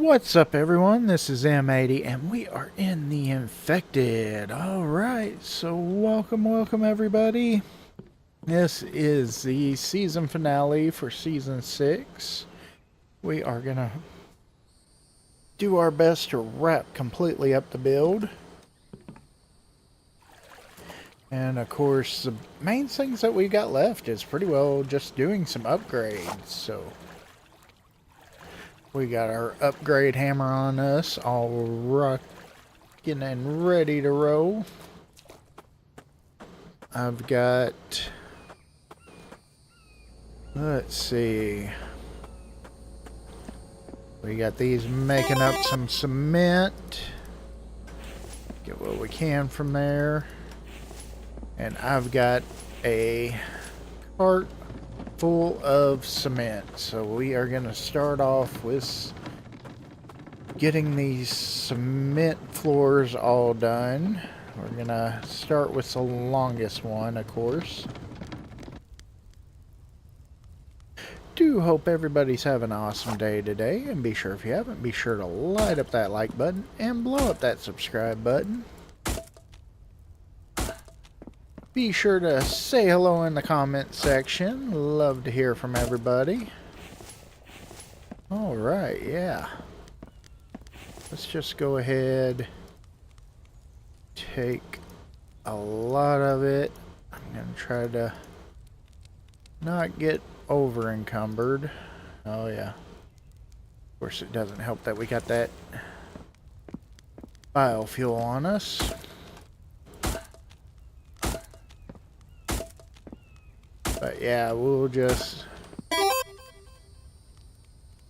What's up, everyone? This is M80, and we are in the Infected. Alright, so welcome, everybody. This is the season finale for Season 6. We are going to do our best to wrap completely up the build. And, of course, the main things that we got left is pretty well just doing some upgrades, so... We got our upgrade hammer on us, all rocking and ready to roll. I've got... Let's see. We got these making up some cement. Get what we can from there. And I've got a cart full of cement, so we are going to start off with getting these cement floors all done. We're going to start with the longest one, of course. Do hope everybody's having an awesome day today, and be sure, if you haven't, be sure to light up that like button and blow up that subscribe button. Be sure to say hello in the comment section. Love to hear from everybody. Alright, yeah. Let's just go ahead. Take a lot of it. I'm going to try to not get over encumbered. Oh yeah. Of course it doesn't help that we got that biofuel on us. But yeah, we'll just...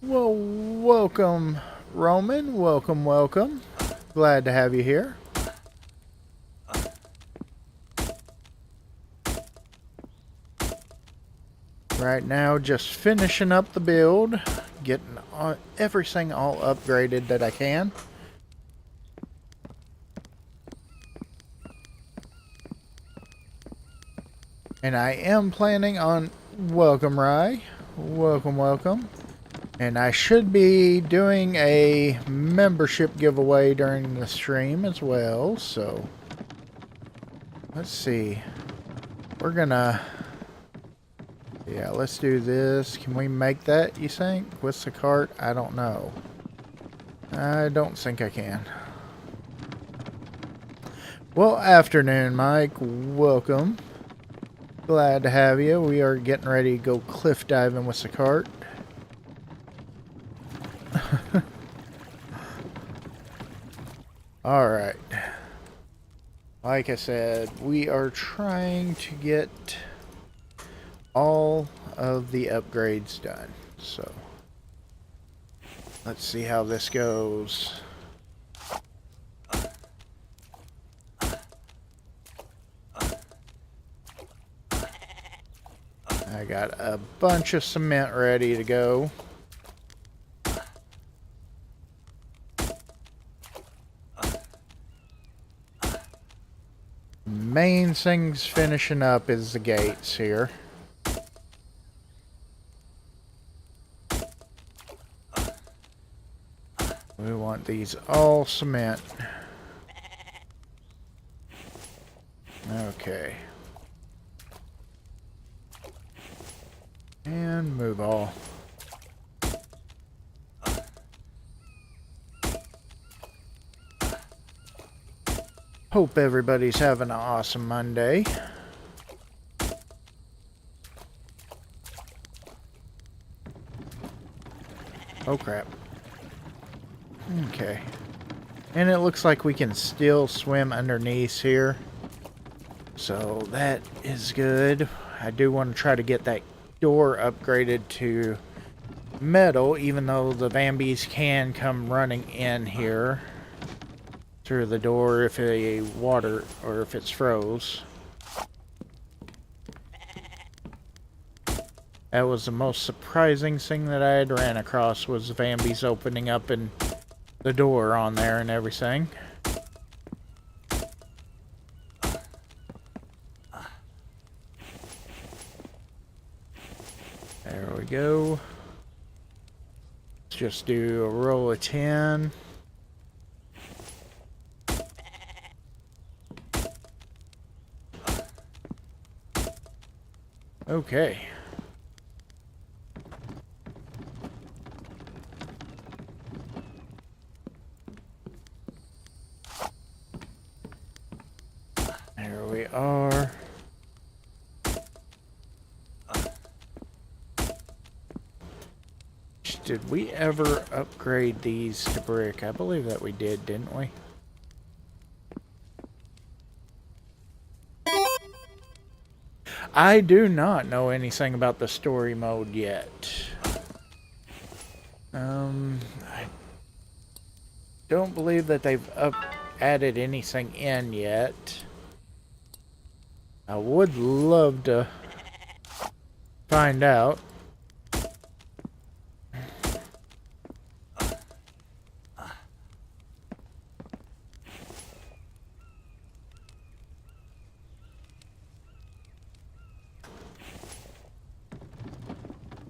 Well, welcome, Roman. Welcome. Glad to have you here. Right now, just finishing up the build. Getting everything all upgraded that I can. And I am planning on... Welcome, Rye. Welcome. And I should be doing a membership giveaway during the stream as well, so... Let's see. We're gonna... Yeah, let's do this. Can we make that, you think? With the cart? I don't know. I don't think I can. Well, afternoon, Mike. Welcome. Glad to have you. We are getting ready to go cliff diving with the cart. Alright. Like I said, we are trying to get all of the upgrades done. So, let's see how this goes. I got a bunch of cement ready to go. Main things finishing up is the gates here. We want these all cement. Okay. And move all. Hope everybody's having an awesome Monday. Oh crap. Okay. And it looks like we can still swim underneath here. So that is good. I do want to try to get that door upgraded to metal, even though the Vambies can come running in here through the door if a water or if it's froze. That was the most surprising thing that I had ran across, was the Vambies opening up and the door on there and everything. There we go. Let's just do a roll of 10. Okay. There we are. Did we ever upgrade these to brick? I believe that we did, didn't we? I do not know anything about the story mode yet. I don't believe that they've added anything in yet. I would love to find out.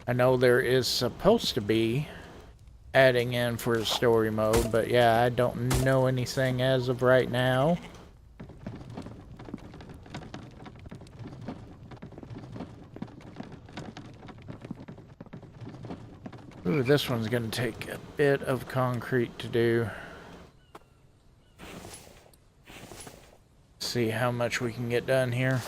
I know there is supposed to be adding in for story mode, but yeah, I don't know anything as of right now. Ooh, this one's gonna take a bit of concrete to do. See how much we can get done here.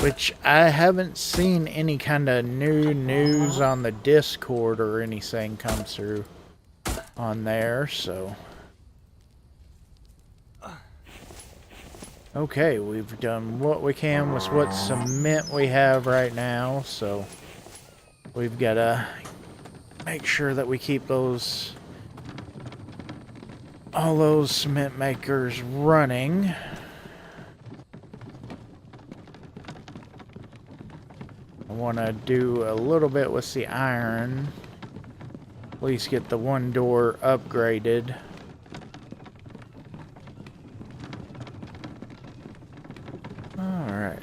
Which I haven't seen any kind of new news on the Discord or anything come through on there, so. Okay, we've done what we can with what cement we have right now, so we've got to make sure that we keep those, all those cement makers running. I want to do a little bit with the iron. At least get the one door upgraded. Alright.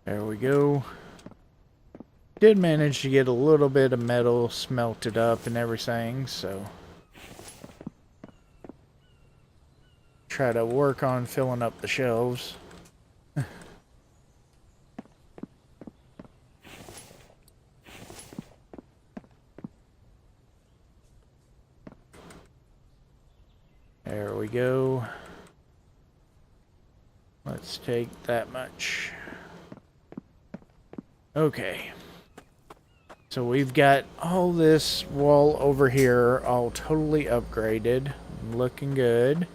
There we go. Did manage to get a little bit of metal smelted up and everything, so try to work on filling up the shelves. There we go. Let's take that much. Okay. So we've got all this wall over here all totally upgraded. Looking good.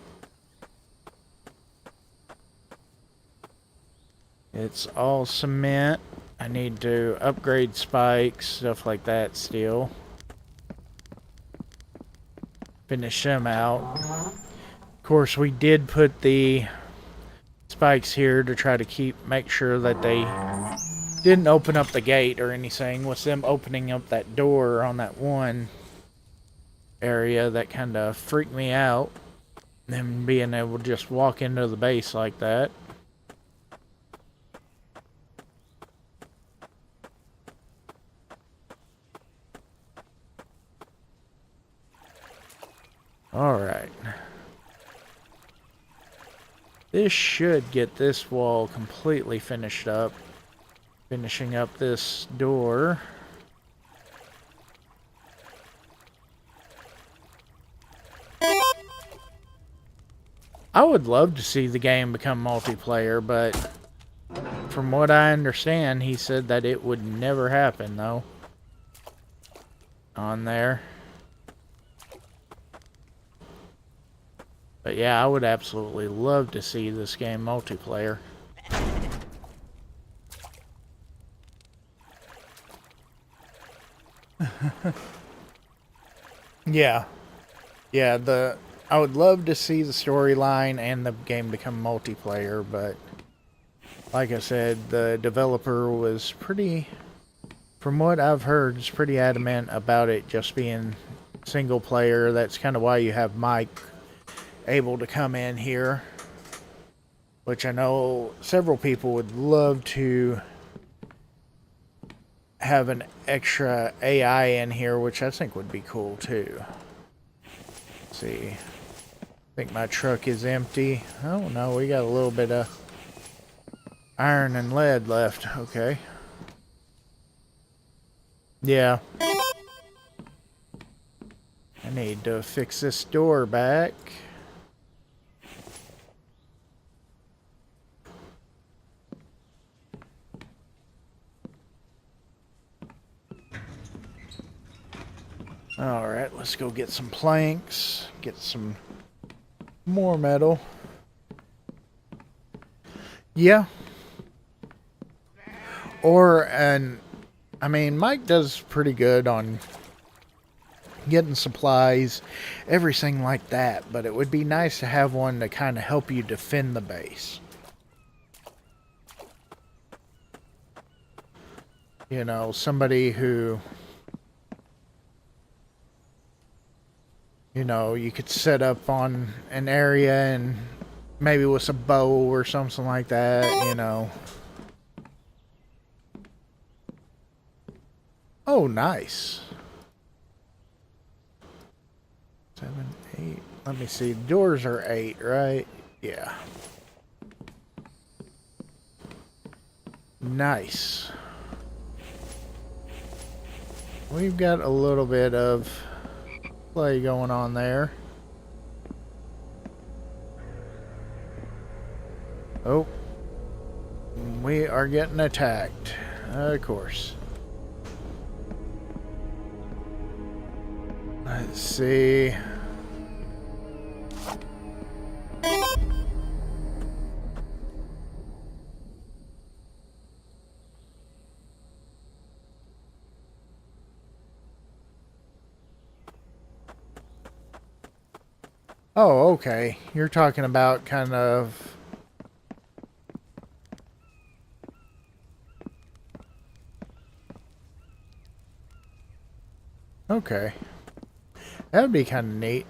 It's all cement. I need to upgrade spikes, stuff like that still. Finish them out. Of course, we did put the spikes here to try to make sure that they didn't open up the gate or anything. With them opening up that door on that one area, that kind of freaked me out. Them being able to just walk into the base like that. Alright. This should get this wall completely finished up. Finishing up this door. I would love to see the game become multiplayer, but from what I understand, he said that it would never happen, though. On there. But yeah, I would absolutely love to see this game multiplayer. Yeah. Yeah, I would love to see the storyline and the game become multiplayer, but like I said, the developer was pretty, from what I've heard, is pretty adamant about it just being single player. That's kind of why you have Mike able to come in here, which I know several people would love to have an extra AI in here, which I think would be cool too. Let's see. I think my truck is empty. Oh no, we got a little bit of iron and lead left. Okay. Yeah. I need to fix this door back. Alright, let's go get some planks. Get some more metal. Yeah. I mean, Mike does pretty good on getting supplies, everything like that, but it would be nice to have one to kind of help you defend the base. You know, somebody who, you know, you could set up on an area and maybe with a bow or something like that, you know. Oh, nice. 7, 8. Let me see. Doors are 8, right? Yeah. Nice. We've got a little bit of play going on there. Oh. We are getting attacked. Of course. Let's see. Oh, okay. You're talking about kind of... Okay. That would be kind of neat.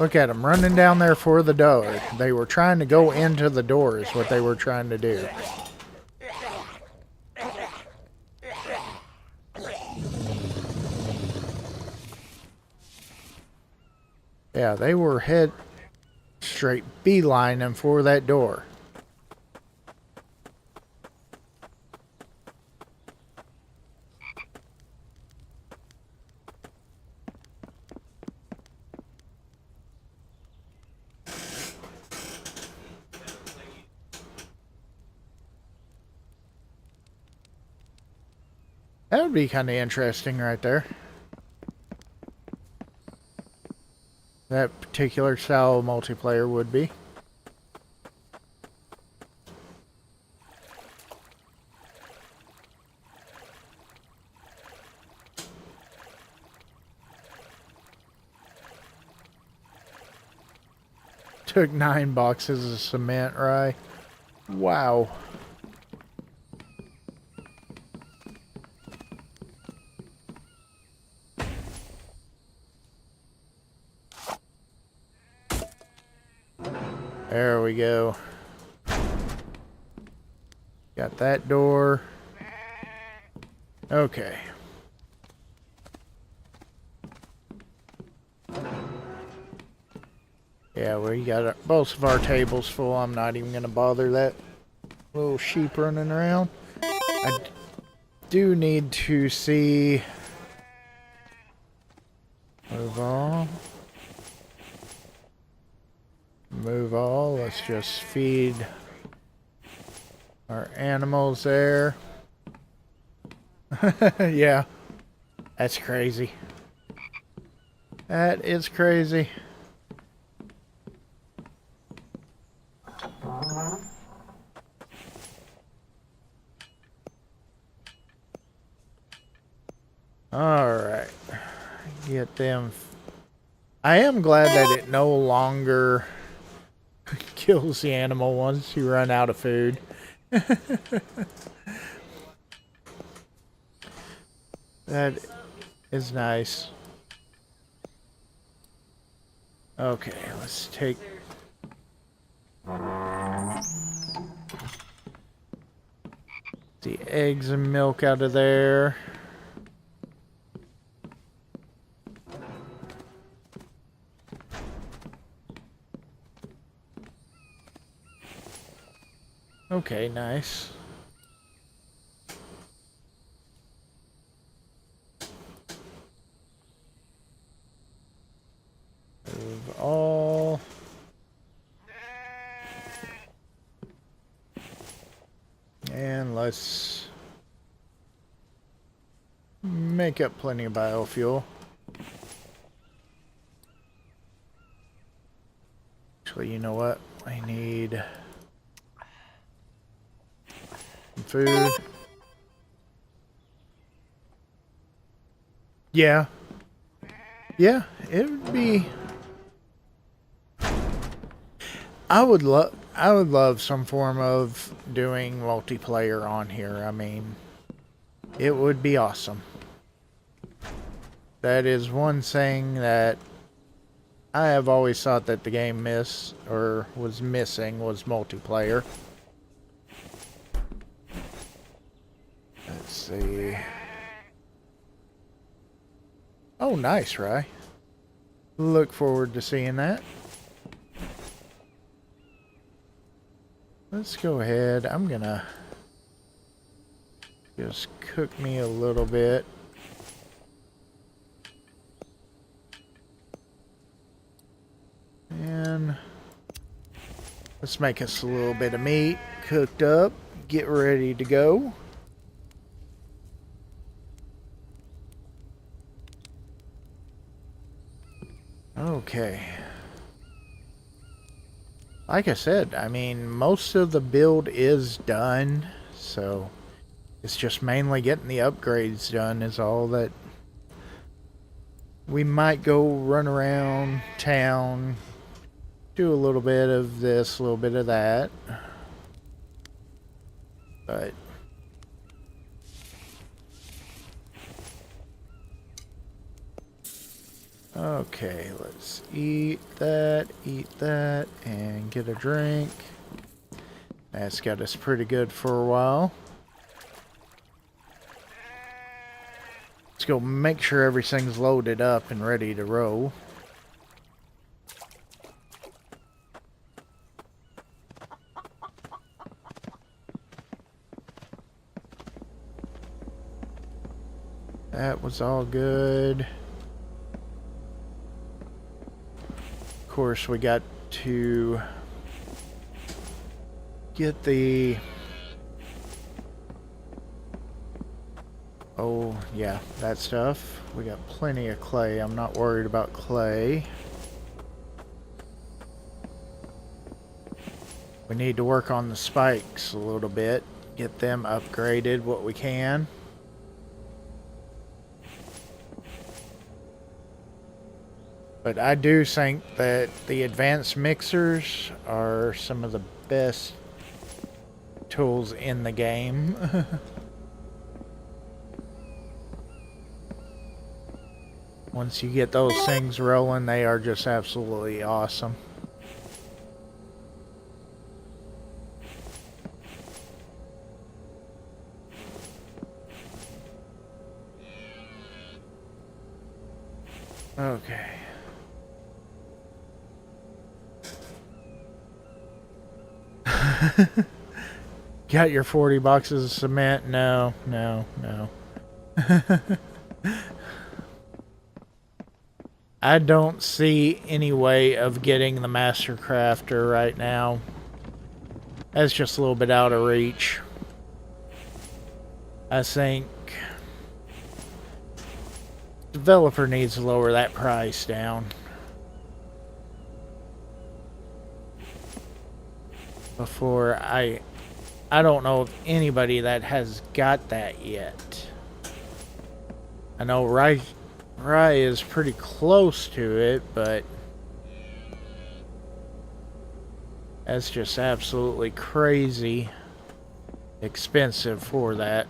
Look at them running down there for the door. They were trying to go into the door is what they were trying to do. Yeah, they were head straight beelining for that door. That would be kind of interesting right there. That particular style of multiplayer would be. Took 9 boxes of cement, right? Wow. There we go. Got that door. Okay. Yeah, we got both of our tables full. I'm not even going to bother that little sheep running around. I do need to see... Move on. Move all. Let's just feed our animals there. Yeah, that's crazy. That is crazy. Alright. Get them. I am glad that it no longer kills the animal once you run out of food. That is nice. Okay, let's take... the eggs and milk out of there. Okay, nice. Move all. And let's make up plenty of biofuel. Actually, you know what? I need some food. Yeah. Yeah, it would be... I would love some form of doing multiplayer on here. I mean, it would be awesome. That is one thing that I have always thought that the game was missing was multiplayer. Let's see. Oh, nice, Rye. Look forward to seeing that. Let's go ahead. I'm gonna just cook me a little bit. And let's make us a little bit of meat cooked up. Get ready to go. Okay. Like I said, I mean, most of the build is done, so it's just mainly getting the upgrades done is all that. We might go run around town, do a little bit of this, a little bit of that, but okay, let's eat that, and get a drink. That's got us pretty good for a while. Let's go make sure everything's loaded up and ready to roll. That was all good. Of course, we got to get the... Oh, yeah, that stuff. We got plenty of clay. I'm not worried about clay. We need to work on the spikes a little bit. Get them upgraded what we can. But I do think that the advanced mixers are some of the best tools in the game. Once you get those things rolling, they are just absolutely awesome. Okay. Got your 40 boxes of cement? No. I don't see any way of getting the Master Crafter right now. That's just a little bit out of reach. I think Developer needs to lower that price down before I don't know of anybody that has got that yet. I know Rye is pretty close to it, but that's just absolutely crazy expensive for that.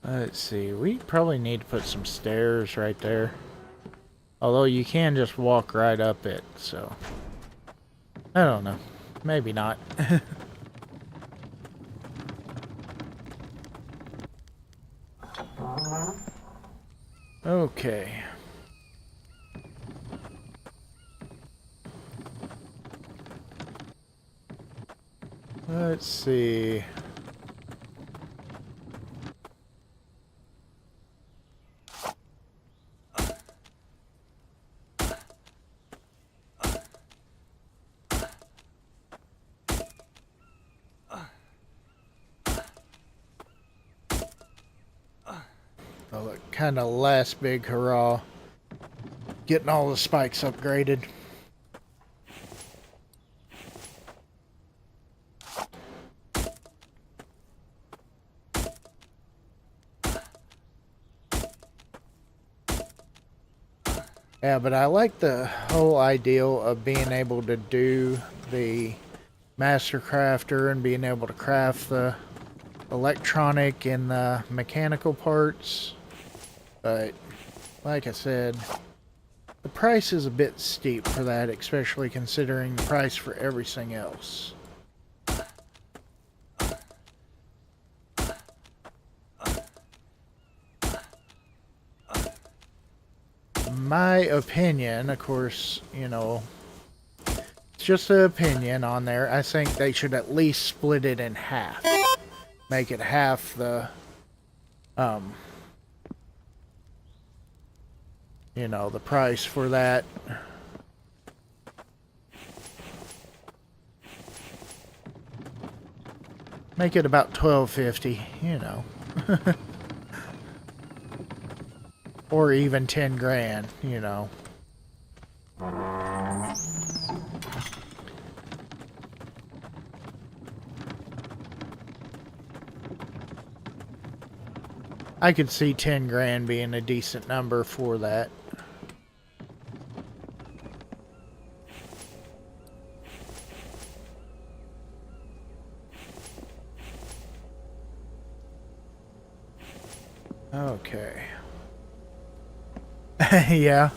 Let's see, we probably need to put some stairs right there. Although you can just walk right up it, so I don't know. Maybe not. Okay. Let's see. The kind of last big hurrah. Getting all the spikes upgraded. Yeah, but I like the whole ideal of being able to do the Master Crafter and being able to craft the electronic and the mechanical parts. But, like I said, the price is a bit steep for that, especially considering the price for everything else. My opinion, of course, you know, it's just an opinion on there. I think they should at least split it in half. Make it half the, you know, the price for that. Make it about $12.50, you know. Or even 10 grand, you know. I could see 10 grand being a decent number for that. Okay. Yeah.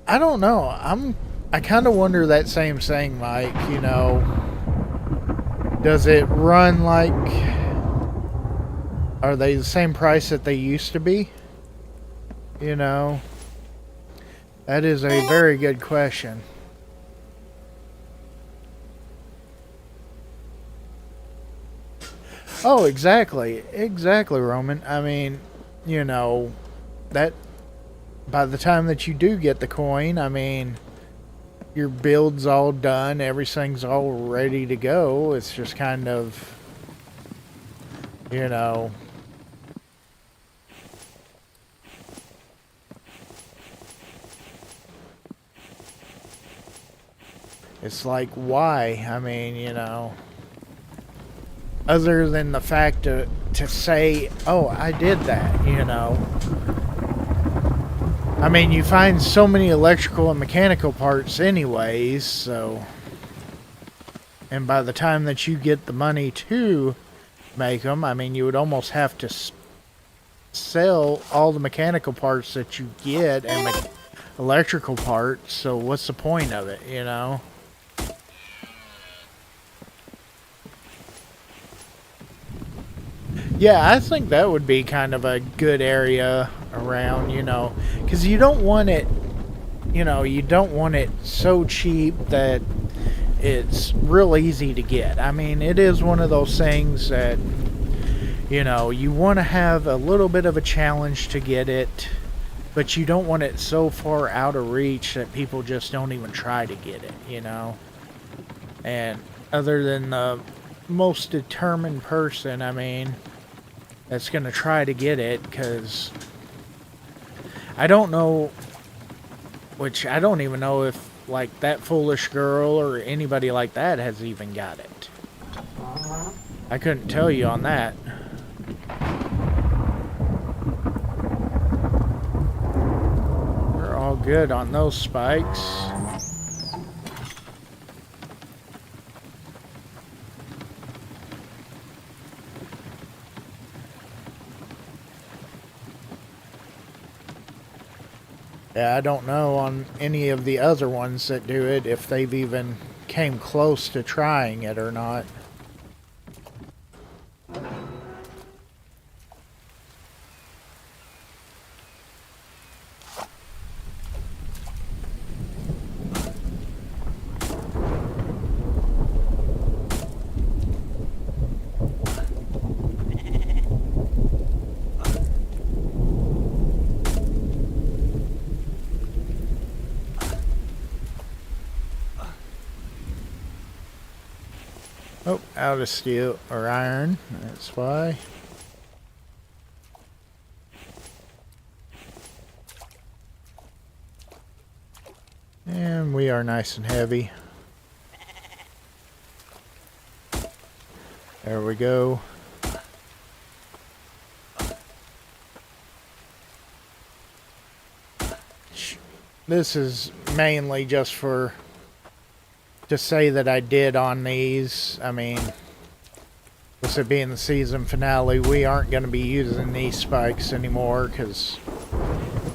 I don't know. I kind of wonder that same thing, Mike, you know. Does it run like... Are they the same price that they used to be? You know. That is a very good question. Oh, exactly. Exactly, Roman. I mean, you know, that by the time that you do get the coin, I mean, your build's all done, everything's all ready to go. It's just kind of, you know, it's like, why? I mean, you know, other than the fact to say, oh, I did that, you know. I mean, you find so many electrical and mechanical parts anyways, so... And by the time that you get the money to make them, I mean, you would almost have to sell all the mechanical parts that you get and electrical parts, so what's the point of it, you know? Yeah, I think that would be kind of a good area around, you know, because you don't want it, you know, you don't want it so cheap that it's real easy to get. I mean, it is one of those things that, you know, you want to have a little bit of a challenge to get it, But you don't want it so far out of reach that people just don't even try to get it, you know? And other than the most determined person, I mean, that's going to try to get it, because I don't know, which I don't even know if, like, that foolish girl or anybody like that has even got it. I couldn't tell you on that. We're all good on those spikes. Yeah, I don't know on any of the other ones that do it if they've even came close to trying it or not. Oh, out of steel or iron, that's why. And we are nice and heavy. There we go. This is mainly just for to say that I did on these. I mean, with it being the season finale, we aren't going to be using these spikes anymore because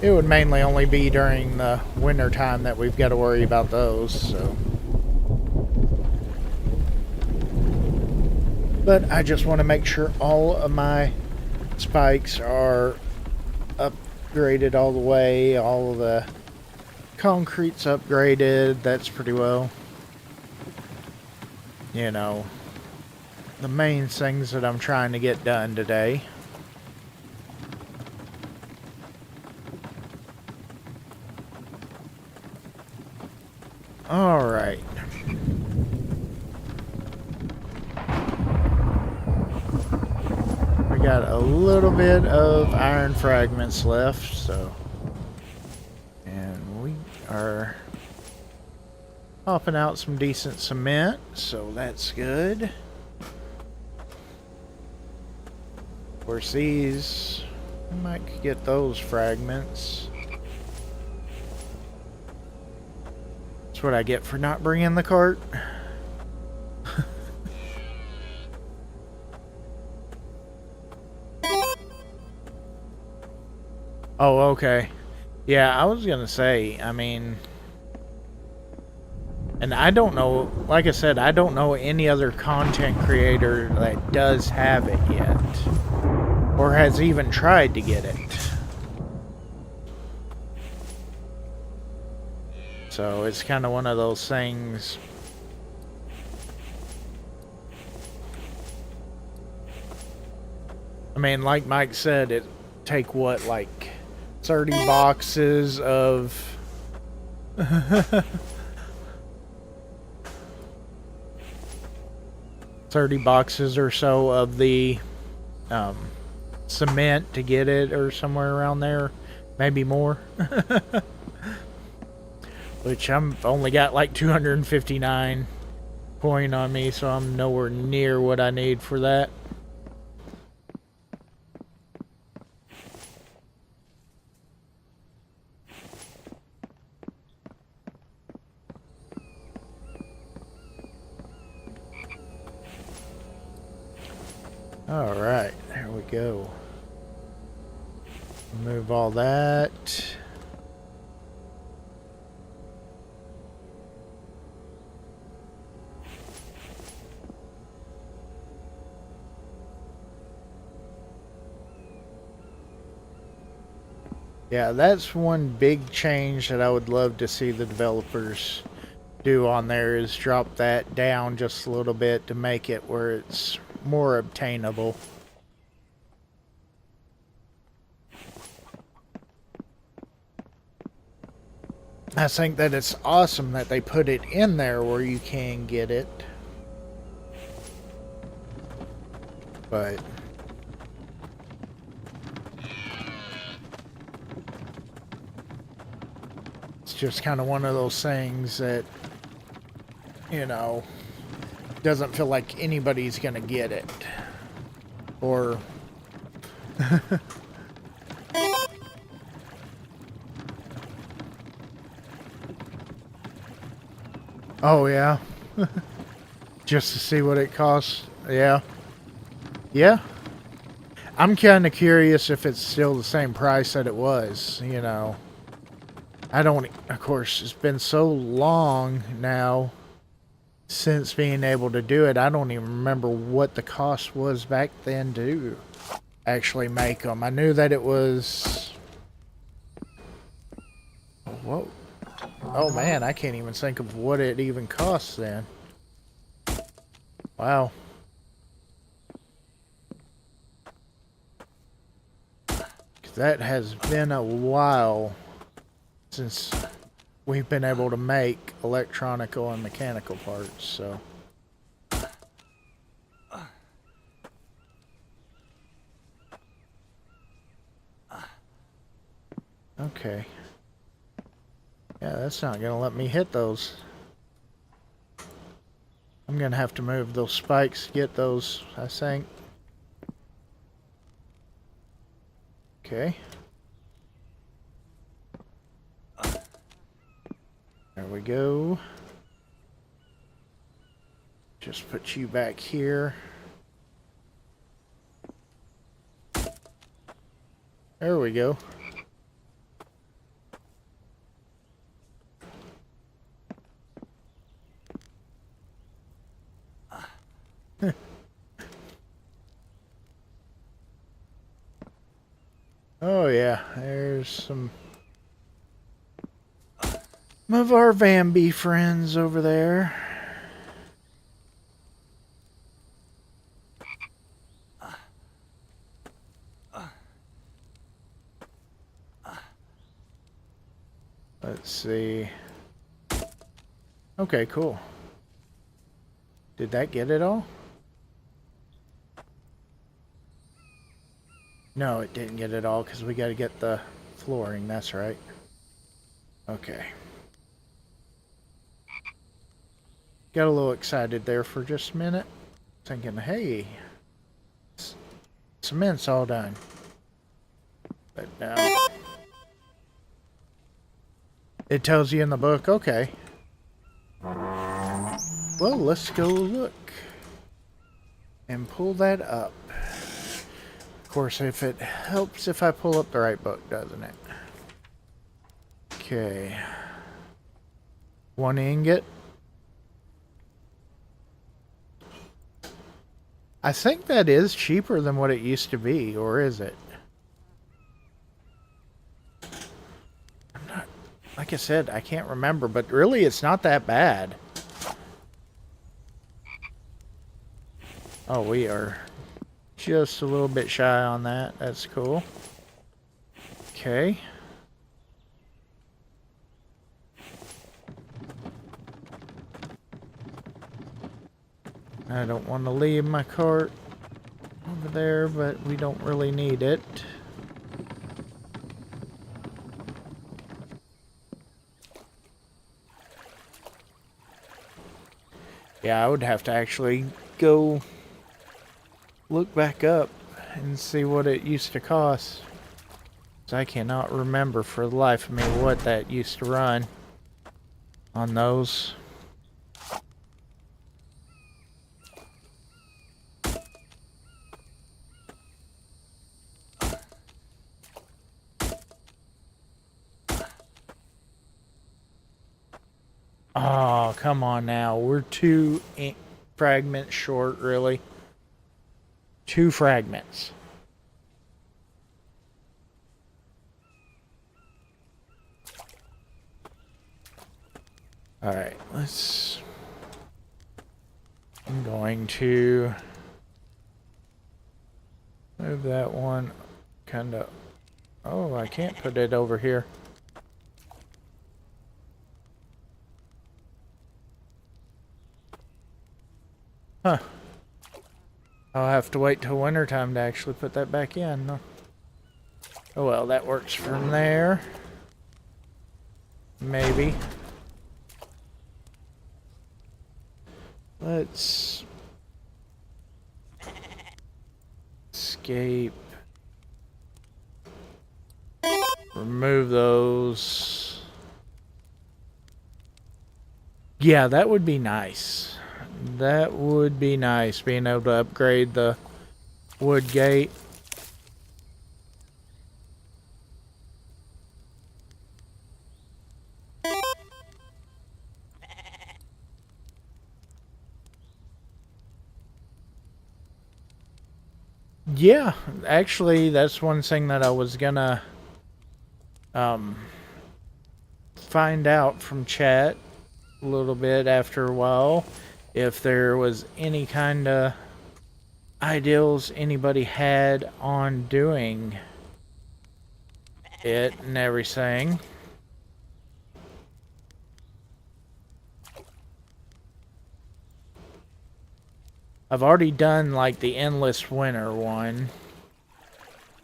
it would mainly only be during the winter time that we've got to worry about those. So, but I just want to make sure all of my spikes are upgraded all the way. All of the concrete's upgraded. That's pretty well. You know, the main things that I'm trying to get done today. All right. We got a little bit of iron fragments left, so, and we are popping out some decent cement, so that's good. Of course, these, I might get those fragments. That's what I get for not bringing the cart. Oh, okay. Yeah, I was gonna say, I mean, and I don't know, like I said, I don't know any other content creator that does have it yet. Or has even tried to get it. So it's kind of one of those things. I mean, like Mike said, it take what, like 30 boxes of 30 boxes or so of the cement to get it, or somewhere around there, maybe more. Which I've only got like 259 coin on me, so I'm nowhere near what I need for that. Alright, there we go. Move all that. Yeah, that's one big change that I would love to see the developers do on there, is drop that down just a little bit to make it where it's more obtainable. I think that it's awesome that they put it in there where you can get it. But it's just kind of one of those things that, you know, doesn't feel like anybody's gonna get it. Or oh yeah. Just to see what it costs. Yeah. Yeah. I'm kind of curious if it's still the same price that it was, you know. I don't, of course, it's been so long now since being able to do it. I don't even remember what the cost was back then to actually make them. I knew that it was... Whoa. Oh man, I can't even think of what it even costs then. Wow. That has been a while since we've been able to make electronical and mechanical parts, so. Okay. Yeah, that's not gonna let me hit those. I'm gonna have to move those spikes to get those, I think. Okay. There we go. Just put you back here. There we go. Oh yeah, there's some of our Vambies friends over there. Let's see. Okay, cool. Did that get it all? No, it didn't get it all because we got to get the flooring. That's right. Okay. Got a little excited there for just a minute. Thinking, hey, cement's all done. But no. It tells you in the book, okay. Well, let's go look. And pull that up. Of course, if it helps if I pull up the right book, doesn't it? Okay. 1 ingot. I think that is cheaper than what it used to be, or is it? I'm not, like I said, I can't remember, but really it's not that bad. Oh, we are just a little bit shy on that. That's cool. Okay. I don't want to leave my cart over there, but we don't really need it. Yeah, I would have to actually go look back up and see what it used to cost. 'Cause I cannot remember for the life of me what that used to run on those. Oh, come on now. We're 2 fragments short, really. 2 fragments. Alright, let's... I'm going to move that one kind of... Oh, I can't put it over here. Huh. I'll have to wait till wintertime to actually put that back in. Oh well, that works from there. Maybe. Let's escape. Remove those. Yeah, that would be nice. That would be nice, being able to upgrade the wood gate. Yeah, actually, that's one thing that I was gonna find out from chat a little bit after a while, if there was any kind of ideals anybody had on doing it and everything. I've already done like the endless winter one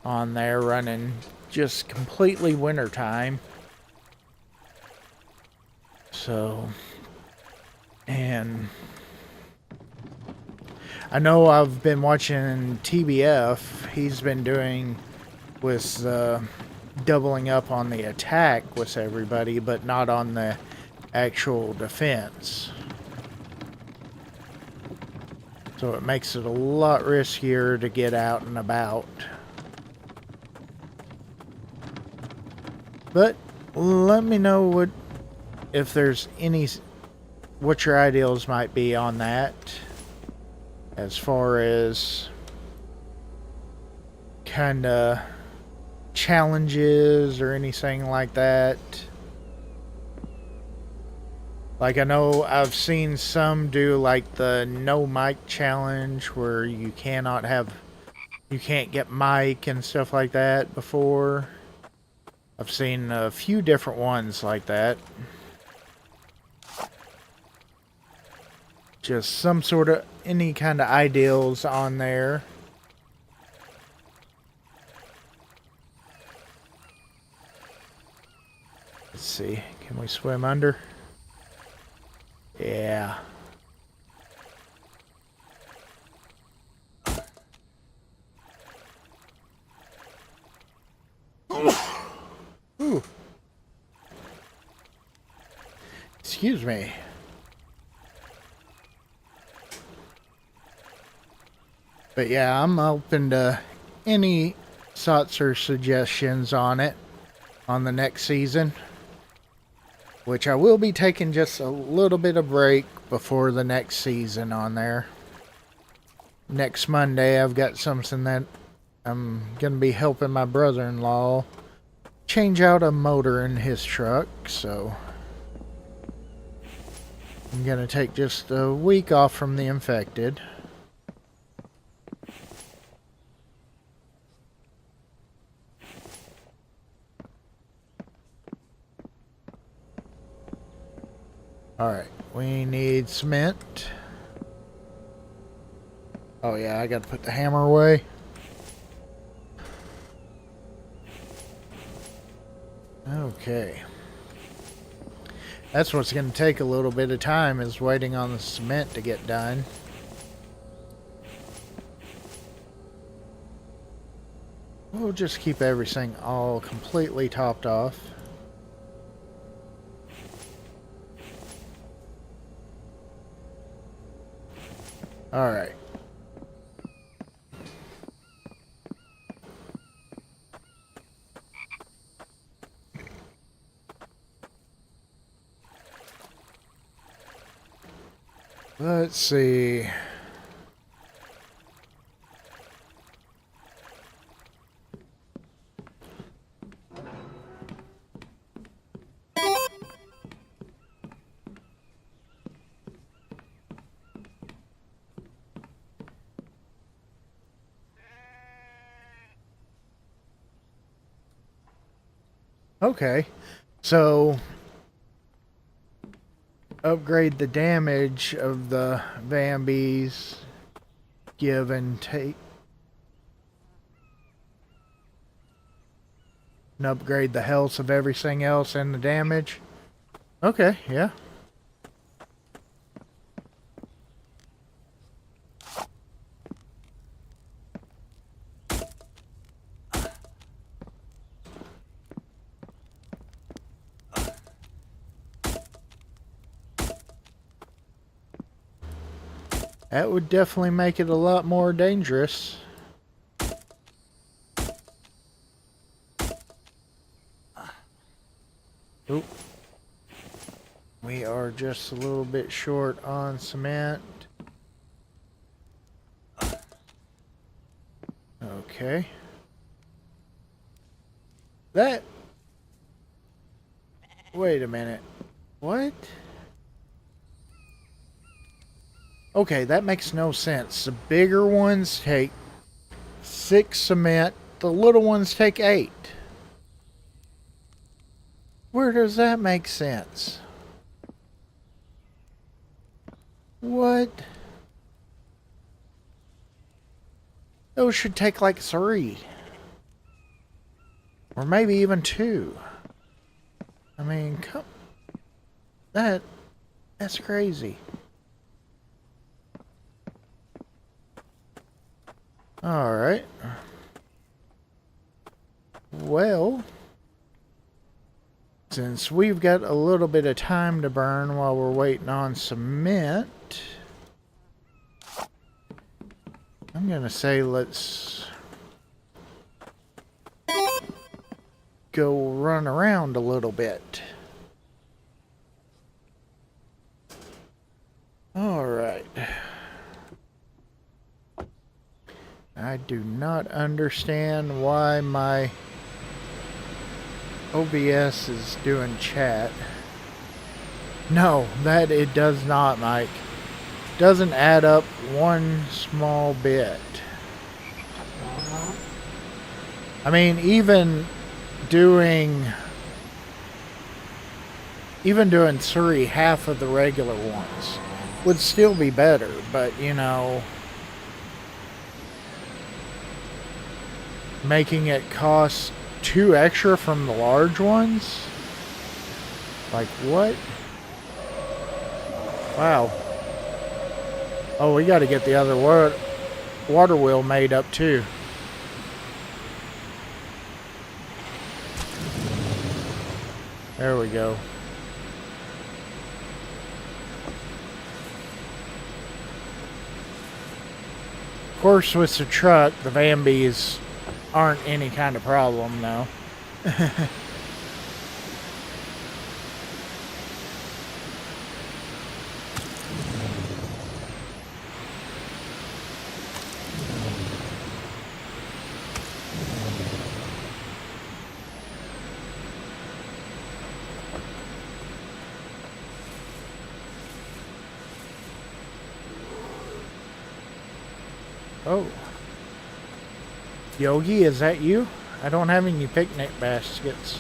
on there, running just completely winter time. So, and I know I've been watching TBF. He's been doing with doubling up on the attack with everybody, but not on the actual defense. So it makes it a lot riskier to get out and about. But let me know if there's what your ideals might be on that, as far as kind of challenges or anything like that. Like, I know I've seen some do like the no mic challenge, where you can't get mic and stuff like that before. I've seen a few different ones like that. Just some sort of, any kind of ideals on there. Let's see, can we swim under? Yeah. Ooh. Excuse me. But yeah, I'm open to any thoughts or suggestions on it on the next season, which I will be taking just a little bit of break before the next season on there. Next Monday, I've got something that I'm going to be helping my brother-in-law change out a motor in his truck, so I'm going to take just a week off from the infected. Alright, we need cement. Oh yeah, I got to put the hammer away. Okay. That's what's going to take a little bit of time, is waiting on the cement to get done. We'll just keep everything all completely topped off. Alright. Let's see. Okay. So upgrade the damage of the Vambies, give and take, and upgrade the health of everything else and the damage. Okay, yeah. That would definitely make it a lot more dangerous. Oop. We are just a little bit short on cement. Okay. That... Wait a minute. What? Okay, that makes no sense. The bigger ones take 6 cement. The little ones take 8. Where does that make sense? What? Those should take like 3. Or maybe even 2. I mean, come... That's crazy. Alright. Well, since we've got a little bit of time to burn while we're waiting on cement, I'm gonna say let's go run around a little bit. Alright. I do not understand why my OBS is doing chat. No, that it does not, Mike. Doesn't add up one small bit. I mean, even doing 3, half of the regular ones would still be better, but you know, making it cost 2 extra from the large ones? Like what? Wow. Oh, we got to get the other water wheel made up too. There we go. Of course, with the truck, the Vambies aren't any kind of problem now. Oh. Yogi, is that you? I don't have any picnic baskets.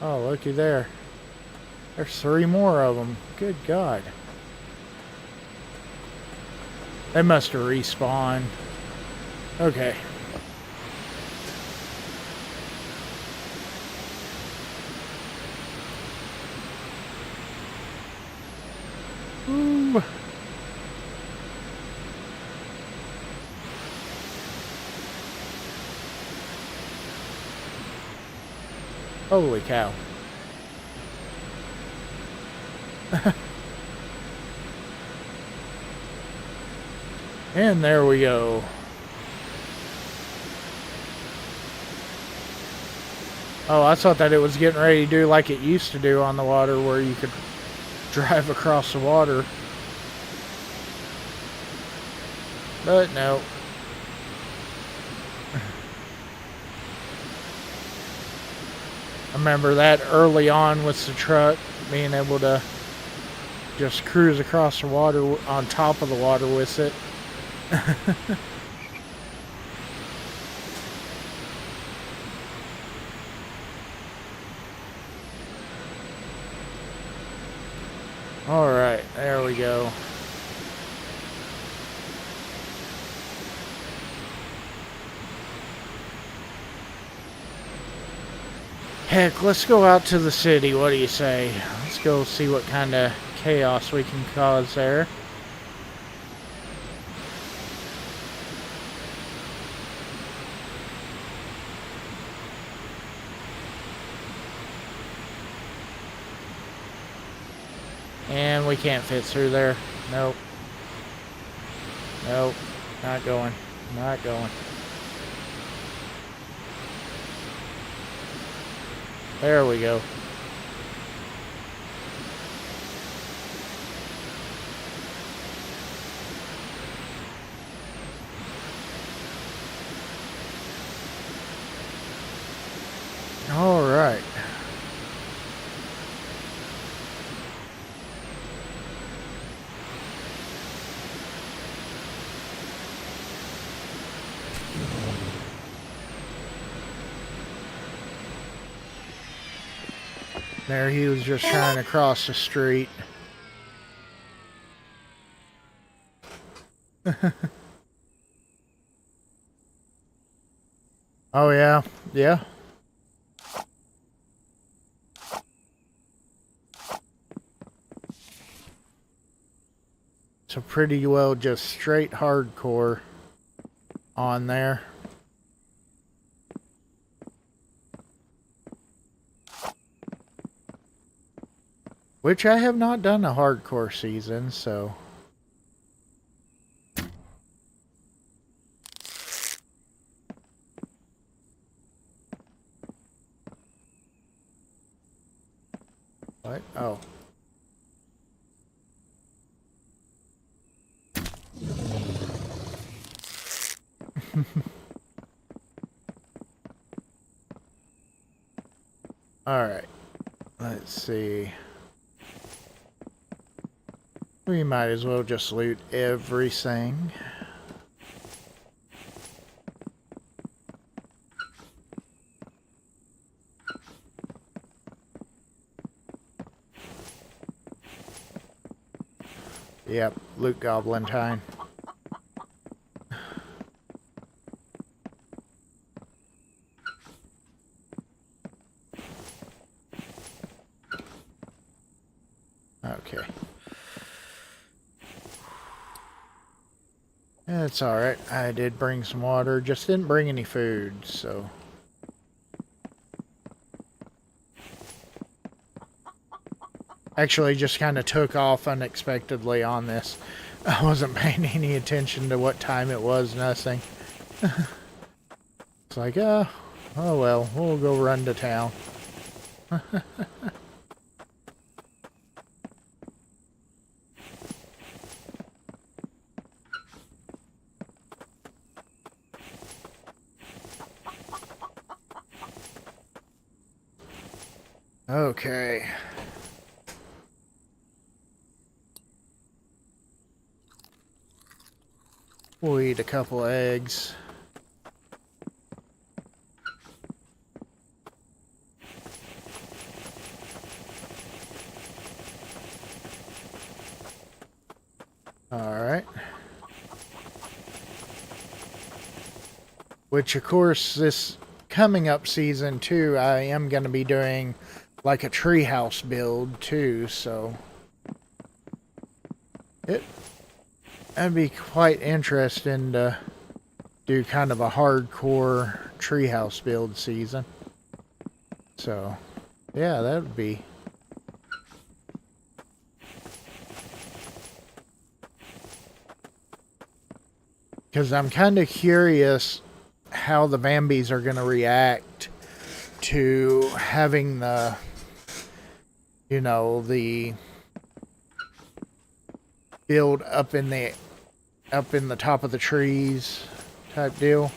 Oh, looky there. There's 3 more of them. Good God. They must have respawned. Okay. Ooh. Holy cow. And there we go. Oh, I thought that it was getting ready to do like it used to do on the water, where you could drive across the water. But no. I remember that early on with the truck, being able to just cruise across the water on top of the water with it. Alright, there we go. Heck, let's go out to the city. What do you say? Let's go see what kind of chaos we can cause there. And we can't fit through there. Nope. Nope. Not going. Not going. There we go. All right. There he was just trying to cross the street. Oh yeah, yeah. So pretty well just straight hardcore on there. Which I have not done a hardcore season, so... What? Oh. Alright. Let's see. We might as well just loot everything. Yep, loot goblin time. Okay. That's alright. I did bring some water, just didn't bring any food, so... Actually, just kind of took off unexpectedly on this. I wasn't paying any attention to what time it was, nothing. It's like, oh well, we'll go run to town. Okay. We'll eat a couple eggs. Alright. Which, of course, this coming up season, too, I am going to be doing like a treehouse build, too, so... That'd be quite interesting to do kind of a hardcore treehouse build season. So, yeah, that would be... Because I'm kind of curious how the Vambies are going to react to having the, you know, the build up in the top of the trees type deal.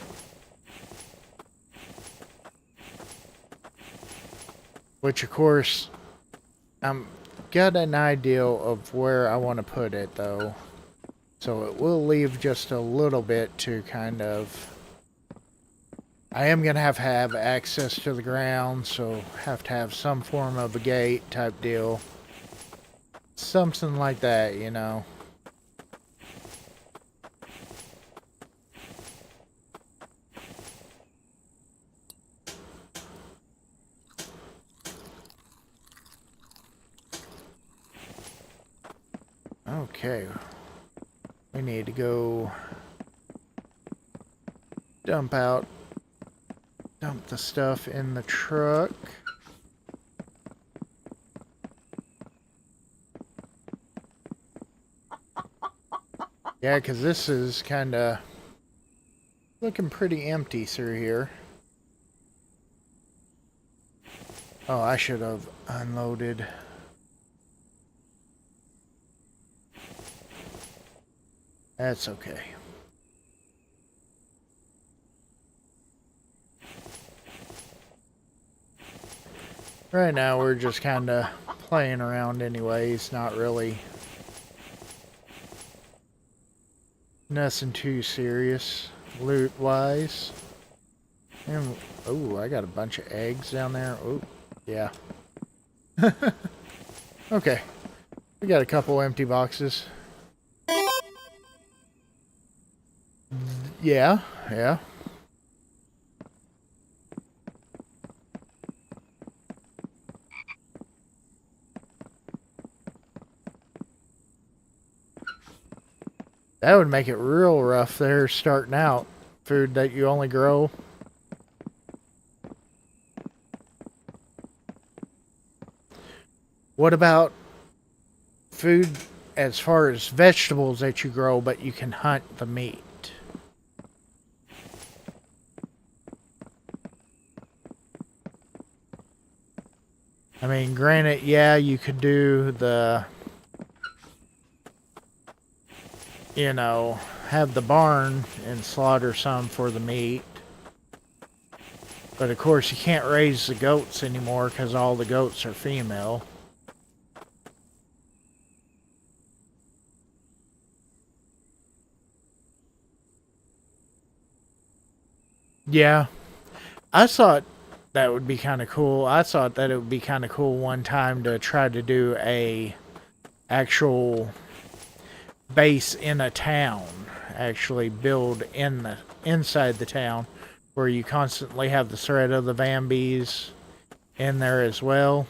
Which, of course, I'm got an idea of where I want to put it, though. So it will leave just a little bit to kind of... I am going to have access to the ground, so have to have some form of a gate type deal. Something like that, you know. Okay. We need to go dump the stuff in the truck. Yeah, because this is kind of looking pretty empty through here. Oh, I should have unloaded. That's okay. Right now we're just kind of playing around anyways, not really nothing too serious loot wise. And oh, I got a bunch of eggs down there. Oh, yeah. Okay. We got a couple empty boxes. Yeah, yeah. That would make it real rough there starting out. Food that you only grow. What about food as far as vegetables that you grow, but you can hunt the meat? I mean, granted, yeah, you could do the, you know, have the barn and slaughter some for the meat. But of course, you can't raise the goats anymore because all the goats are female. Yeah, I thought that would be kind of cool. I thought that it would be kind of cool one time to try to do a actual base in a town, actually build in the inside the town, where you constantly have the threat of the Vambies in there as well.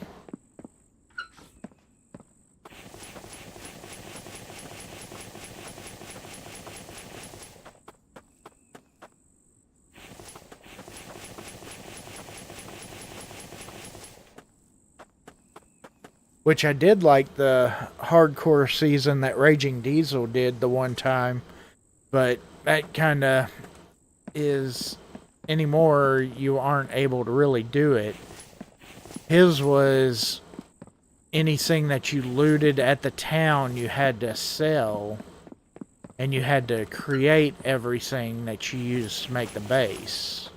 Which I did like the hardcore season that Raging Diesel did the one time, but that kind of is anymore you aren't able to really do it. His was anything that you looted at the town you had to sell, and you had to create everything that you used to make the base,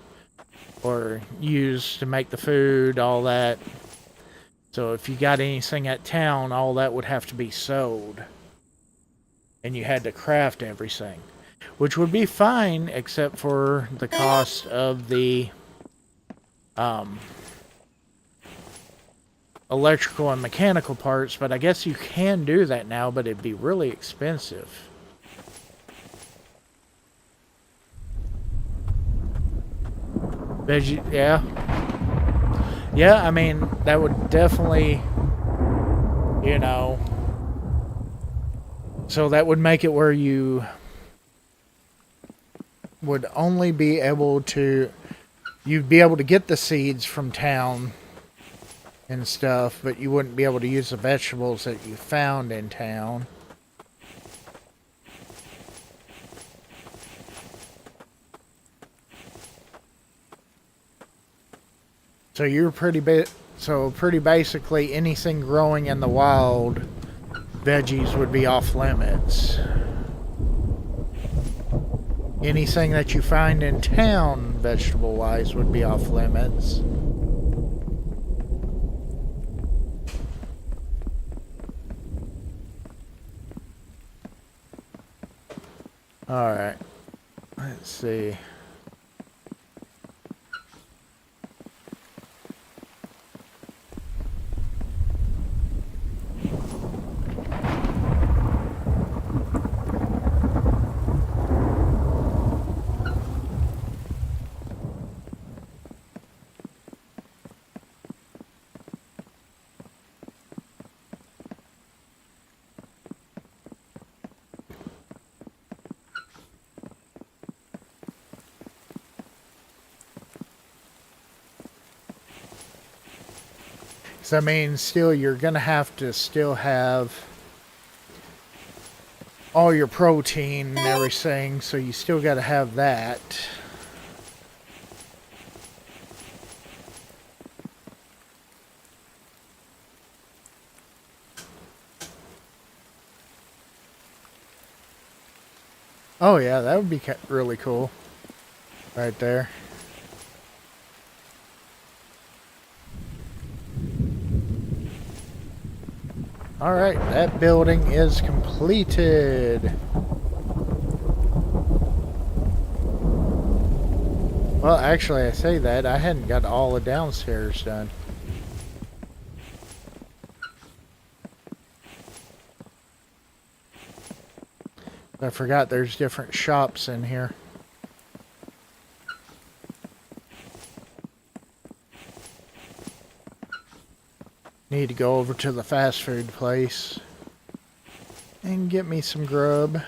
or use to make the food, all that. So if you got anything at town, all that would have to be sold. And you had to craft everything. Which would be fine, except for the cost of the electrical and mechanical parts. But I guess you can do that now, but it'd be really expensive. Veggie, yeah. Yeah, I mean, that would definitely, you know, so that would make it where you would only be able to, you'd be able to get the seeds from town and stuff, but you wouldn't be able to use the vegetables that you found in town. So you're pretty basically anything growing in the wild, veggies would be off limits. Anything that you find in town, vegetable-wise, would be off limits. Alright. Let's see. So I mean, still, you're gonna have to still have all your protein and everything, so you still gotta have that. Oh yeah, that would be really cool. Right there. Alright, that building is completed. Well, actually, I say that. I hadn't got all the downstairs done. I forgot there's different shops in here. Need to go over to the fast food place and get me some grub.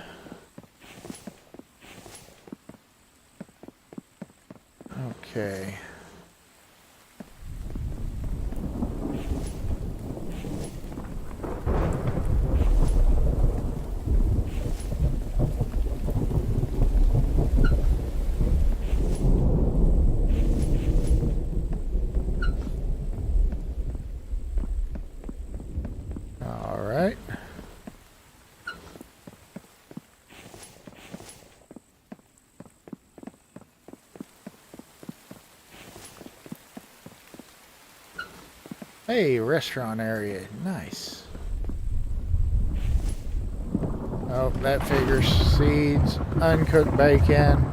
Okay. All right. Hey, restaurant area. Nice. Oh, that figures seeds, uncooked bacon.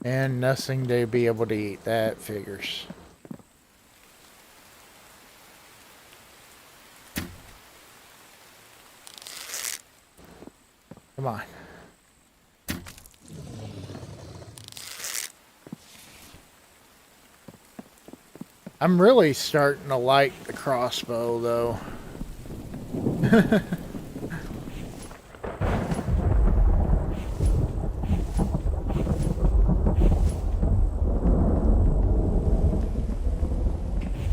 And nothing to be able to eat. That figures. Come on. I'm really starting to like the crossbow, though.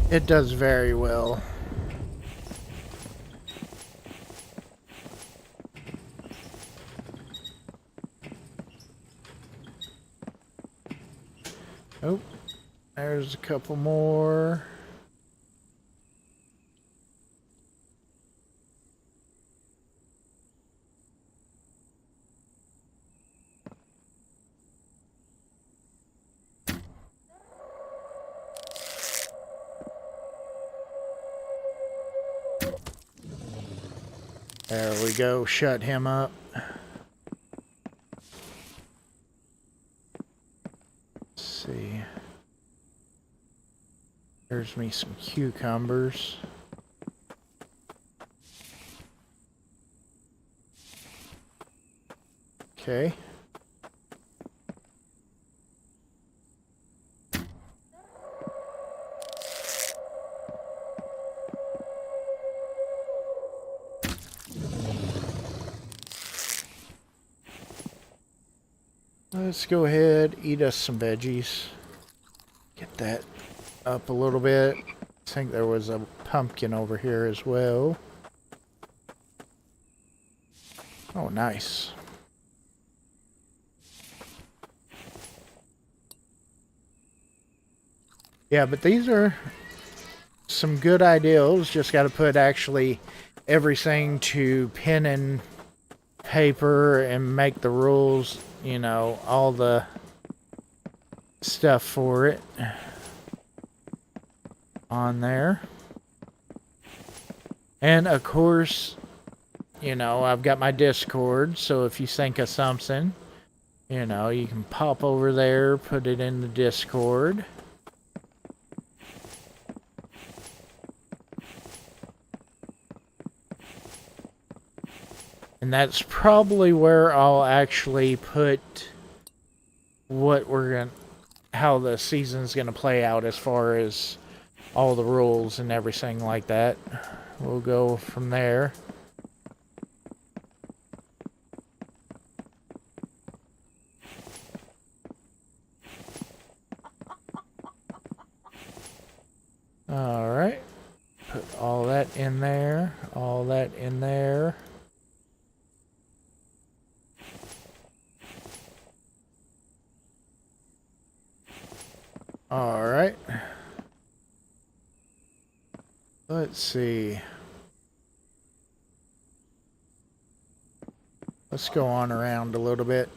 It does very well. Oh, there's a couple more. There we go. Shut him up. Let's see. There's me some cucumbers. Okay. Let's go ahead, eat us some veggies. Get that up a little bit. I think there was a pumpkin over here as well. Oh, nice. Yeah, but these are some good ideals. Just got to put actually everything to pen and paper and make the rules, you know, all the stuff for it on there. And of course, you know, I've got my Discord, so if you think of something, you know, you can pop over there, put it in the Discord. And that's probably where I'll actually put what we're going to, how the season's going to play out as far as all the rules and everything like that. We'll go from there. Alright. Put all that in there. All that in there. Alright. Let's see. Let's go on around a little bit.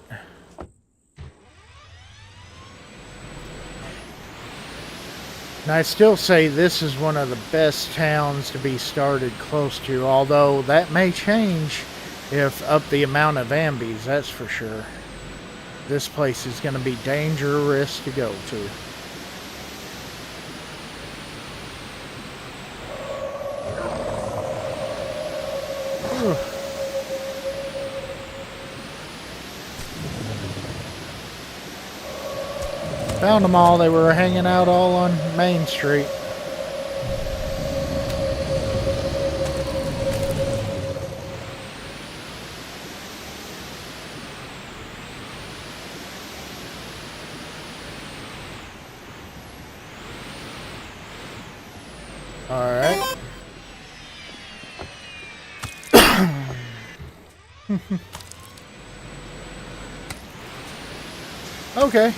And I still say this is one of the best towns to be started close to, although that may change if up the amount of Vambies, that's for sure. This place is going to be dangerous to go to. Found them all. They were hanging out all on Main Street. Alright. Okay.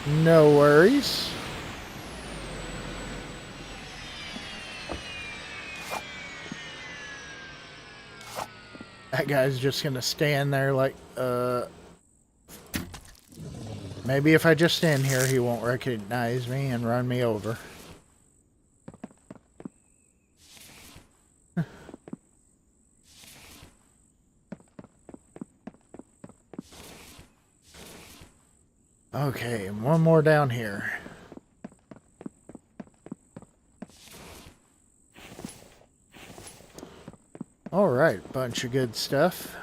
No worries. That guy's just gonna stand there like, maybe if I just stand here, he won't recognize me and run me over. Okay, one more down here. Alright, bunch of good stuff.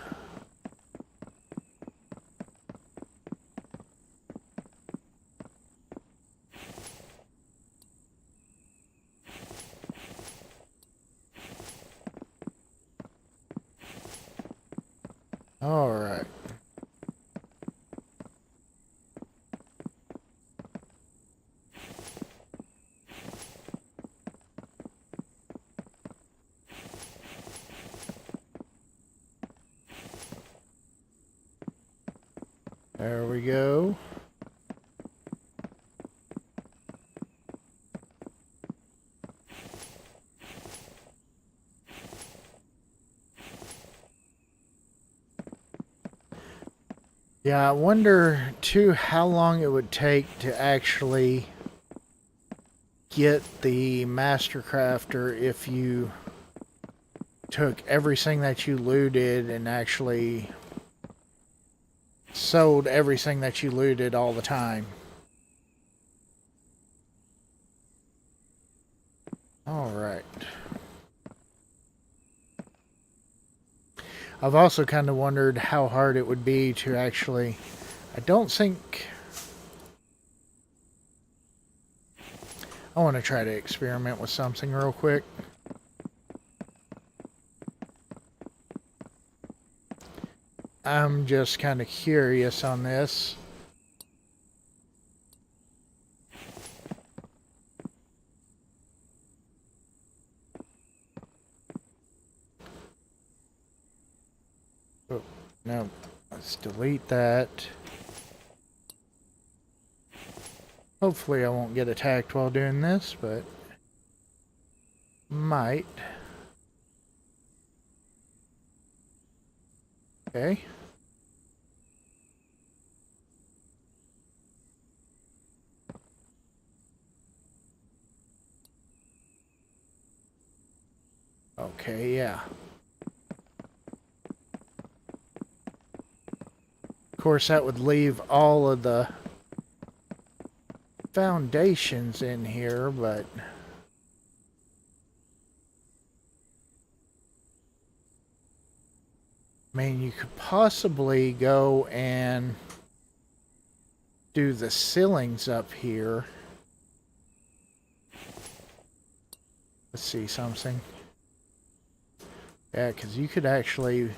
Alright. There we go. Yeah, I wonder too how long it would take to actually get the Master Crafter if you took everything that you looted and actually sold everything that you looted all the time. Alright. I've also kind of wondered how hard it would be to actually... I don't think... I want to try to experiment with something real quick. I'm just kind of curious on this. Oh, no. Let's delete that. Hopefully I won't get attacked while doing this, but might. Okay. Okay, yeah. Of course, that would leave all of the foundations in here, but... I mean, you could possibly go and do the ceilings up here. Let's see something. Yeah, because you could actually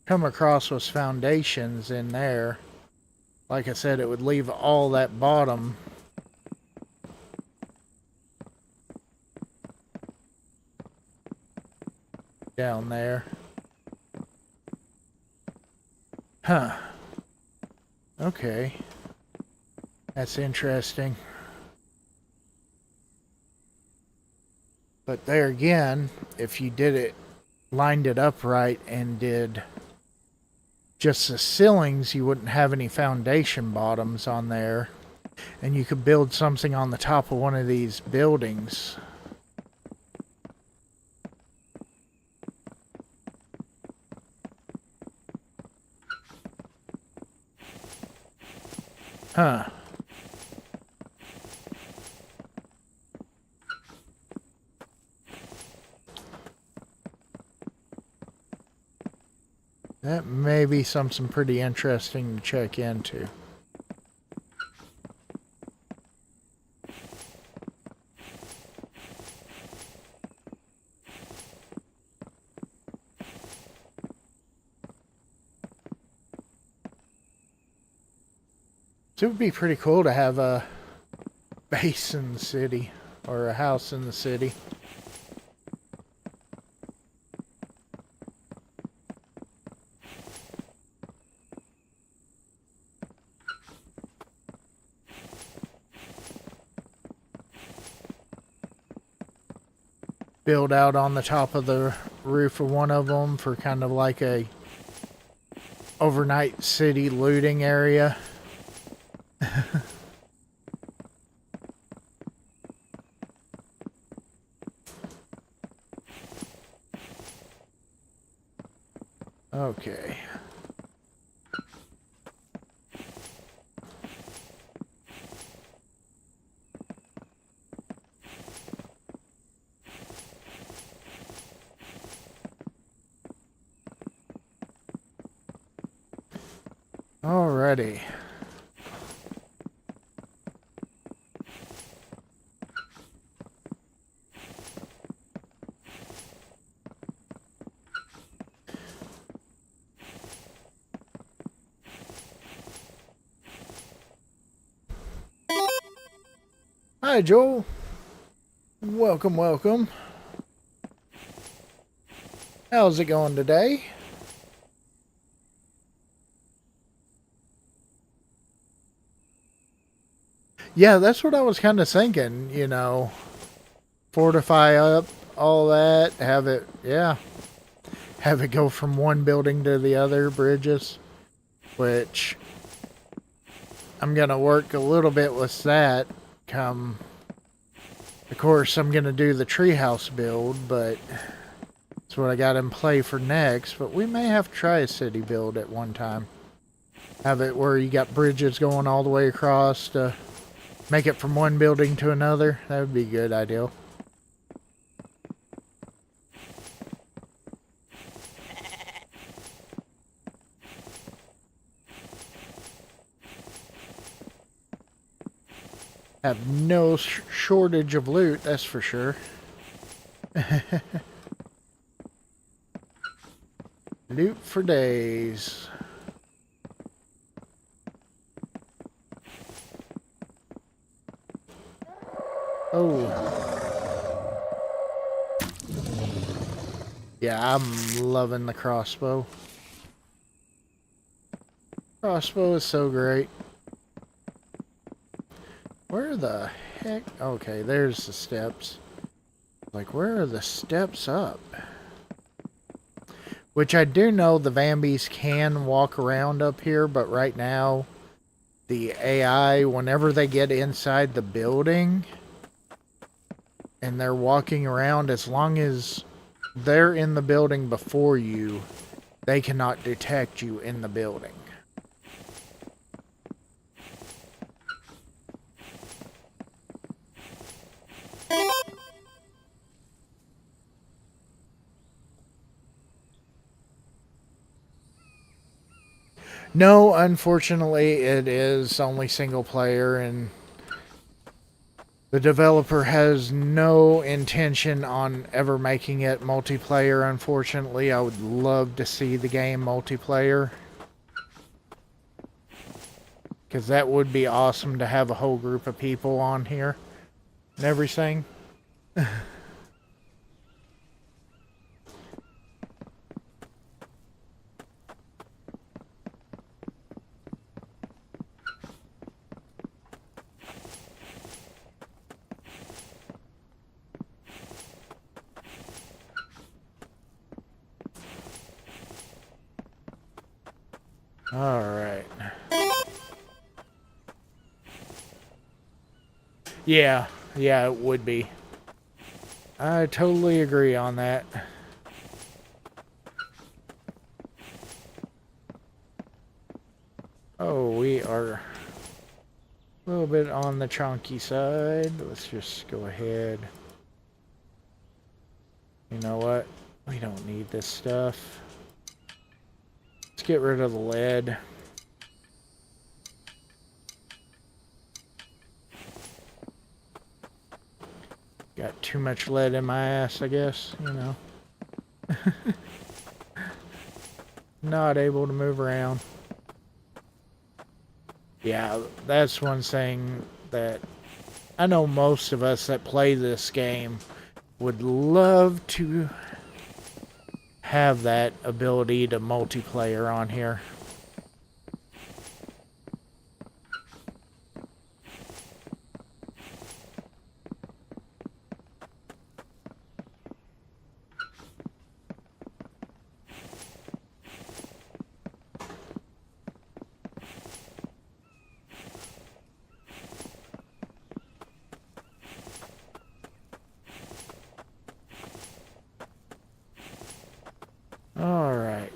come across those foundations in there. Like I said, it would leave all that bottom down there. Huh. Okay. That's interesting. But there again, if you did it, lined it up right and did just the ceilings, you wouldn't have any foundation bottoms on there. And you could build something on the top of one of these buildings. Huh. That may be something pretty interesting to check into. So it would be pretty cool to have a base in the city, or a house in the city. Build out on the top of the roof of one of them for kind of like a overnight city looting area. Okay. Alrighty. Hi, Joel. Welcome, welcome. How's it going today? Yeah, that's what I was kind of thinking, you know. Fortify up all that, have it, yeah. Have it go from one building to the other, bridges. Which, I'm going to work a little bit with that. Of course, I'm going to do the treehouse build, but that's what I got in play for next. But we may have to try a city build at one time. Have it where you got bridges going all the way across to make it from one building to another. That would be a good idea. Have no shortage of loot, that's for sure. Loot for days. Oh. Yeah, I'm loving the crossbow. Crossbow is so great. Where the heck? Okay, there's the steps. Like, where are the steps up? Which I do know the Vambies can walk around up here, but right now, the AI, whenever they get inside the building and they're walking around, as long as they're in the building before you, they cannot detect you in the building. No, unfortunately, it is only single player, and the developer has no intention on ever making it multiplayer, unfortunately. I would love to see the game multiplayer, because that would be awesome to have a whole group of people on here and everything. Alright. Yeah, yeah, it would be. I totally agree on that. Oh, we are a little bit on the chunky side. Let's just go ahead. You know what? We don't need this stuff. Let's get rid of the lead. Got too much lead in my ass, I guess, you know. Not able to move around. Yeah, that's one thing that I know most of us that play this game would love to have that ability to multiplayer on here. Alright.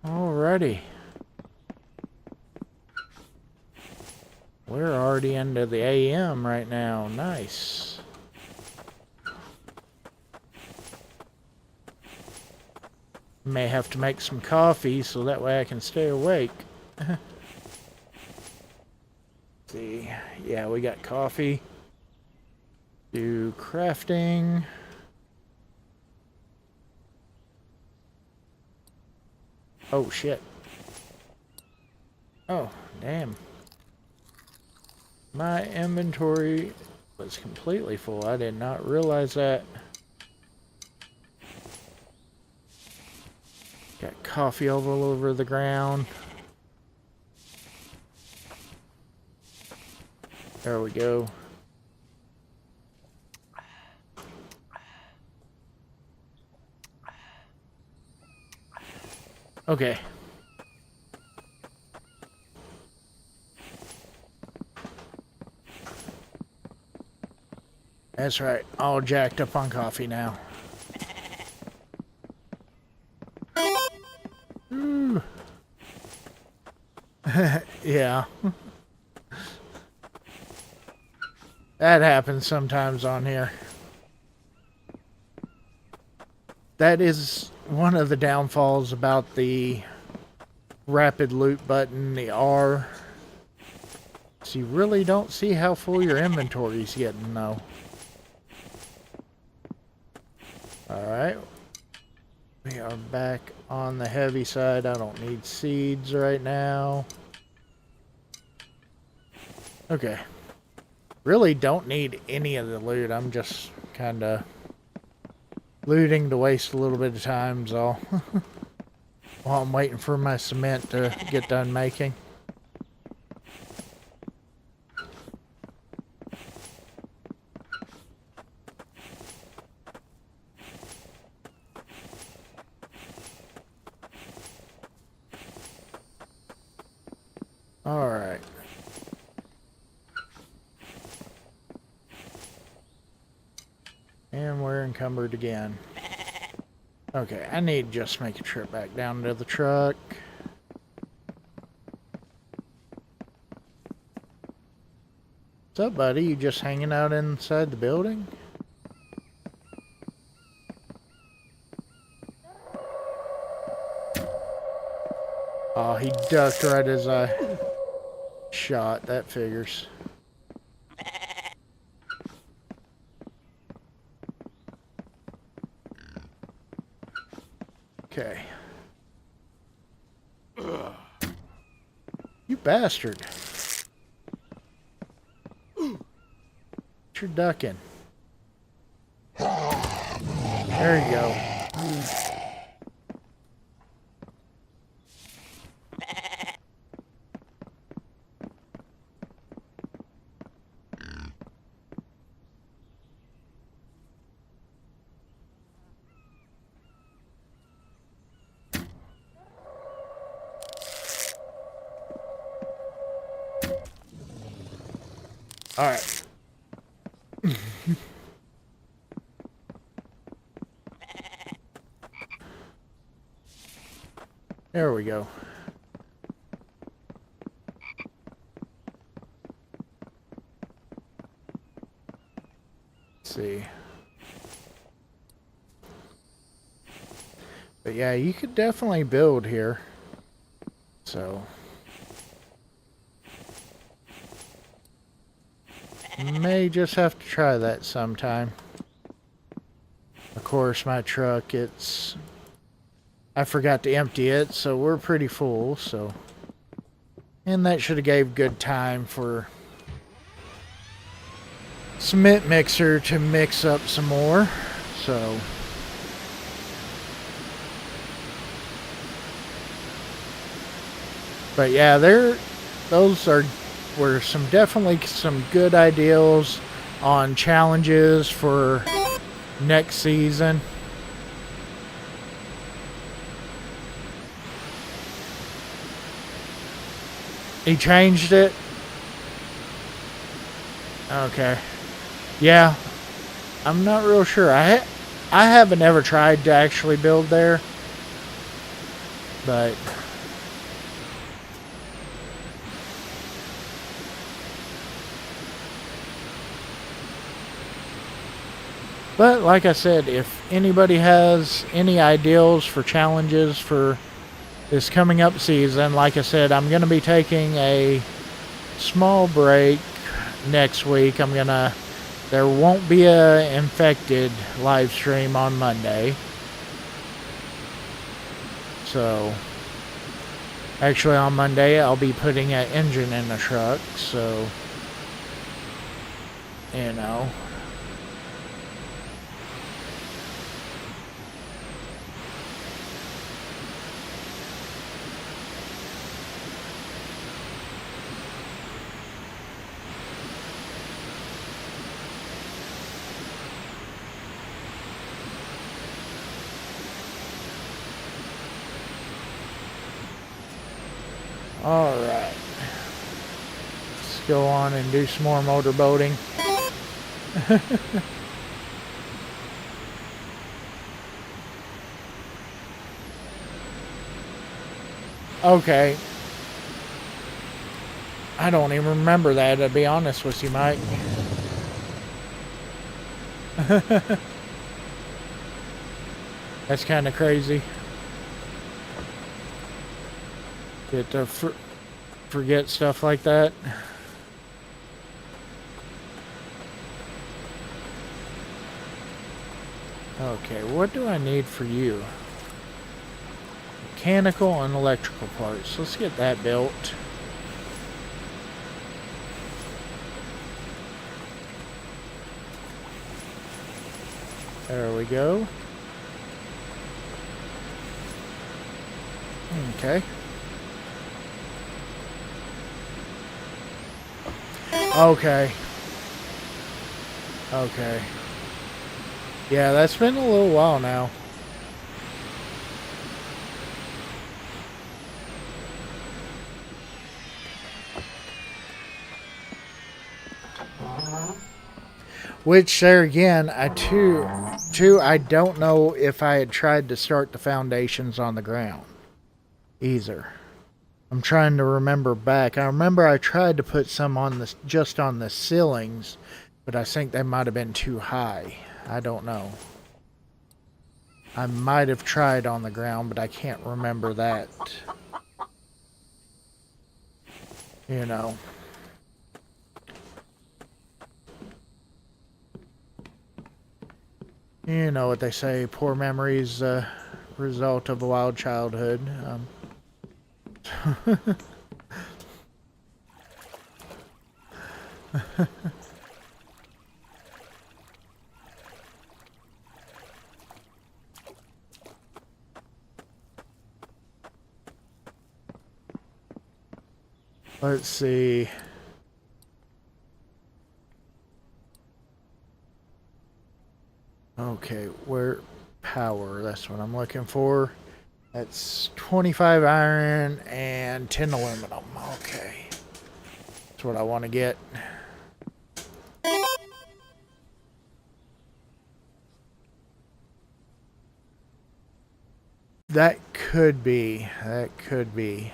Alrighty. We're already into the AM right now. Nice. May have to make some coffee so that way I can stay awake. See, yeah, we got coffee. Do crafting. Oh shit. Oh, damn. My inventory was completely full. I did not realize that. Got coffee all over the ground. There we go. Okay. That's right. All jacked up on coffee now. Ooh. Yeah. That happens sometimes on here. That is one of the downfalls about the rapid loot button, the R. So you really don't see how full your inventory's getting, though. Alright. We are back on the heavy side. I don't need seeds right now. Okay. Really don't need any of the loot. I'm just kind of looting to waste a little bit of time, so while I'm waiting for my cement to get done making. Alright. And we're encumbered again. Okay, I need to just make a trip back down to the truck. What's up, buddy? You just hanging out inside the building? Oh, he ducked right as I shot. That figures. Okay. You bastard. You're ducking. There you go. All right. There we go. Let's see. But yeah, you could definitely build here. So may just have to try that sometime. Of course, my truck, I forgot to empty it, so we're pretty full, so. And that should have gave good time for cement mixer to mix up some more, so. But yeah, those were definitely some good ideals on challenges for next season. He changed it? Okay. Yeah. I'm not real sure. I haven't ever tried to actually build there. But like I said, if anybody has any ideals for challenges for this coming up season, like I said, I'm going to be taking a small break next week. There won't be a infected live stream on Monday. So, actually on Monday I'll be putting an engine in the truck, so, you know. Alright. Let's go on and do some more motorboating. Okay. I don't even remember that, to be honest with you, Mike. That's kind of crazy. Get to forget stuff like that. Okay, what do I need for you? Mechanical and electrical parts. Let's get that built. There we go. Okay. Okay. Okay. Yeah, that's been a little while now. Which there again, I don't know if I had tried to start the foundations on the ground either. I'm trying to remember back. I remember I tried to put some on just on the ceilings, but I think they might have been too high. I don't know. I might have tried on the ground, but I can't remember that. You know. You know what they say, poor memories, result of a wild childhood. Let's see. Okay, where power, that's what I'm looking for. That's 25 iron and 10 aluminum. Okay. That's what I want to get. That could be. That could be.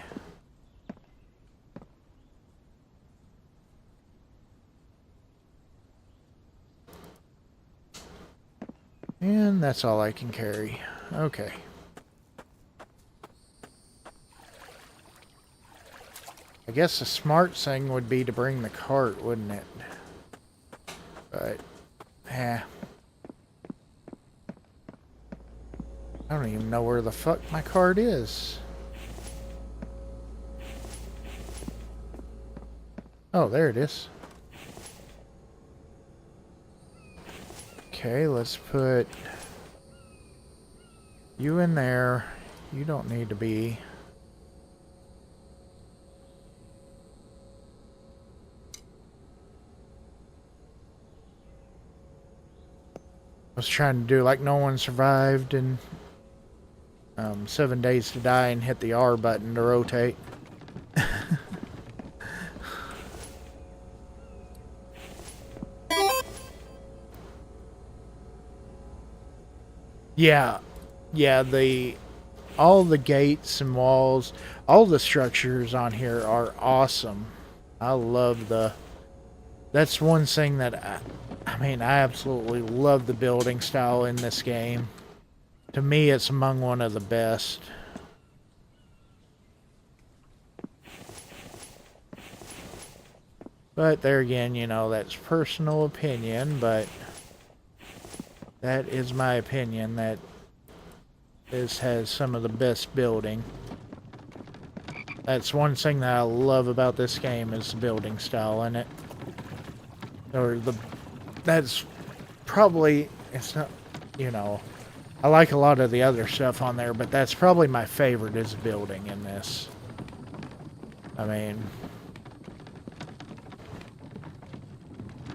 And that's all I can carry. Okay. I guess the smart thing would be to bring the cart, wouldn't it? But, I don't even know where the fuck my cart is. Oh, there it is. Okay, let's put you in there. You don't need to be. I was trying to do like no one survived and 7 days to die and hit the R button to rotate. Yeah, all the gates and walls, all the structures on here are awesome. I love that's one thing that I mean, I absolutely love the building style in this game. To me, it's among one of the best. But there again, you know, that's personal opinion, but that is my opinion, that this has some of the best building. That's one thing that I love about this game, is the building style in it. That's probably, it's not, you know, I like a lot of the other stuff on there, but that's probably my favorite, is building in this. I mean,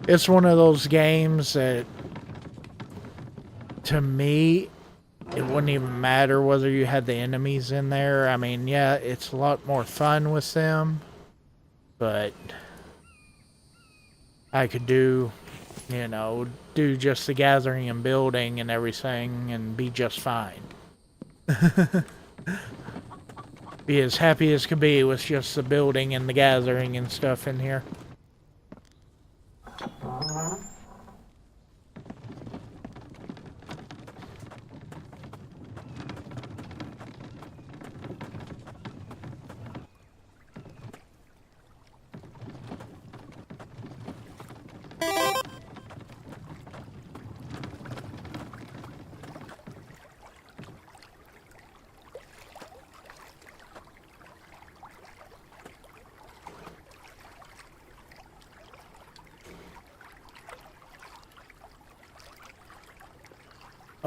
it's one of those games that, to me, it wouldn't even matter whether you had the enemies in there. I mean, yeah, it's a lot more fun with them, but I could do, you know, do just the gathering and building and everything and be just fine. Be as happy as could be with just the building and the gathering and stuff in here.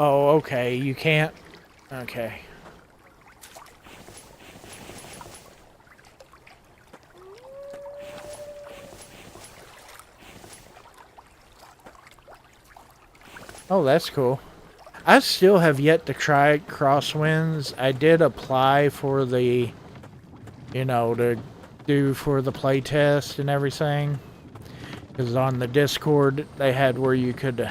Oh, okay, you can't? Okay. Oh, that's cool. I still have yet to try Crosswinds. I did apply for the, you know, to do for the playtest and everything. Because on the Discord, they had where you could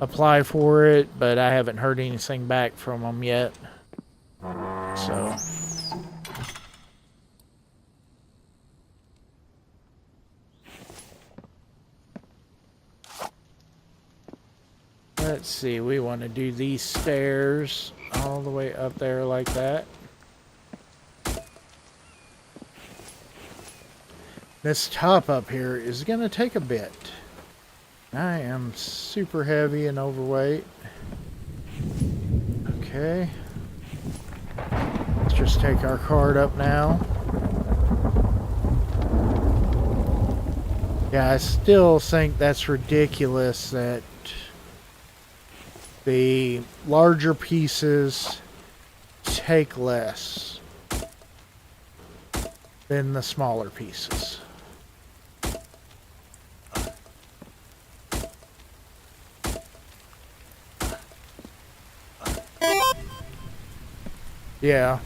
apply for it, but I haven't heard anything back from them yet. So. Let's see, we want to do these stairs all the way up there like that. This top up here is going to take a bit. I am super heavy and overweight. Okay. Let's just take our cart up now. Yeah, I still think that's ridiculous that the larger pieces take less than the smaller pieces. Yeah.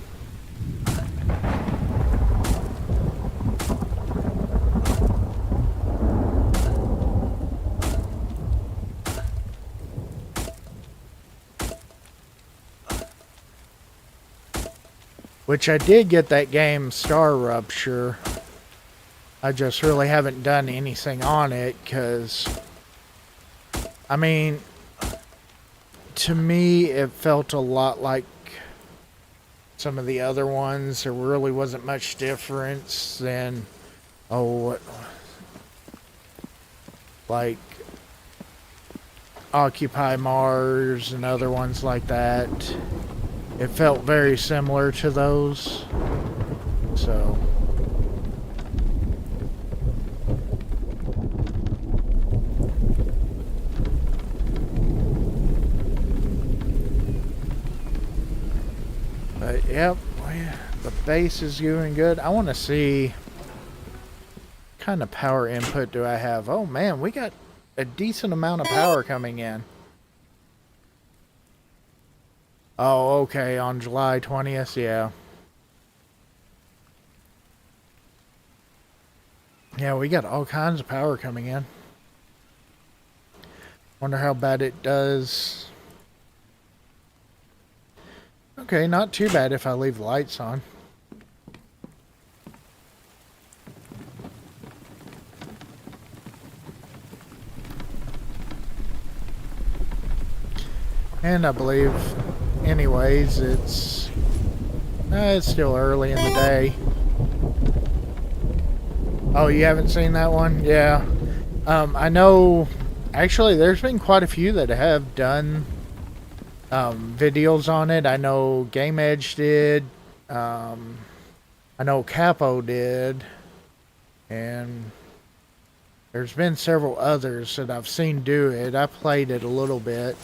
which I did get that game Star Rupture. I just really haven't done anything on it because, I mean, to me, it felt a lot like some of the other ones. There really wasn't much difference than, like Occupy Mars and other ones like that. It felt very similar to those. So, but yep, the base is doing good. I want to see what kind of power input do I have. Oh man, we got a decent amount of power coming in. Oh, okay, on July 20th, yeah. Yeah, we got all kinds of power coming in. Wonder how bad it does. Okay, not too bad if I leave the lights on. And I believe, anyways, it's still early in the day. Oh, you haven't seen that one? Yeah. I know, actually, there's been quite a few that have done videos on it. I know Game Edge did. I know Capo did. And there's been several others that I've seen do it. I played it a little bit.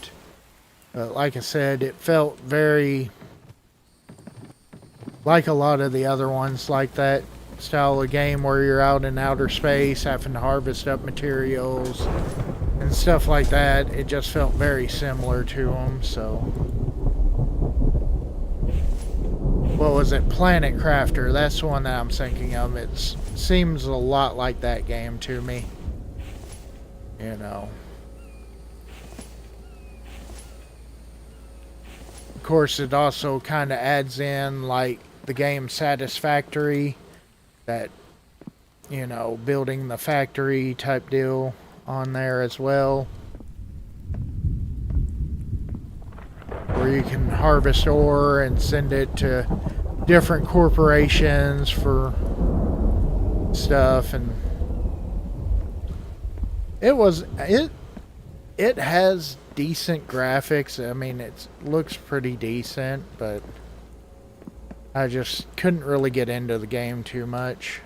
But like I said, it felt very like a lot of the other ones, like that style of game where you're out in outer space having to harvest up materials and stuff like that. It just felt very similar to them. So, what was it? Planet Crafter. That's the one that I'm thinking of. It seems a lot like that game to me. You know. Of course, it also kind of adds in like the game Satisfactory, that, you know, building the factory type deal on there as well, where you can harvest ore and send it to different corporations for stuff. And it has decent graphics. I mean, it looks pretty decent, but I just couldn't really get into the game too much.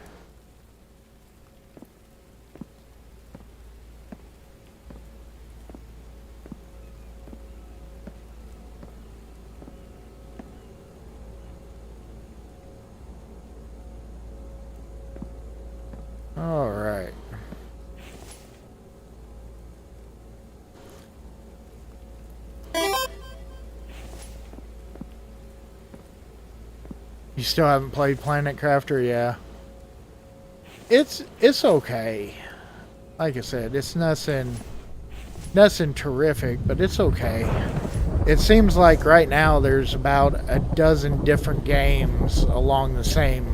All right. You still haven't played Planet Crafter? Yeah. It's okay. Like I said, it's nothing terrific, but it's okay. It seems like right now there's about a dozen different games along the same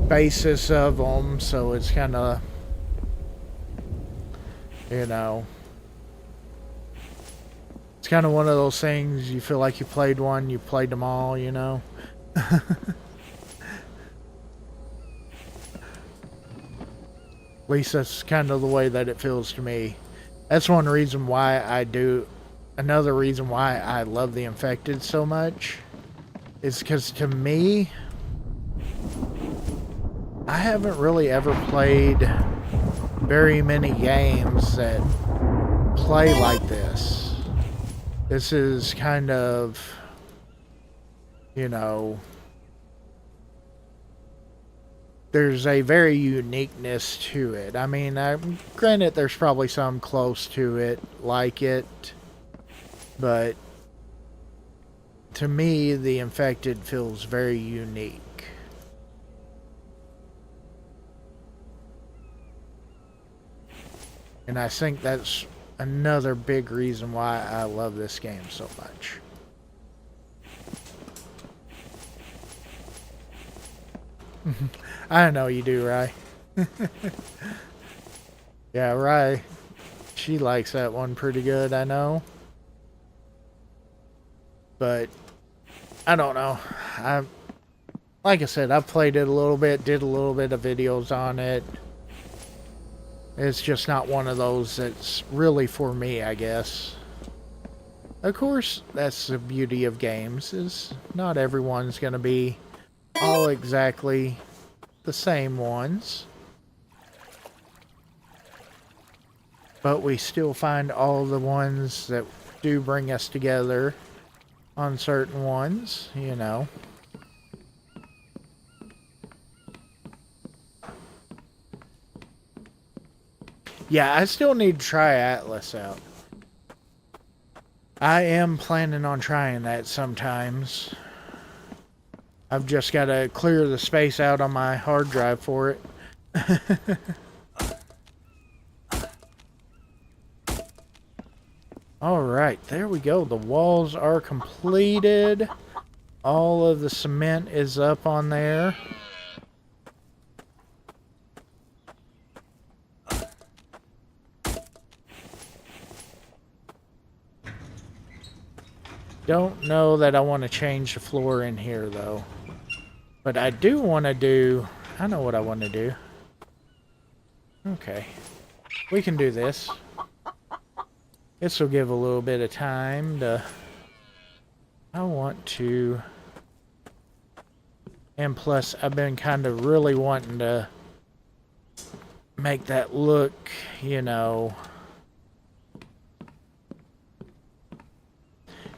basis of them, so it's kind of, you know, it's kind of one of those things, you feel like you played one, you played them all, you know. At least that's kind of the way that it feels to me. That's one reason why another reason why I love the Infected so much is because, to me, I haven't really ever played very many games that play like this. This is kind of, you know, there's a very uniqueness to it. I mean, granted, there's probably some close to it, like it, but to me, the Infected feels very unique. And I think that's another big reason why I love this game so much. I know you do, Rye. Yeah, Rye. She likes that one pretty good, I know. But I don't know. Like I said, I've played it a little bit, did a little bit of videos on it. It's just not one of those that's really for me, I guess. Of course, that's the beauty of games, is not everyone's going to be all exactly the same ones. But we still find all the ones that do bring us together on certain ones, you know. Yeah, I still need to try Atlas out. I am planning on trying that sometimes. I've just got to clear the space out on my hard drive for it. Alright, there we go. The walls are completed. All of the cement is up on there. Don't know that I want to change the floor in here, though. But I do want to do... I know what I want to do. Okay. We can do this. This will give a little bit of time to... I want to... And plus, I've been kind of really wanting to make that look, you know...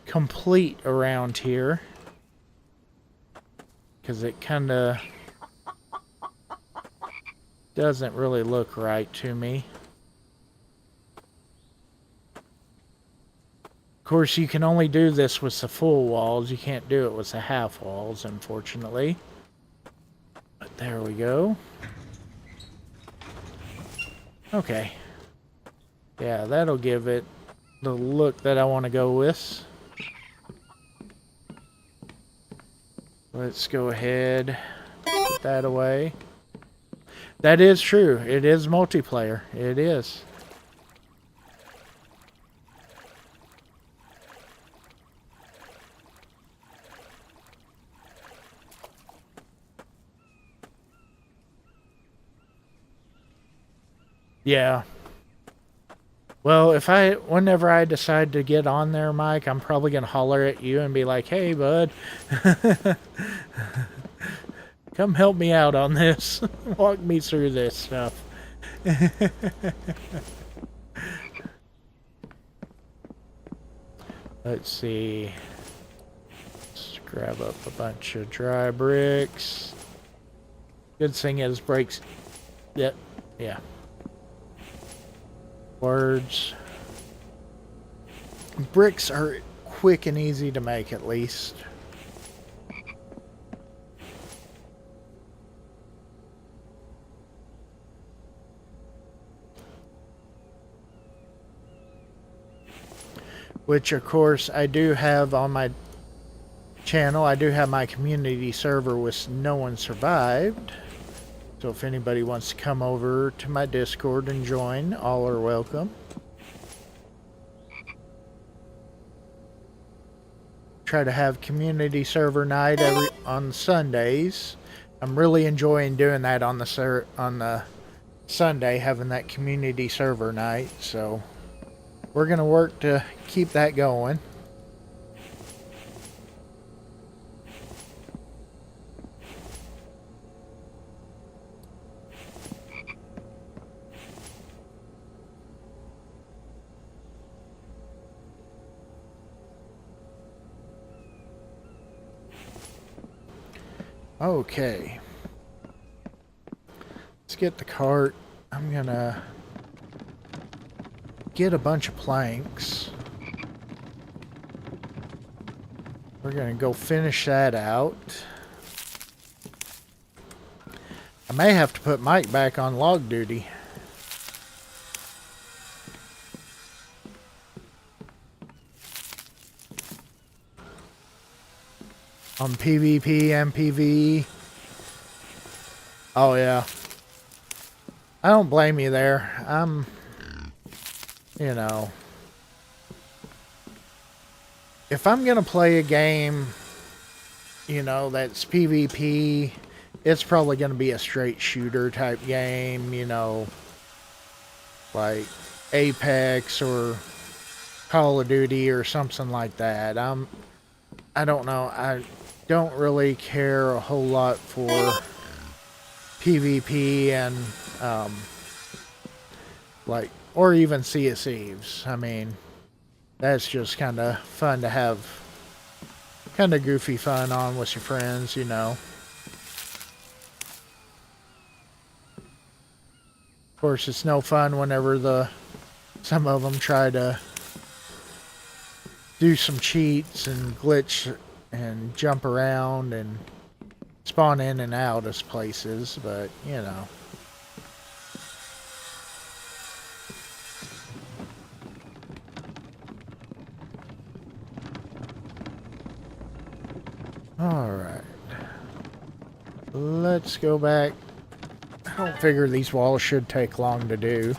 complete around here, because it kind of doesn't really look right to me. Of course, you can only do this with the full walls. You can't do it with the half walls, unfortunately. But there we go. Okay. Yeah, that'll give it the look that I want to go with. Let's go ahead, put that away. That is true. It is multiplayer. It is. Yeah. Well, whenever I decide to get on there, Mike, I'm probably going to holler at you and be like, hey, bud. Come help me out on this. Walk me through this stuff. Let's see. Let's grab up a bunch of dry bricks. Good thing is breaks. Yep. Yeah. Words. Bricks are quick and easy to make, at least. Which, of course, I do have on my channel. I do have my community server with No One Survived. So if anybody wants to come over to my Discord and join, all are welcome. Try to have community server night on Sundays. I'm really enjoying doing that on the Sunday, having that community server night. So we're going to work to keep that going. Okay. Let's get the cart. I'm gonna get a bunch of planks. We're gonna go finish that out. I may have to put Mike back on log duty. On PvP and PvE. Oh, yeah. I don't blame you there. You know, if I'm going to play a game, that's PvP, it's probably going to be a straight shooter type game, like Apex or Call of Duty or something like that. I don't know. I don't really care a whole lot for PvP and um, like or even Sea of Thieves. I mean, that's just kind of fun to have, kind of goofy fun on with your friends. Of course, it's no fun whenever some of them try to do some cheats and glitch and jump around and spawn in and out of places, but. Alright. Let's go back. I don't figure these walls should take long to do.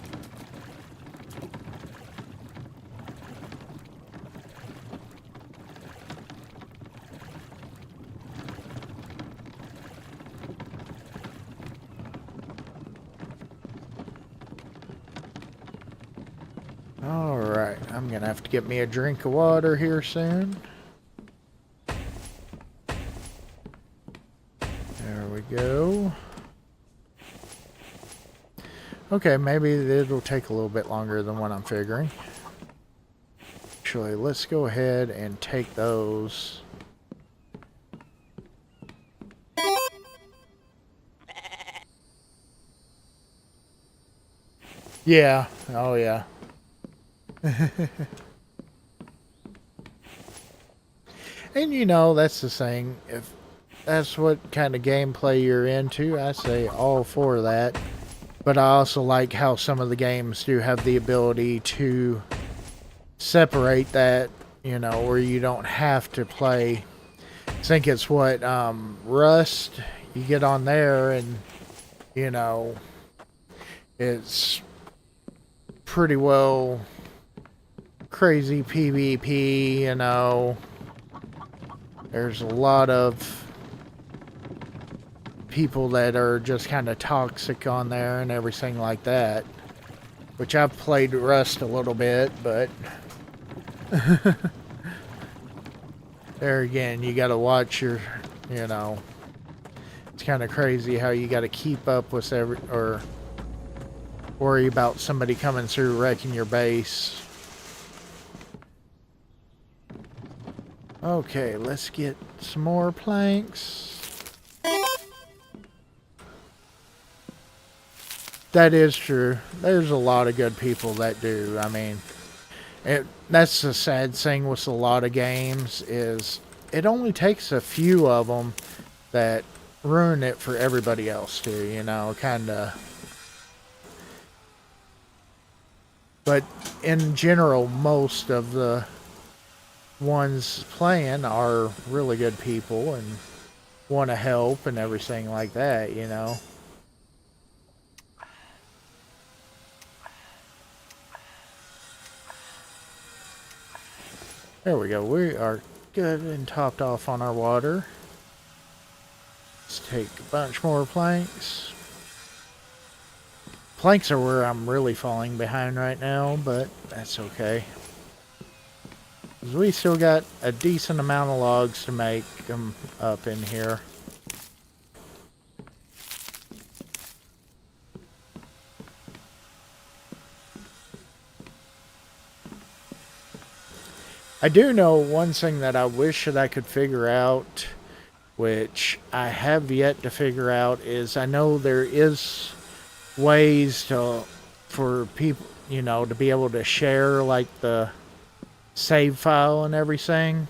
Alright, I'm gonna have to get me a drink of water here soon. There we go. Okay, maybe it'll take a little bit longer than what I'm figuring. Actually, let's go ahead and take those. Yeah, oh yeah. And that's the thing. If that's what kind of gameplay you're into, I say all for that. But I also like how some of the games do have the ability to separate that, where you don't have to play. I think it's what, Rust, you get on there and, it's pretty well crazy PvP. There's a lot of people that are just kind of toxic on there and everything like that. Which I've played Rust a little bit, but there again, you gotta watch it's kind of crazy how you gotta keep up with or worry about somebody coming through wrecking your base. Okay, let's get some more planks. That is true. There's a lot of good people that do. I mean, that's the sad thing with a lot of games is it only takes a few of them that ruin it for everybody else too, kind of. But in general, most of the ones playing are really good people and want to help and everything like that. There we go. We are good and topped off on our water. Let's take a bunch more planks. Planks are where I'm really falling behind right now, but that's okay. We still got a decent amount of logs to make them up in here. I do know one thing that I wish that I could figure out, which I have yet to figure out, is I know there is ways for people, to be able to share like the save file and everything.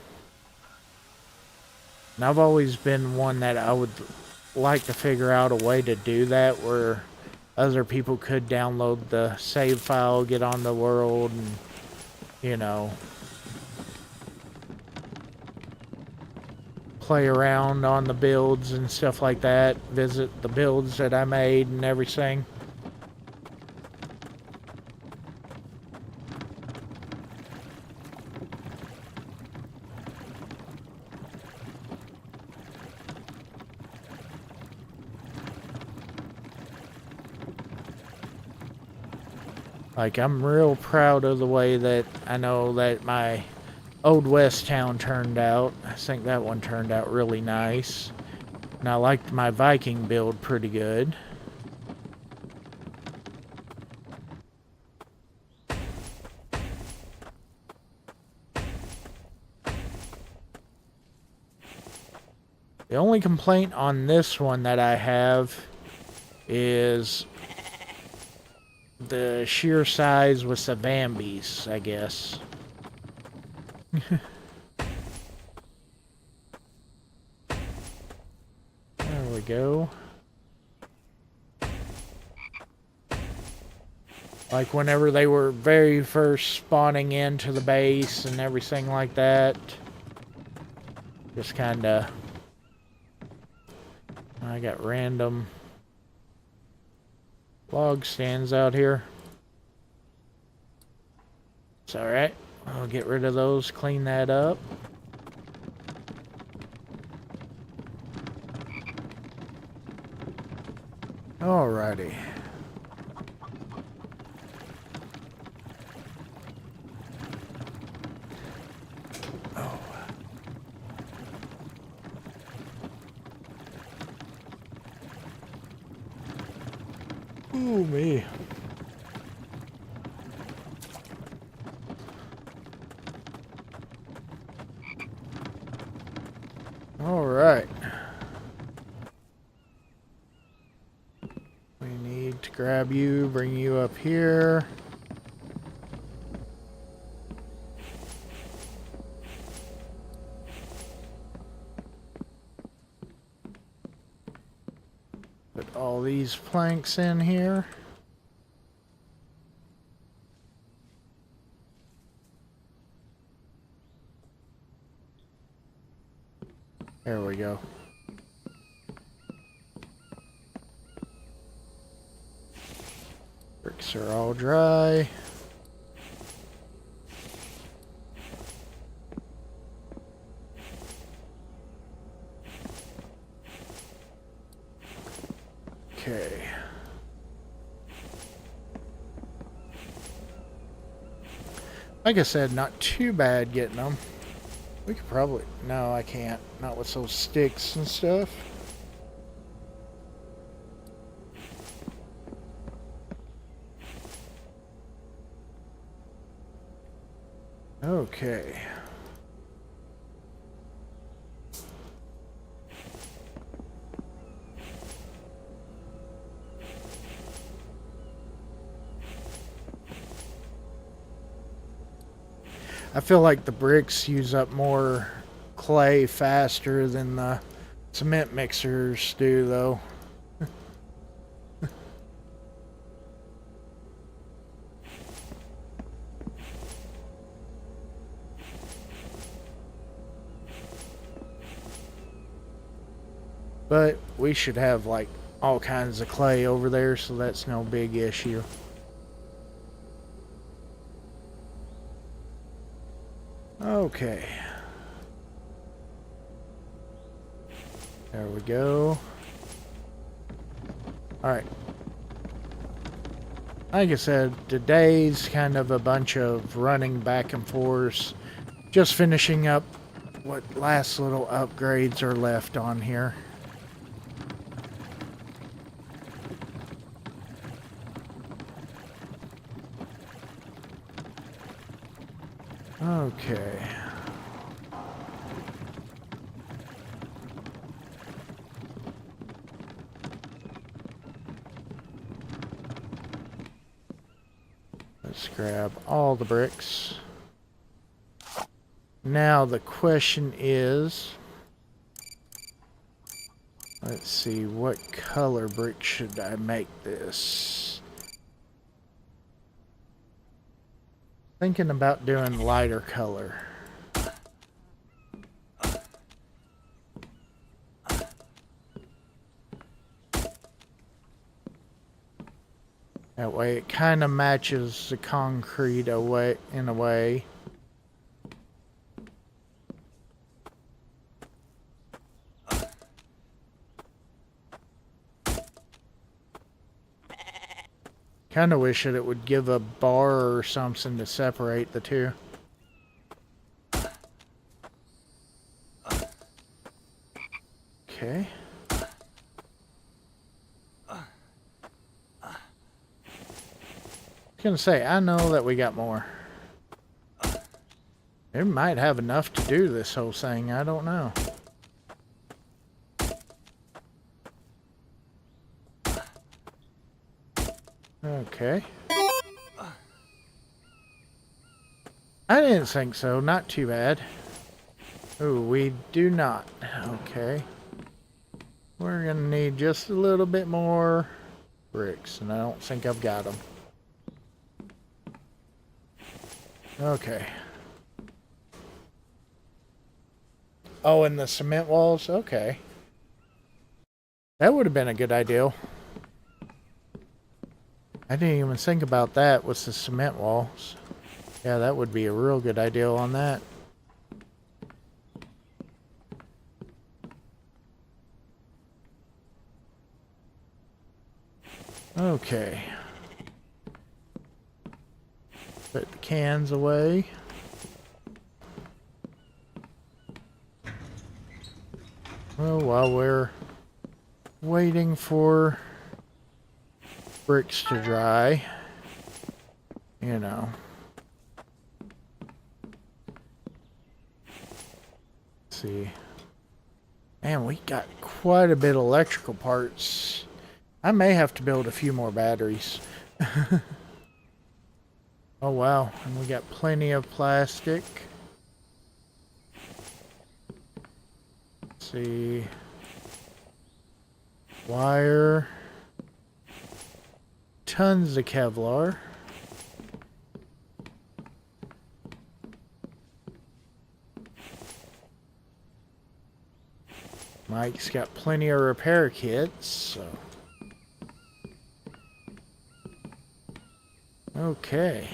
And I've always been one that I would like to figure out a way to do that where other people could download the save file, get on the world, and play around on the builds and stuff like that, visit the builds that I made and everything. Like, I'm real proud of the way that I know that my Old West town turned out. I think that one turned out really nice. And I liked my Viking build pretty good. The only complaint on this one that I have is the sheer size with the Vambies, I guess. There we go. Like whenever they were very first spawning into the base and everything like that. Just kinda... I got random log stands out here. It's alright. I'll get rid of those, clean that up. Alrighty. Oh. Ooh, me. Alright. We need to grab you, bring you up here. Put all these planks in here. There we go. Bricks are all dry. Okay. Like I said, not too bad getting them. We could probably... No, I can't. Not with those sticks and stuff. Okay. I feel like the bricks use up more clay faster than the cement mixers do, though. But we should have, like, all kinds of clay over there, so that's no big issue. Okay. There we go. Alright. Like I said, today's kind of a bunch of running back and forth. Just finishing up what last little upgrades are left on here. Okay. Let's grab all the bricks. Now the question is, let's see, what color brick should I make this? Thinking about doing lighter color. That way it kind of matches the concrete away in a way. Kind of wish that it would give a bar or something to separate the two. Okay. I was gonna say, I know that we got more. It might have enough to do this whole thing, I don't know. Okay. I didn't think so, not too bad. Oh, we do not. Okay. We're gonna need just a little bit more bricks, and I don't think I've got them. Okay. Oh, and the cement walls? Okay. That would have been a good idea. I didn't even think about that with the cement walls. Yeah, that would be a real good idea on that. Okay. Put the cans away. Well, while we're waiting for bricks to dry, you know. Let's see. Man, we got quite a bit of electrical parts. I may have to build a few more batteries. Oh wow, and we got plenty of plastic. Let's see. Wire. Tons of Kevlar. Mike's got plenty of repair kits, so. Okay.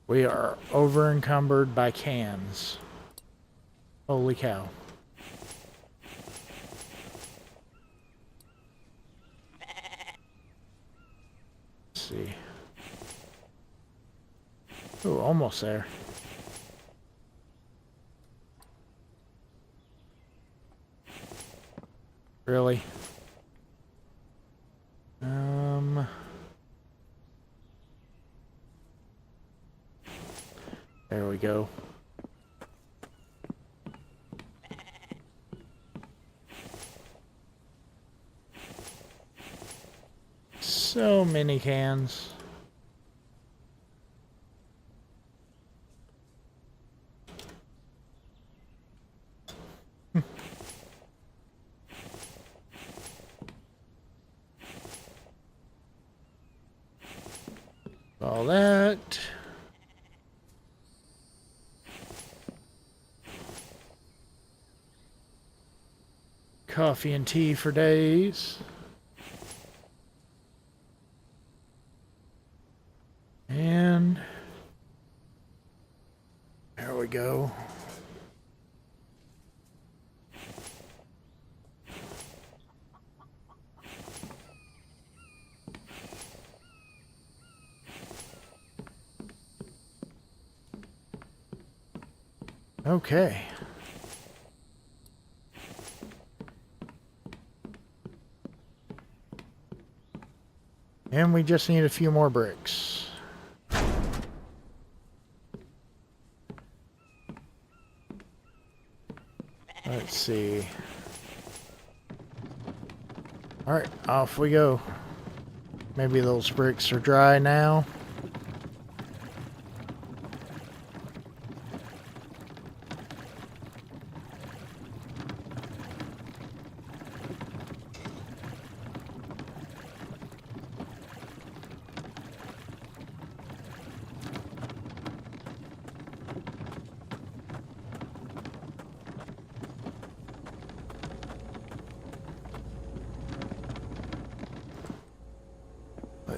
We are over encumbered by cans. Holy cow. Let's see. Oh, almost there. Really? There we go. So many cans. All that. Coffee and tea for days. And there we go. Okay. And we just need a few more bricks. Let's see. Alright, off we go. Maybe those bricks are dry now.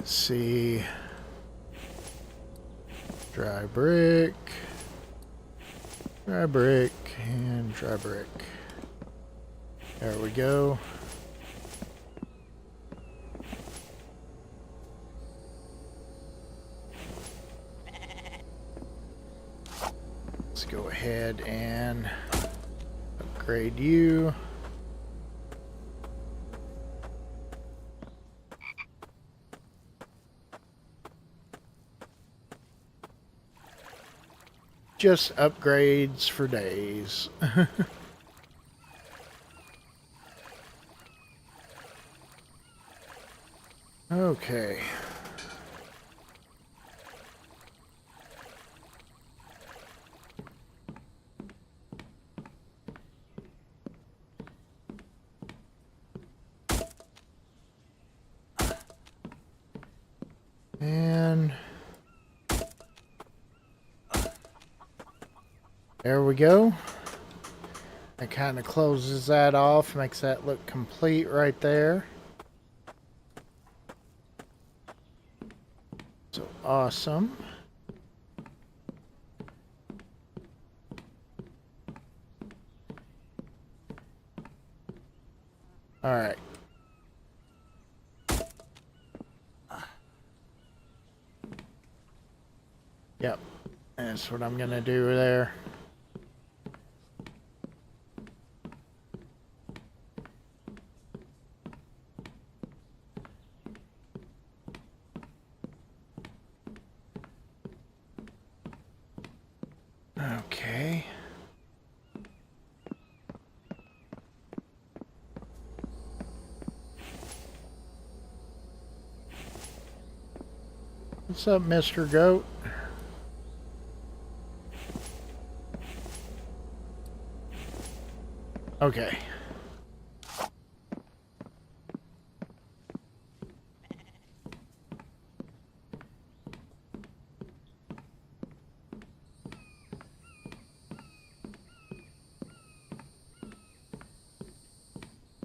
Let's see. Dry brick, and dry brick. There we go. Let's go ahead and upgrade you. Just upgrades for days. Okay. And there we go. That kind of closes that off, makes that look complete right there. So awesome. All right. Yep. That's what I'm gonna do there. Okay. What's up, Mr. Goat? Okay.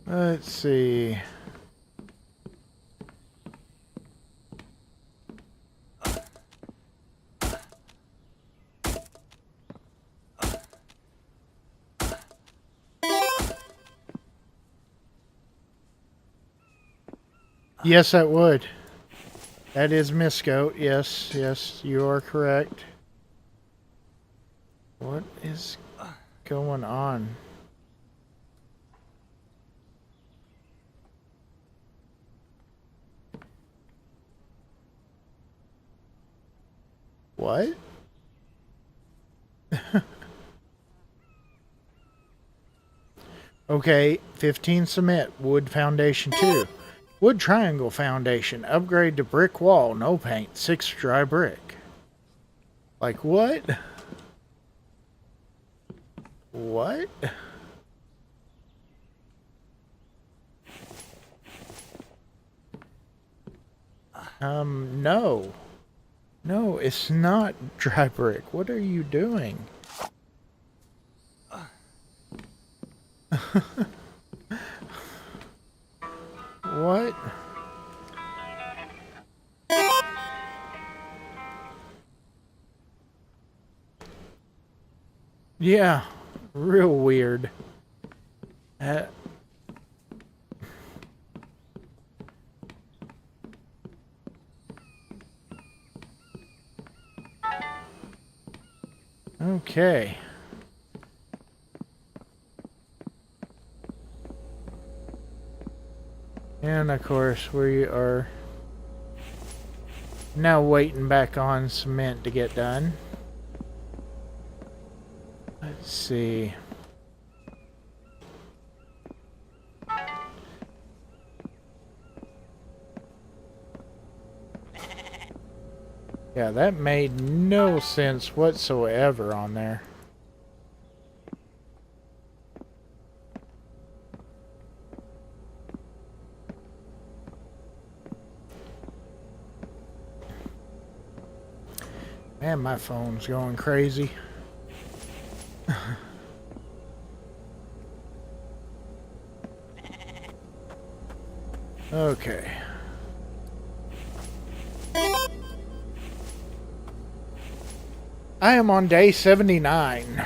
Let's see. Yes, that would. That is Miss Goat. Yes, yes, you are correct. What is going on? What? Okay, 15 cement, wood foundation 2. Wood triangle foundation, upgrade to brick wall, no paint, 6 dry brick. Like what? What? No. No, it's not dry brick. What are you doing? What? Yeah, real weird. Okay. And of course we are now waiting back on cement to get done. Let's see. Yeah, that made no sense whatsoever on there. Man, my phone's going crazy. Okay. I am on day 79.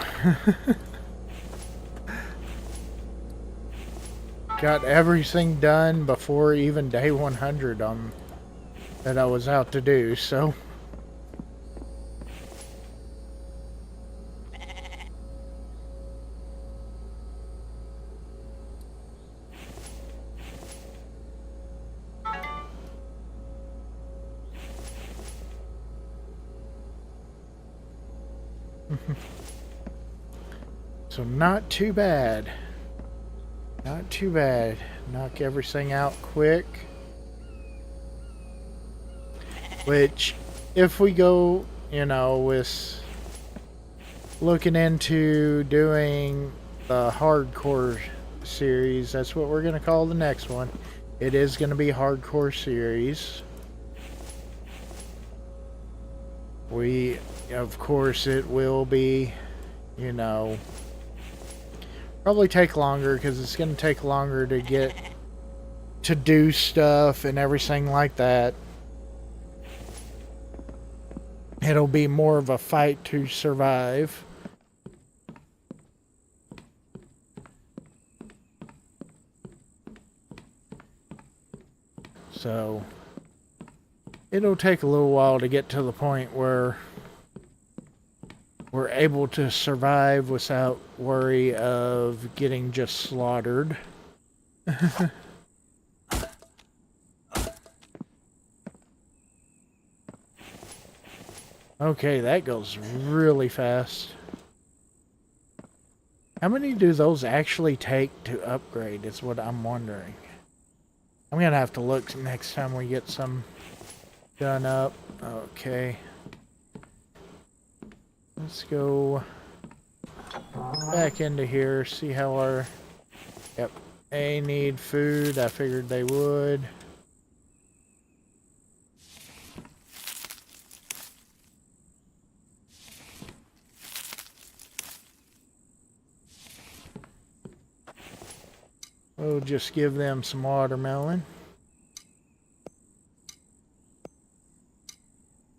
Got everything done before even day 100 that I was out to do, so... So not too bad. Not too bad. Knock everything out quick. Which, if we go, you know, with looking into doing the hardcore series, that's what we're going to call the next one. It is going to be hardcore series. Of course, it will be, you know, probably take longer because it's going to take longer to get to do stuff and everything like that. It'll be more of a fight to survive. So it'll take a little while to get to the point where we're able to survive without worry of getting just slaughtered. Okay, that goes really fast. How many do those actually take to upgrade is what I'm wondering. I'm gonna have to look next time we get some done up. Okay. Let's go back into here, see how our... Yep, they need food. I figured they would. We'll just give them some watermelon.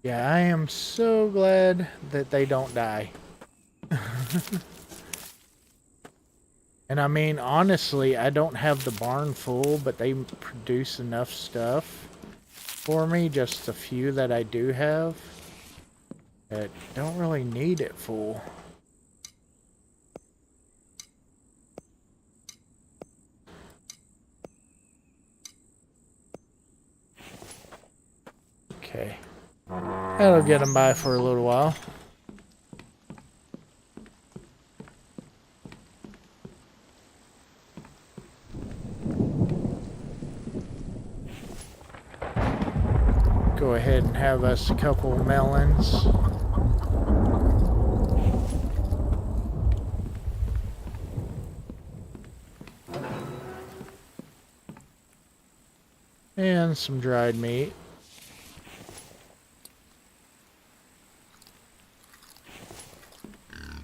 Yeah, I am so glad that they don't die. And I mean, honestly, I don't have the barn full, but they produce enough stuff for me, just the few that I do have, that don't really need it full. Okay. That'll get them by for a little while. Go ahead and have us a couple of melons. And some dried meat.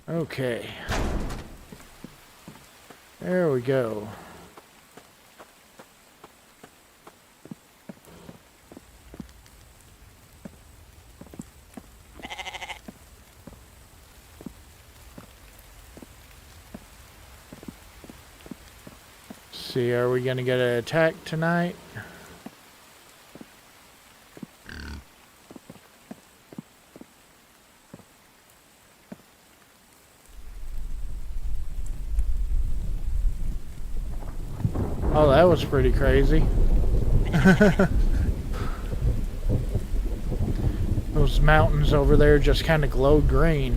Okay. There we go. See, are we gonna get an attack tonight? Oh, that was pretty crazy. Those mountains over there just kind of glowed green.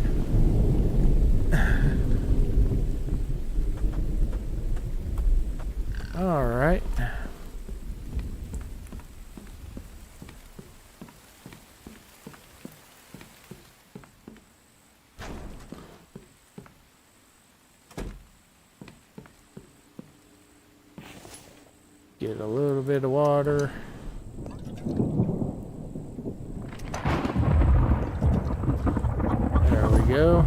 All right. Get a little bit of water. There we go.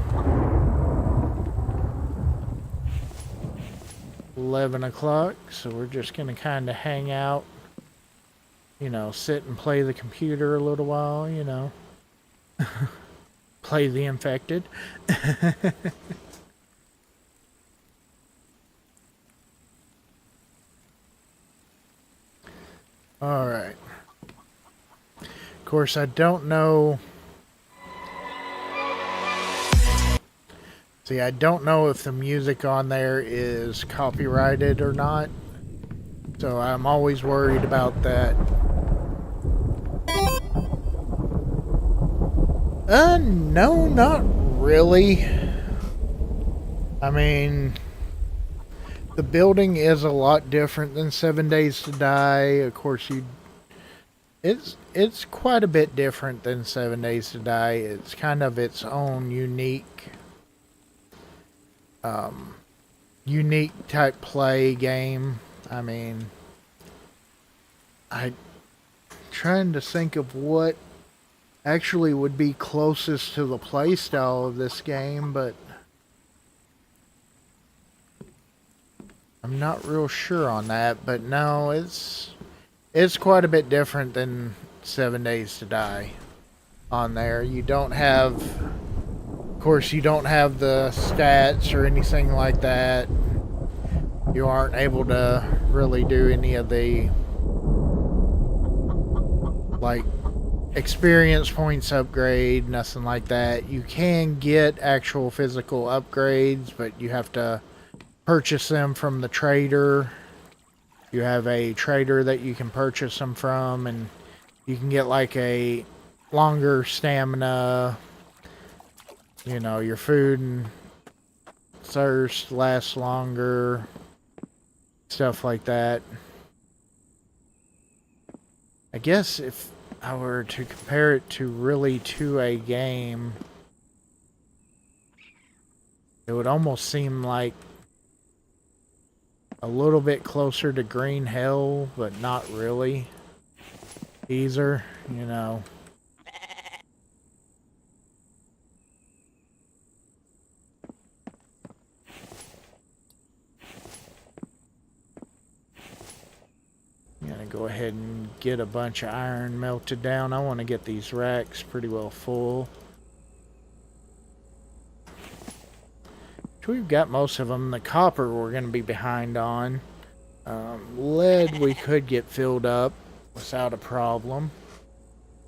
11 o'clock, so we're just going to kind of hang out, you know, sit and play the computer a little while, you know. play the infected. Alright. Of course, I don't know. See, I don't know if the music on there is copyrighted or not. So I'm always worried about that. No, not really. I mean, the building is a lot different than 7 Days to Die. Of course, it's quite a bit different than 7 Days to Die. It's kind of its own unique type play game. I mean, I'm trying to think of what actually would be closest to the play style of this game, but I'm not real sure on that. But no, it's quite a bit different than 7 Days to Die on there. You don't have, of course, you don't have the stats or anything like that. You aren't able to really do any of the, like, experience points upgrade, nothing like that. You can get actual physical upgrades, but you have to purchase them from the trader. You have a trader that you can purchase them from, and you can get like a longer stamina. You know, your food and thirst lasts longer, stuff like that. I guess if I were to compare it to a game, it would almost seem like a little bit closer to Green Hell, but not really either, you know. I'm gonna go ahead and get a bunch of iron melted down. I want to get these racks pretty well full. We've got most of them. The copper we're going to be behind on. Lead we could get filled up without a problem.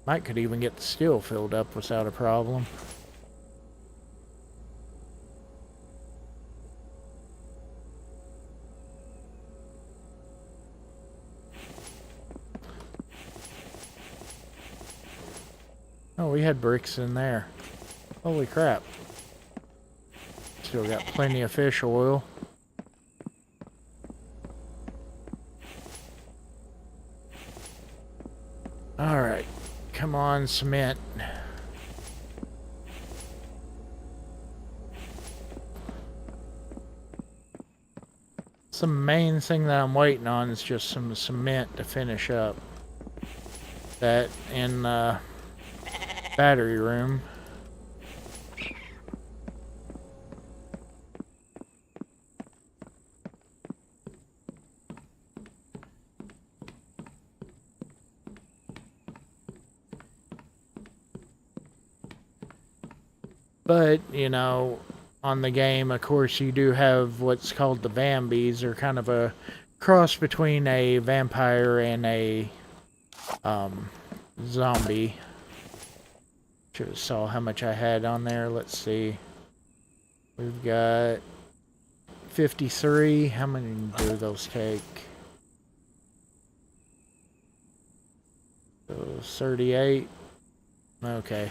Might could even get the steel filled up without a problem. Oh, we had bricks in there. Holy crap. Still got plenty of fish oil. Alright. Come on, cement. The main thing that I'm waiting on is just some cement to finish up. That in the battery room. But, you know, on the game, of course, you do have what's called the Vambies. They're kind of a cross between a vampire and a zombie. Should have saw how much I had on there. Let's see. We've got 53. How many do those take? So 38. Okay.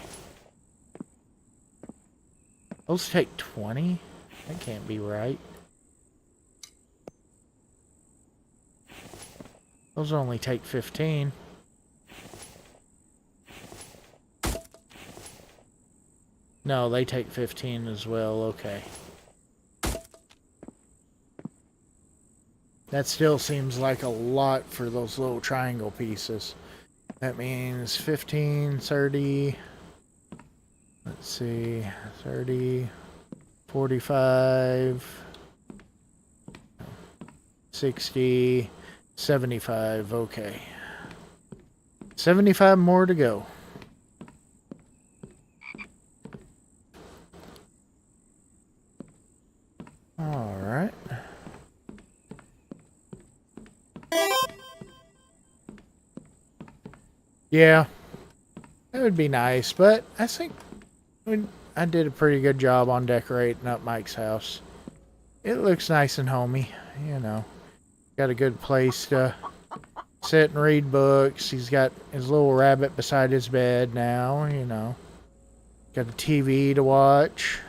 Those take 20? That can't be right. Those only take 15. No, they take 15 as well. Okay. That still seems like a lot for those little triangle pieces. That means 15, 30... Let's see, 30, 45, 60, 75, okay. 75 more to go. Yeah, that would be nice, but I think I did a pretty good job on decorating up Mike's house. It looks nice and homey, you know. Got a good place to sit and read books. He's got his little rabbit beside his bed now, you know. Got a TV to watch.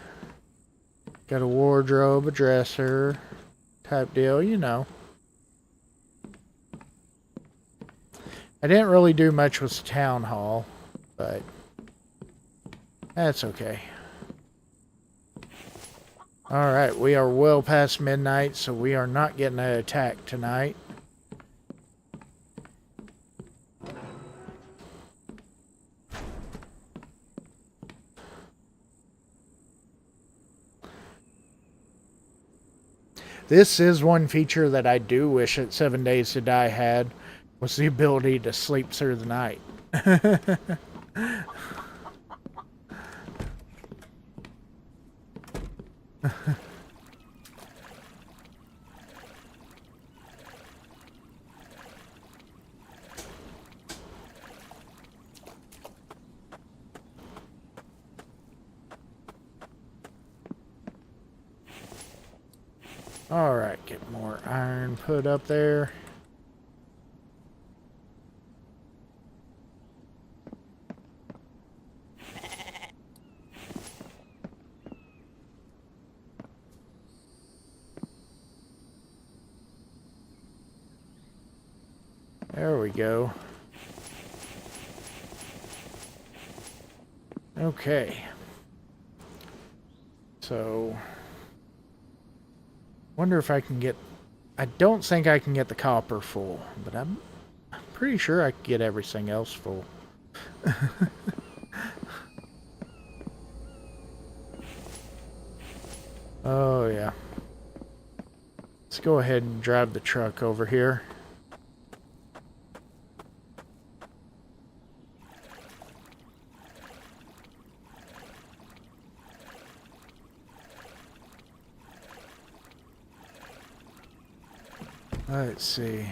Got a wardrobe, a dresser type deal, you know. I didn't really do much with the town hall, but that's okay. Alright, we are well past midnight, so we are not getting attacked tonight. This is one feature that I do wish that 7 Days to Die had, was the ability to sleep through the night. Alright, get more iron put up there. There we go. Okay. So, wonder if I can get... I don't think I can get the copper full, but I'm pretty sure I can get everything else full. Oh, yeah. Let's go ahead and drive the truck over here. Let's see.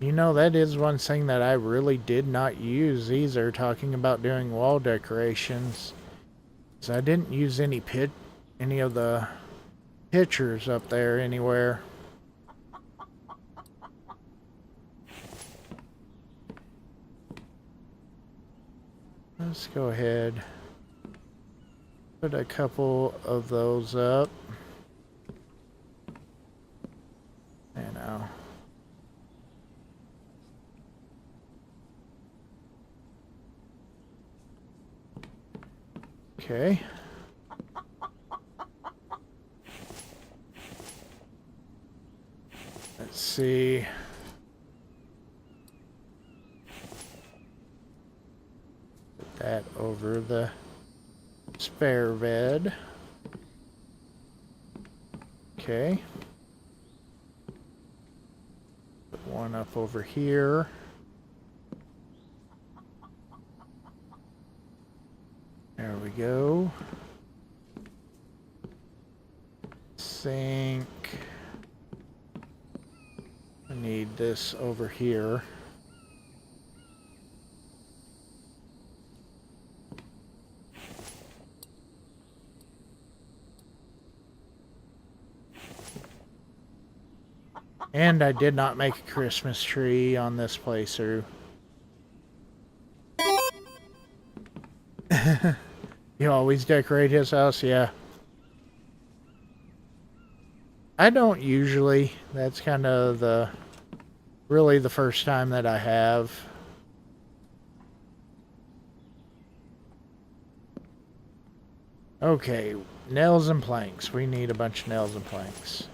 You know, that is one thing that I really did not use either, talking about doing wall decorations. So I didn't use any of the pictures up there anywhere. Let's go ahead. Put a couple of those up. You know. Okay. Let's see. Put that over the spare bed. Okay. Put one up over here. There we go. Think I need this over here. And I did not make a Christmas tree on this playthrough. You always decorate his house? Yeah. I don't usually. That's kind of really the first time that I have. Okay, nails and planks. We need a bunch of nails and planks.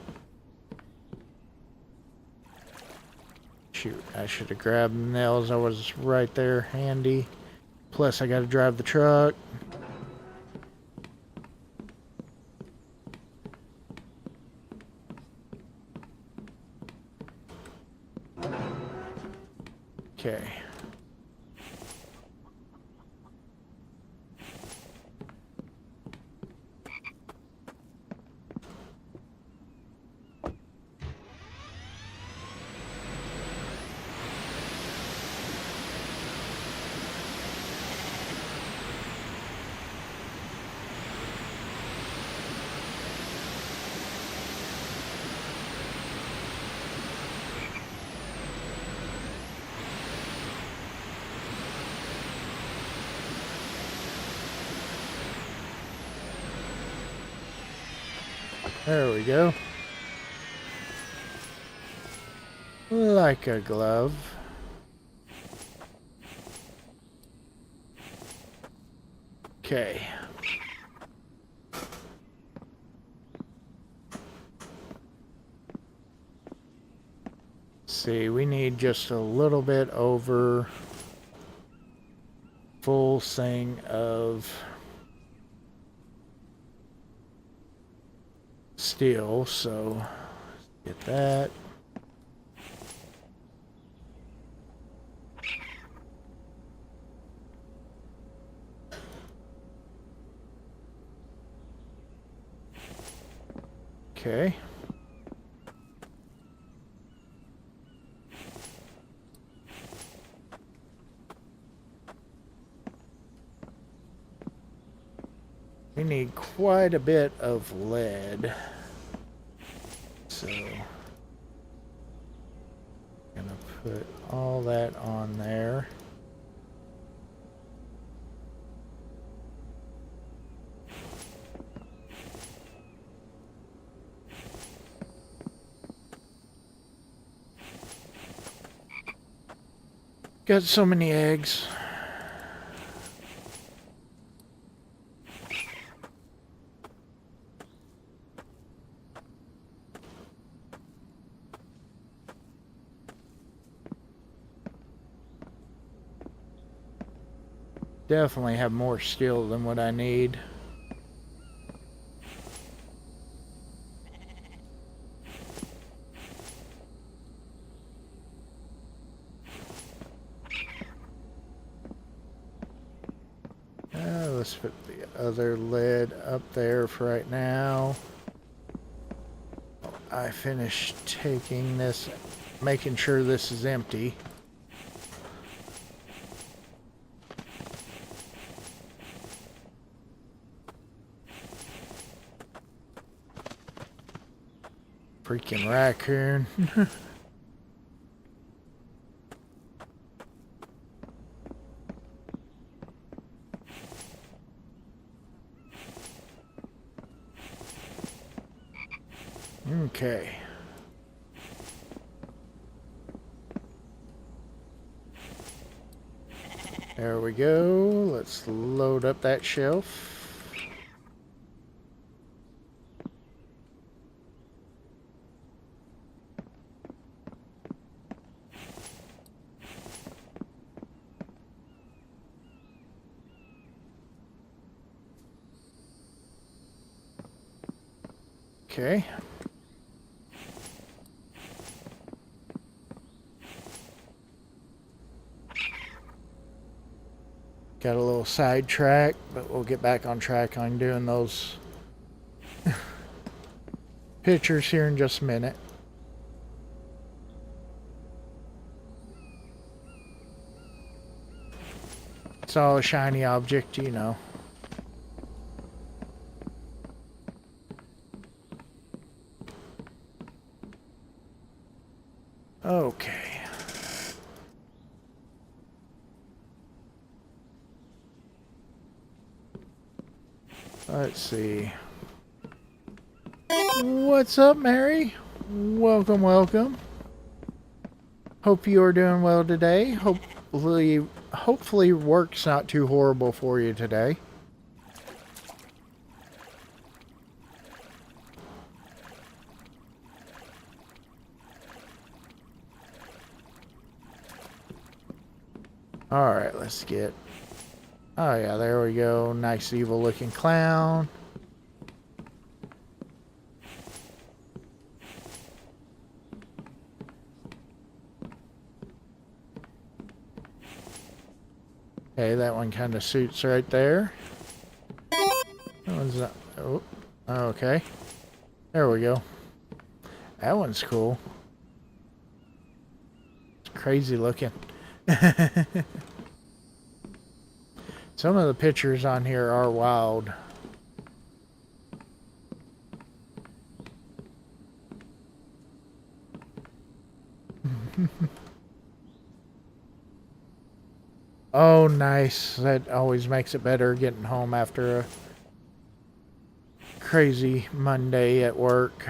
Shoot, I should have grabbed the nails. I was right there handy. Plus, I got to drive the truck. Okay. There we go. Like a glove. Okay. See, we need just a little bit over full thing of steel, so get that. Okay. We need quite a bit of lead. So, gonna put all that on there. Got so many eggs. Definitely have more steel than what I need. Let's put the other lid up there for right now. I finished taking this, making sure this is empty. Freaking raccoon. Okay. There we go. Let's load up that shelf. Okay. Got a little sidetrack, but we'll get back on track on doing those pictures here in just a minute. It's all a shiny object, you know. Okay. Let's see. What's up, Mary? Welcome, welcome. Hope you are doing well today. Hopefully work's not too horrible for you today. Alright, let's get... Oh yeah, there we go. Nice evil looking clown. Okay, that one kind of suits right there. That one's not... Oh, okay. There we go. That one's cool. It's crazy looking. Some of the pictures on here are wild. Oh, nice. That always makes it better getting home after a crazy Monday at work.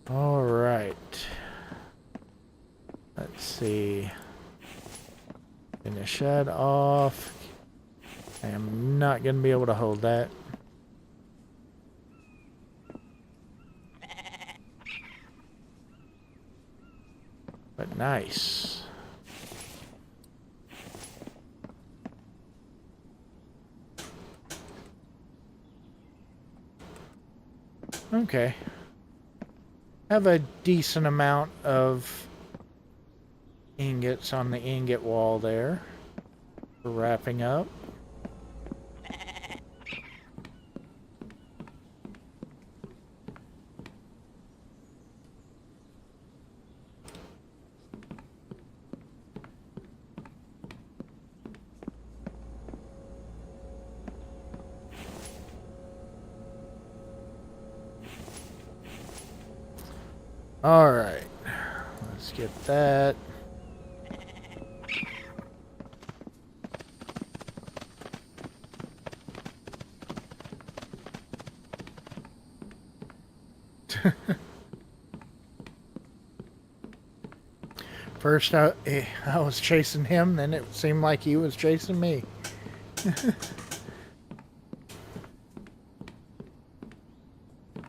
All right. Let's see. Finish that off. I am not going to be able to hold that. But nice. Okay. Have a decent amount of ingots on the ingot wall there for wrapping up. All right, let's get that. First, I was chasing him, then it seemed like he was chasing me.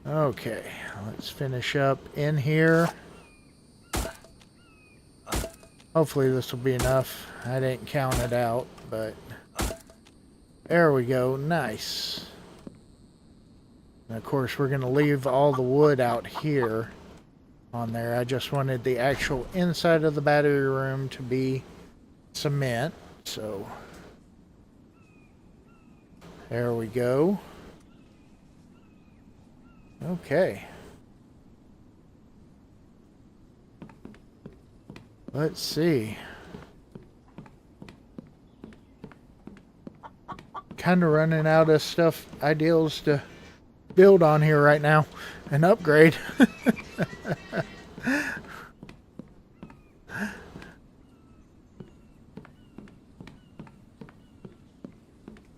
Okay, let's finish up in here. Hopefully this will be enough. I didn't count it out, but there we go. Nice. And of course, we're going to leave all the wood out here on there. I just wanted the actual inside of the battery room to be cement. So there we go. Okay. Let's see. Kind of running out of stuff, ideals to build on here right now and upgrade.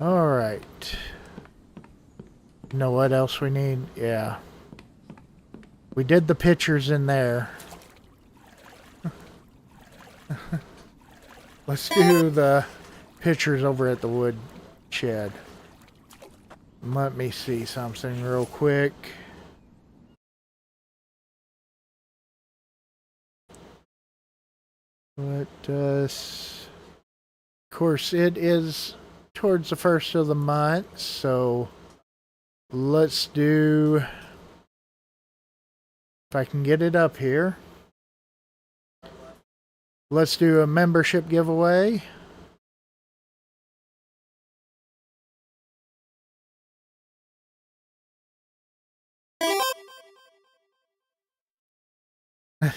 All right. You know what else we need? Yeah. We did the pictures in there. Let's do the pictures over at the wood shed. Let me see something real quick. Let us... Of course, it is towards the first of the month, so let's do... If I can get it up here. Let's do a membership giveaway.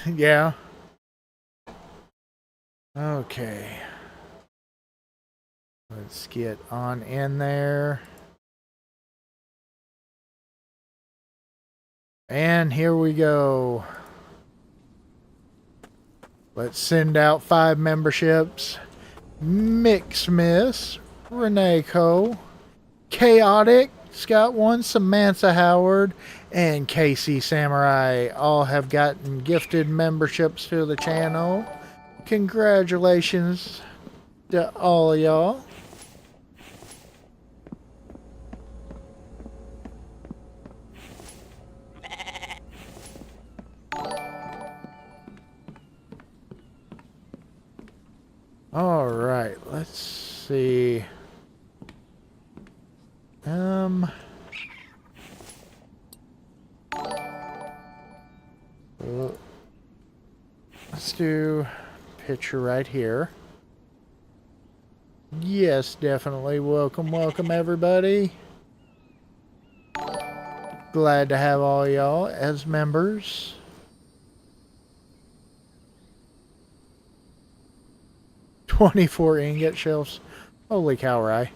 Yeah. Okay. Let's get on in there. And here we go. Let's send out 5 memberships. Mick Smith, Renee Cole, Chaotic, Scott One, Samantha Howard, and Casey Samurai all have gotten gifted memberships to the channel. Congratulations to all of y'all. All right, let's see. Let's do picture right here. Yes, definitely. Welcome, welcome everybody. Glad to have all y'all as members. $24 ingot shells. Holy cow, Rye.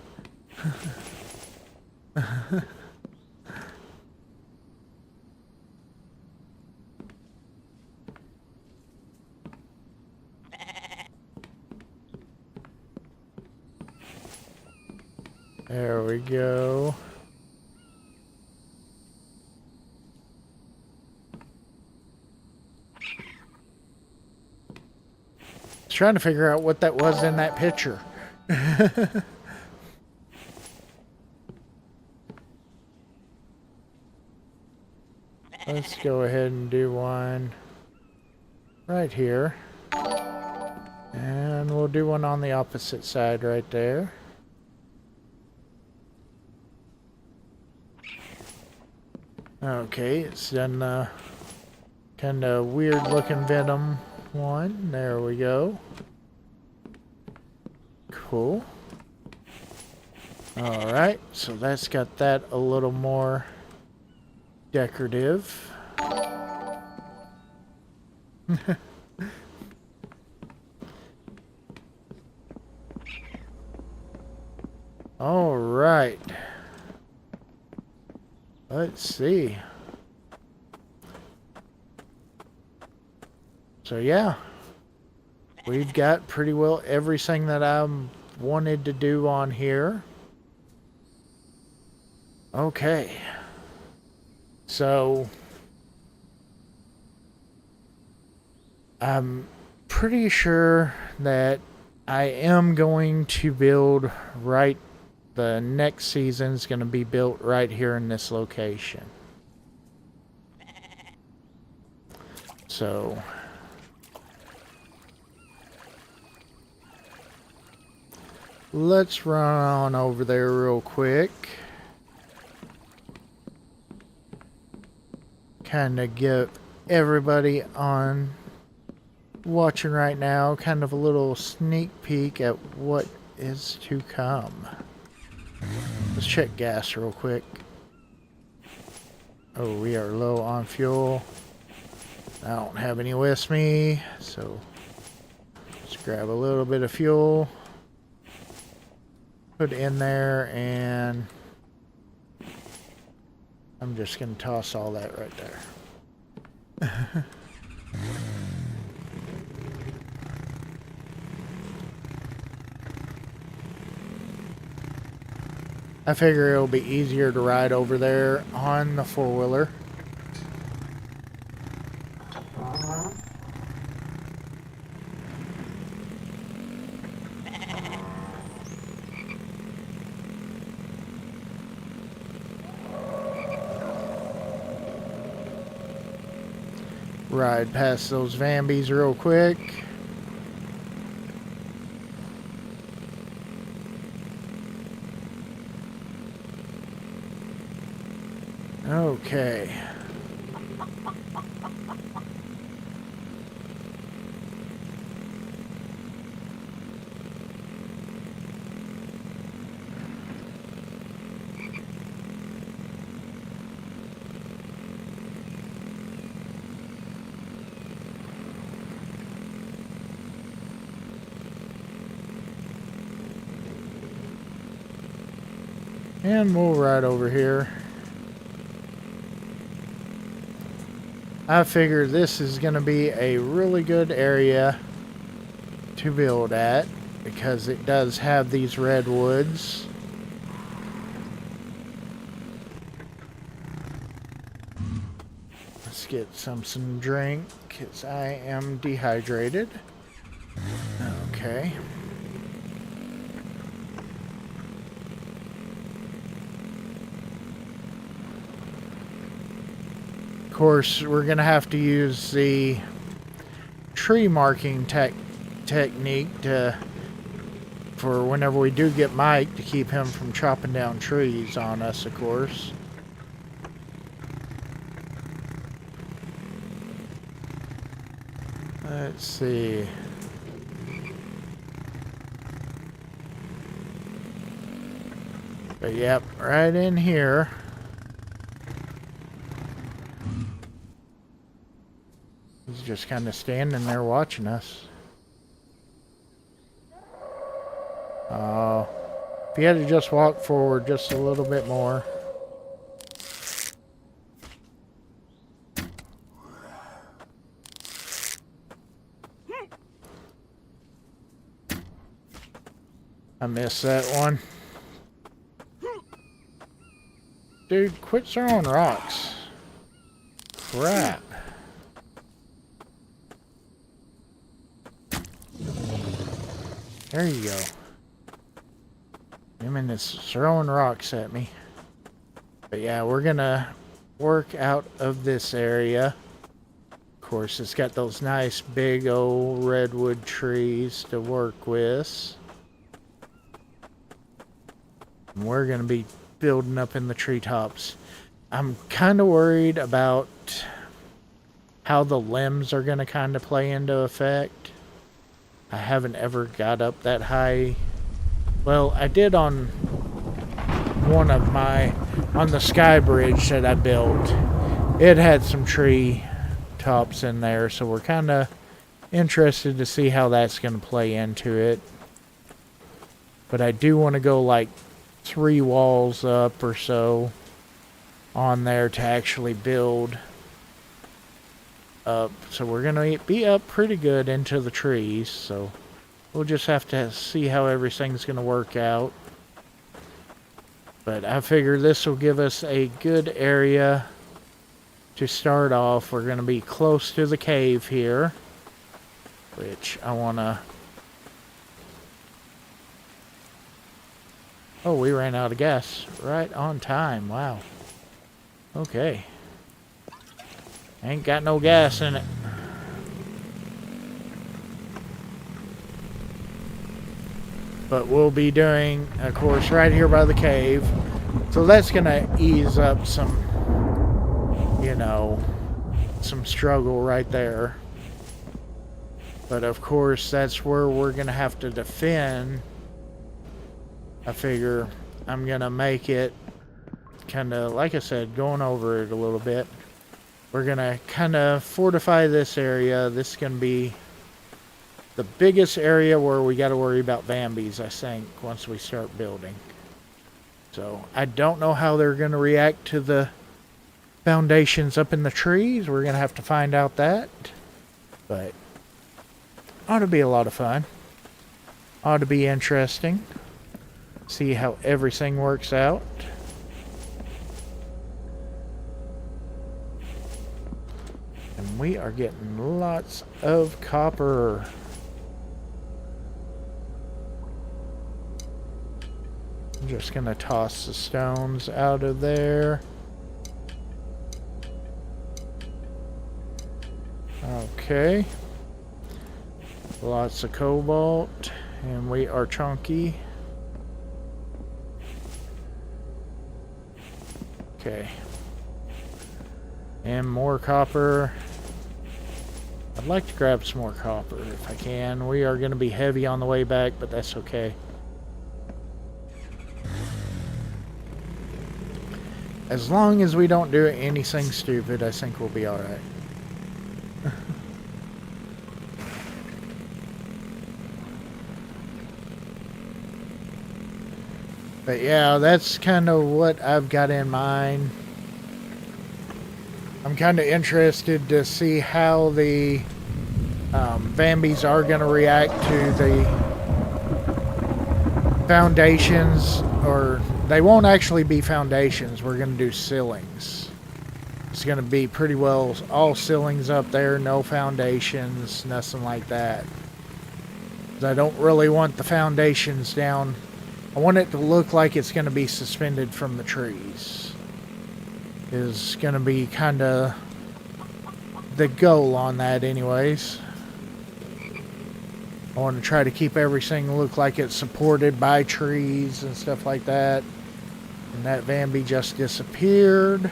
There we go. Trying to figure out what that was in that picture. Let's go ahead and do one right here. And we'll do one on the opposite side right there. Okay, it's done the kind of weird looking Venom one. There we go. Cool. Alright, so that's got that a little more decorative. Alright. Let's see. So yeah, we've got pretty well everything that I wanted to do on here. Okay. So I'm pretty sure that I am going to build right, the next season is going to be built right here in this location. So let's run on over there real quick. Kind of give everybody on watching right now kind of a little sneak peek at what is to come. Let's check gas real quick. Oh, we are low on fuel. I don't have any with me, so let's grab a little bit of fuel, put it in there, and I'm just going to toss all that right there. I figure it'll be easier to ride over there on the four-wheeler. Ride past those Vambies real quick. Okay. And we'll ride over here. I figure this is going to be a really good area to build at because it does have these redwoods. Let's get some drink because I am dehydrated. Okay. Of course, we're going to have to use the tree marking technique for whenever we do get Mike to keep him from chopping down trees on us, of course. Let's see. But yep, right in here. He's just kind of standing there watching us. If he had to just walk forward just a little bit more. I missed that one. Dude, quit throwing rocks. Crap. There you go. I mean, it's throwing rocks at me. But yeah, we're gonna work out of this area. Of course, it's got those nice big old redwood trees to work with. And we're gonna be building up in the treetops. I'm kind of worried about how the limbs are gonna kind of play into effect. I haven't ever got up that high. Well, I did on one of my, on the sky bridge that I built. It had some tree tops in there, so we're kind of interested to see how that's going to play into it. But I do want to go like 3 walls up or so on there to actually build up. So we're going to be up pretty good into the trees, so we'll just have to see how everything's going to work out. But I figure this will give us a good area to start off. We're going to be close to the cave here, which I want to... Oh, we ran out of gas right on time. Wow. Okay. Ain't got no gas in it. But we'll be doing, of course, right here by the cave. So that's going to ease up some, you know, some struggle right there. But of course, that's where we're going to have to defend. I figure I'm going to make it kind of, like I said, going over it a little bit. We're going to kind of fortify this area. This is going to be the biggest area where we got to worry about Vambies, I think, once we start building. So, I don't know how they're going to react to the foundations up in the trees. We're going to have to find out that. But, ought to be a lot of fun. Ought to be interesting. See how everything works out. And we are getting lots of copper. I'm just going to toss the stones out of there. Okay. Lots of cobalt. And we are chunky. Okay. And more copper. I'd like to grab some more copper if I can. We are going to be heavy on the way back, but that's okay. As long as we don't do anything stupid, I think we'll be alright. But yeah, that's kind of what I've got in mind. I'm kind of interested to see how the Vambies are going to react to the foundations, or they won't actually be foundations. We're going to do ceilings. It's going to be pretty well all ceilings up there, no foundations, nothing like that. I don't really want the foundations down. I want it to look like it's going to be suspended from the trees. Is going to be kind of the goal on that anyways. I want to try to keep everything look like it's supported by trees and stuff like that. And that Vambi just disappeared.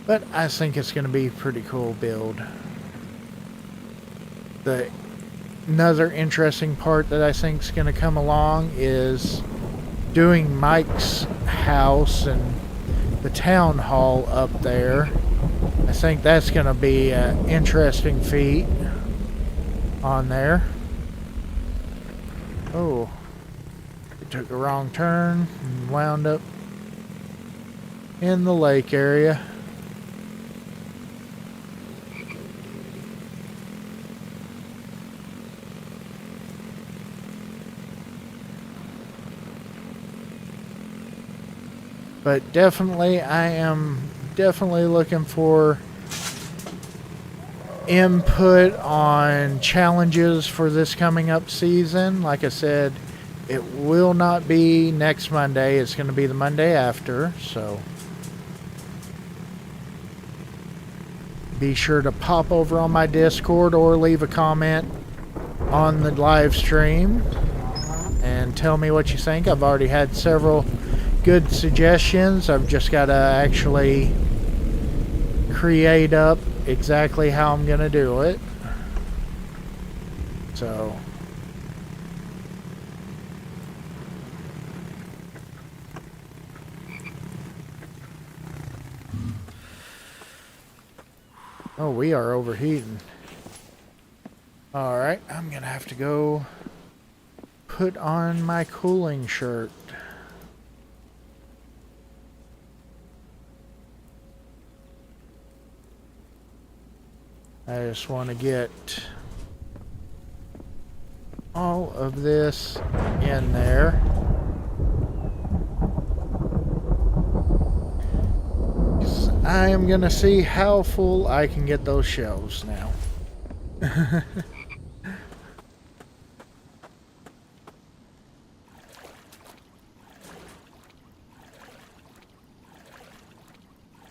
But I think it's going to be a pretty cool build. Another interesting part that I think is going to come along is doing Mike's house and the town hall up there. I think that's going to be an interesting feat on there. Oh, it took a wrong turn and wound up in the lake area. But definitely, I am definitely looking for input on challenges for this coming up season. Like I said, it will not be next Monday. It's going to be the Monday after. So be sure to pop over on my Discord or leave a comment on the live stream and tell me what you think. I've already had several good suggestions. I've just got to actually create up exactly how I'm going to do it. So oh, we are overheating. Alright, I'm going to have to go put on my cooling shirt. I just want to get all of this in there. I am going to see how full I can get those shelves now.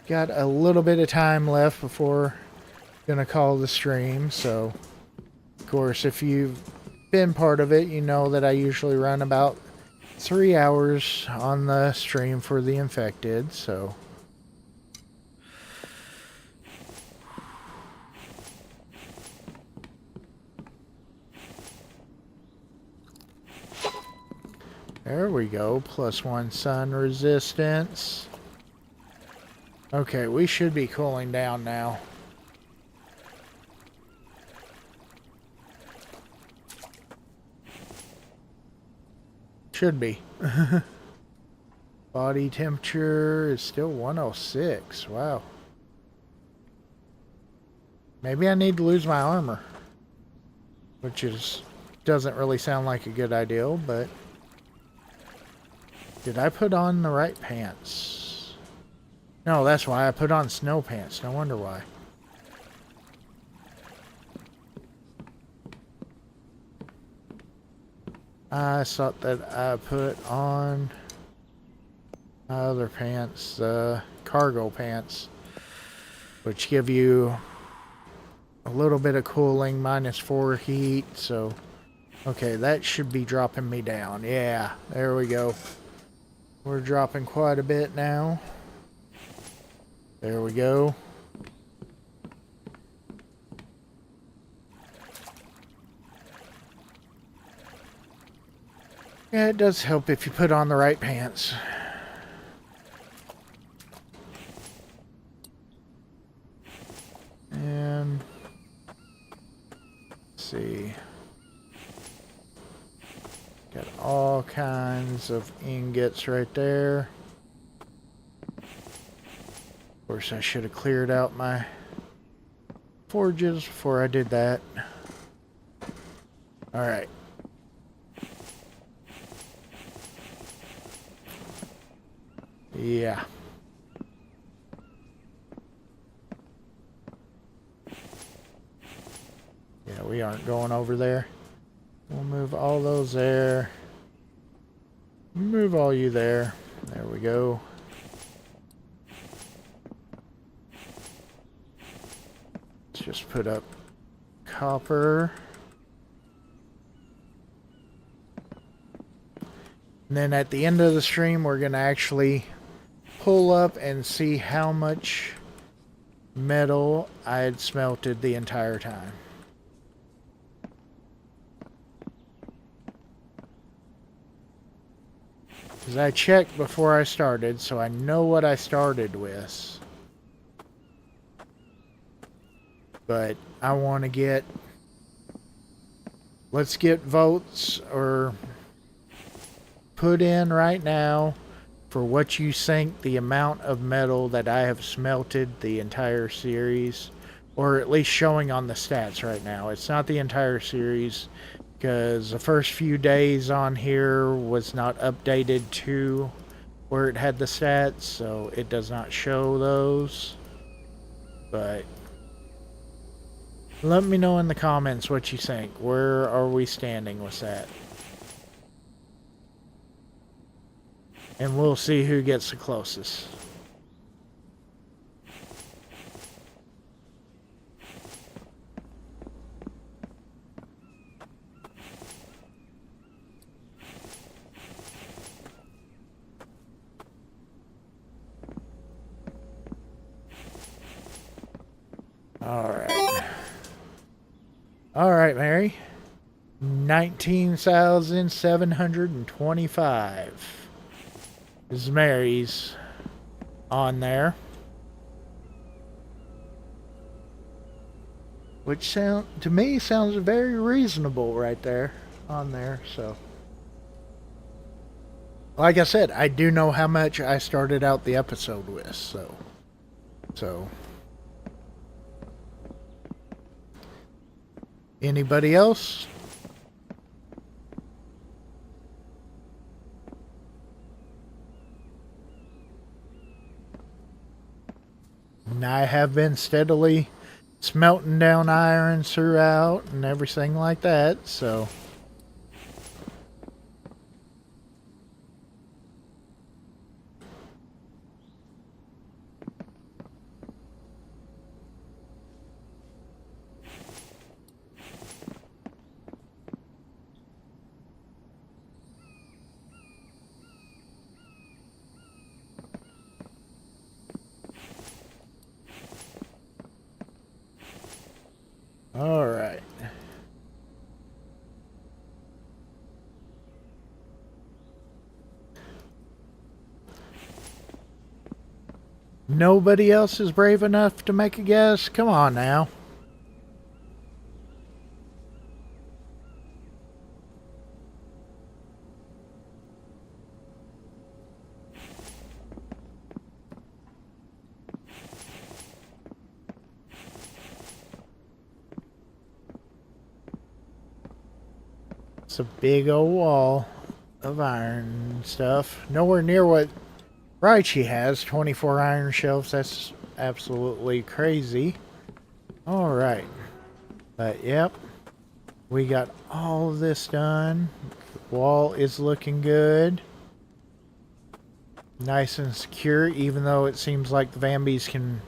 Got a little bit of time left before I'm going to call the stream. So, of course, if you've been part of it, you know that I usually run about 3 hours on the stream for the infected. So there we go. +1 sun resistance. Okay, we should be cooling down now. Should be. Body temperature is still 106. Wow. Maybe I need to lose my armor. Which doesn't really sound like a good idea, but... Did I put on the right pants? No, that's why I put on snow pants. No wonder why. I thought that I put on my other pants, cargo pants, which give you a little bit of cooling, -4 heat. So, okay, that should be dropping me down. Yeah, there we go. We're dropping quite a bit now. There we go. Yeah, it does help if you put on the right pants. And let's see. Got all kinds of ingots right there. Of course, I should have cleared out my forges before I did that. Alright. Yeah. Yeah, we aren't going over there. We'll move all those there. Move all you there. There we go. Let's just put up copper. And then at the end of the stream, we're going to actually pull up and see how much metal I had smelted the entire time. Because I checked before I started, so I know what I started with. But I want to get... Let's get votes or put in right now for what you think the amount of metal that I have smelted the entire series, or at least showing on the stats right now. It's not the entire series, because the first few days on here was not updated to where it had the stats, so it does not show those. But let me know in the comments what you think. Where are we standing with that? And we'll see who gets the closest. Alright, Mary. 19,725 is Mary's on there. Which to me sounds very reasonable right there on there, so. Like I said, I do know how much I started out the episode with, so. Anybody else? And I have been steadily smelting down iron throughout and everything like that, so. All right. Nobody else is brave enough to make a guess? Come on now. It's a big old wall of iron stuff. Nowhere near what Raichi has. 24 iron shelves. That's absolutely crazy. Alright. But yep. We got all of this done. The wall is looking good. Nice and secure, even though it seems like the Vambies can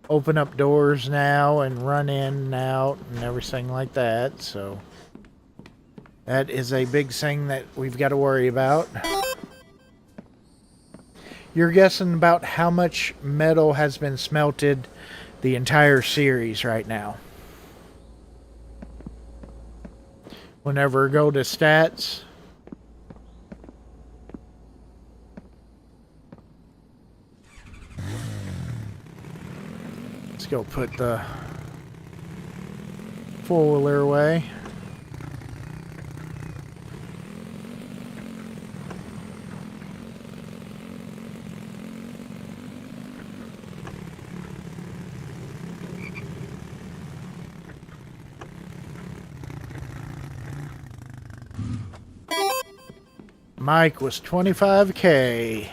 open up doors now and run in and out and everything like that, so that is a big thing that we've got to worry about. You're guessing about how much metal has been smelted the entire series right now. Whenever I go to stats, let's go put the four-wheeler away. Mike was 25K.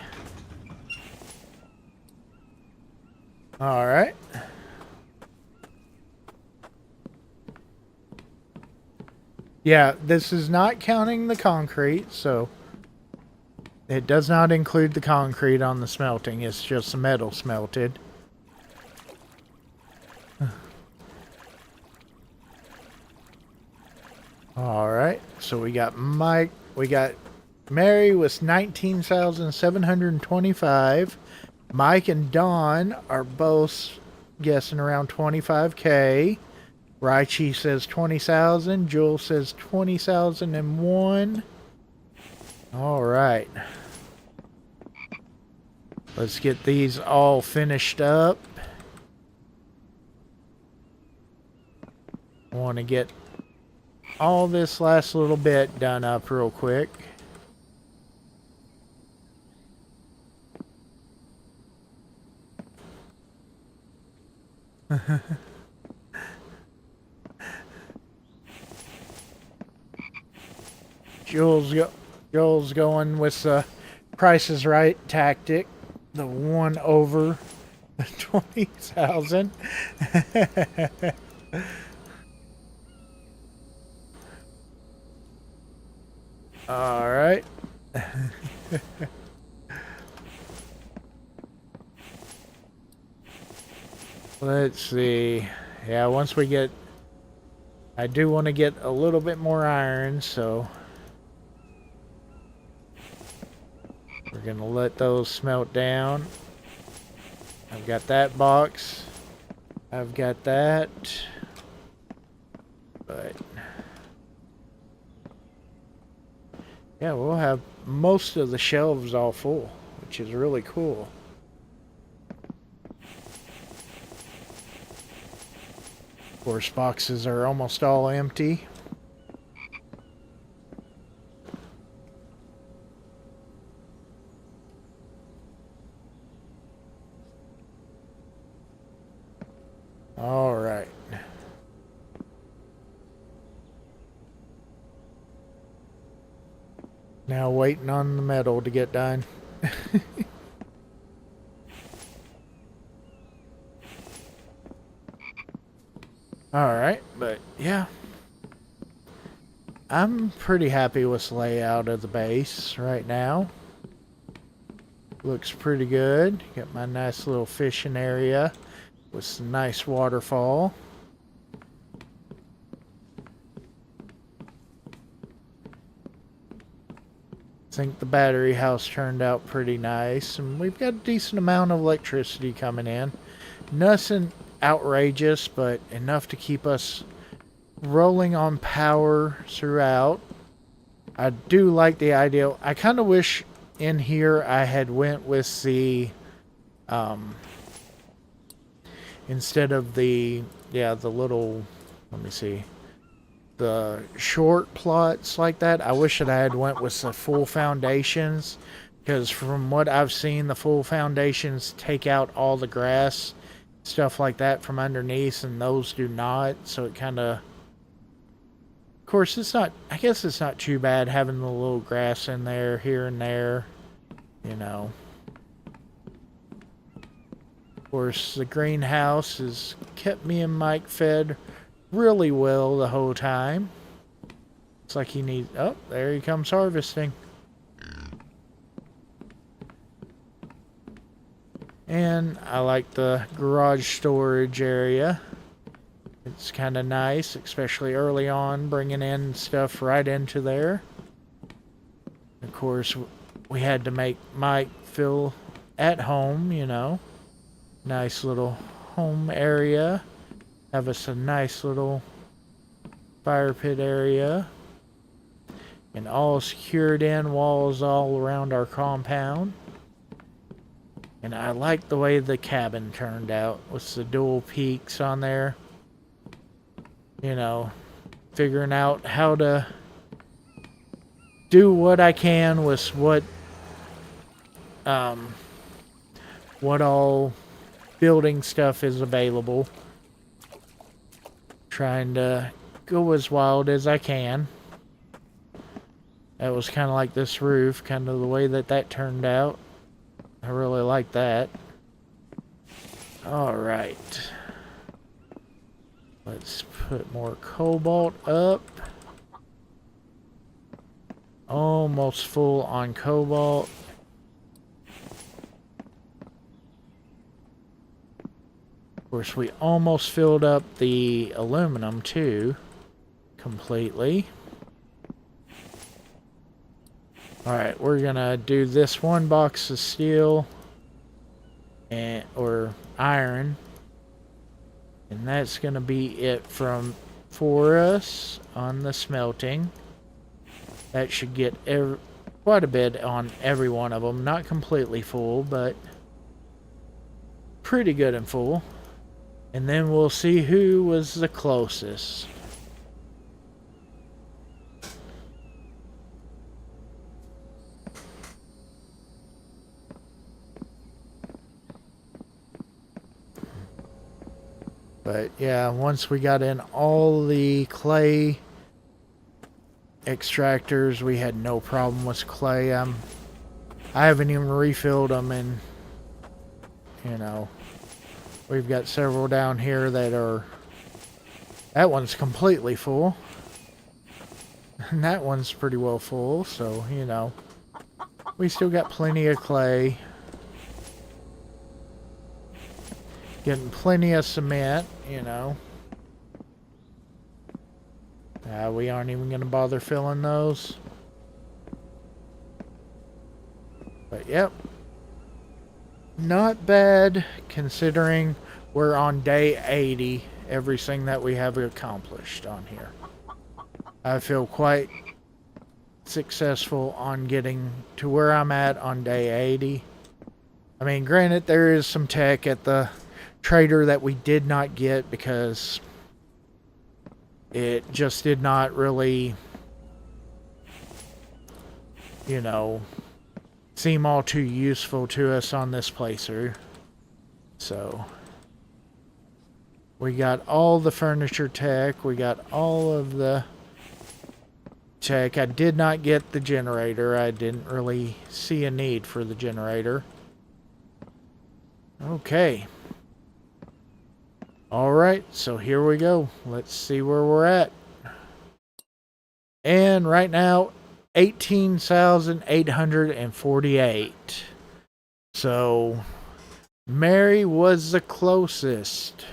All right. Yeah, this is not counting the concrete, so it does not include the concrete on the smelting. It's just the metal smelted. All right. So we got Mike. We got Mary was 19,725. Mike and Dawn are both guessing around 25K. Raichi says 20,000. Jewel says 20,001. All right. Let's get these all finished up. I want to get all this last little bit done up real quick. Joel's going with Price is Right tactic. The one over the 20,000. All right. Let's see. Yeah, once we get... I do want to get a little bit more iron, so... we're going to let those smelt down. I've got that box. I've got that. But... yeah, we'll have most of the shelves all full, which is really cool. Of course, boxes are almost all empty. All right. Now waiting on the metal to get done. Alright, but yeah. I'm pretty happy with the layout of the base right now. Looks pretty good. Got my nice little fishing area with some nice waterfall. I think the battery house turned out pretty nice, and we've got a decent amount of electricity coming in. Nothing outrageous, but enough to keep us rolling on power throughout. I do like the idea. I kind of wish in here I had went with the instead of the little, let me see, the short plots like that. I wish that I had went with the full foundations, because from what I've seen, the full foundations take out all the grass, stuff like that from underneath, and those do not. So it kind of course, it's not, I guess it's not too bad having the little grass in there here and there, you know. Of course, the greenhouse has kept me and Mike fed really well the whole time. It's like he needs... oh, there he comes harvesting. And I like the garage storage area. It's kind of nice, especially early on, bringing in stuff right into there. Of course, we had to make Mike feel at home, you know. Nice little home area. Have us a nice little fire pit area. And all secured in walls all around our compound. And I like the way the cabin turned out with the dual peaks on there. You know, figuring out how to do what I can with what all building stuff is available. Trying to go as wild as I can. That was kind of like this roof, kind of the way that turned out. I really like that. Alright. Let's put more cobalt up. Almost full on cobalt. Of course, we almost filled up the aluminum too, completely. Alright, we're gonna do this one box of steel or iron. And that's going to be it for us on the smelting. That should get quite a bit on every one of them. Not completely full, but pretty good and full. And then we'll see who was the closest. But yeah, once we got in all the clay extractors, we had no problem with clay. I'm I haven't even refilled them, and you know, we've got several down here that are. That one's completely full. And that one's pretty well full, so, you know. We still got plenty of clay. Getting plenty of cement, you know. We aren't even going to bother filling those. But, yep. Not bad, considering we're on day 80. Everything that we have accomplished on here. I feel quite successful on getting to where I'm at on day 80. I mean, granted, there is some tech at the trader that we did not get because it just did not really, you know, seem all too useful to us on this playthrough. So we got all the furniture tech, we got all of the tech. I did not get the generator. I didn't really see a need for the generator. Okay. Alright, so here we go. Let's see where we're at. And right now, 18,848. So, Mary was the closest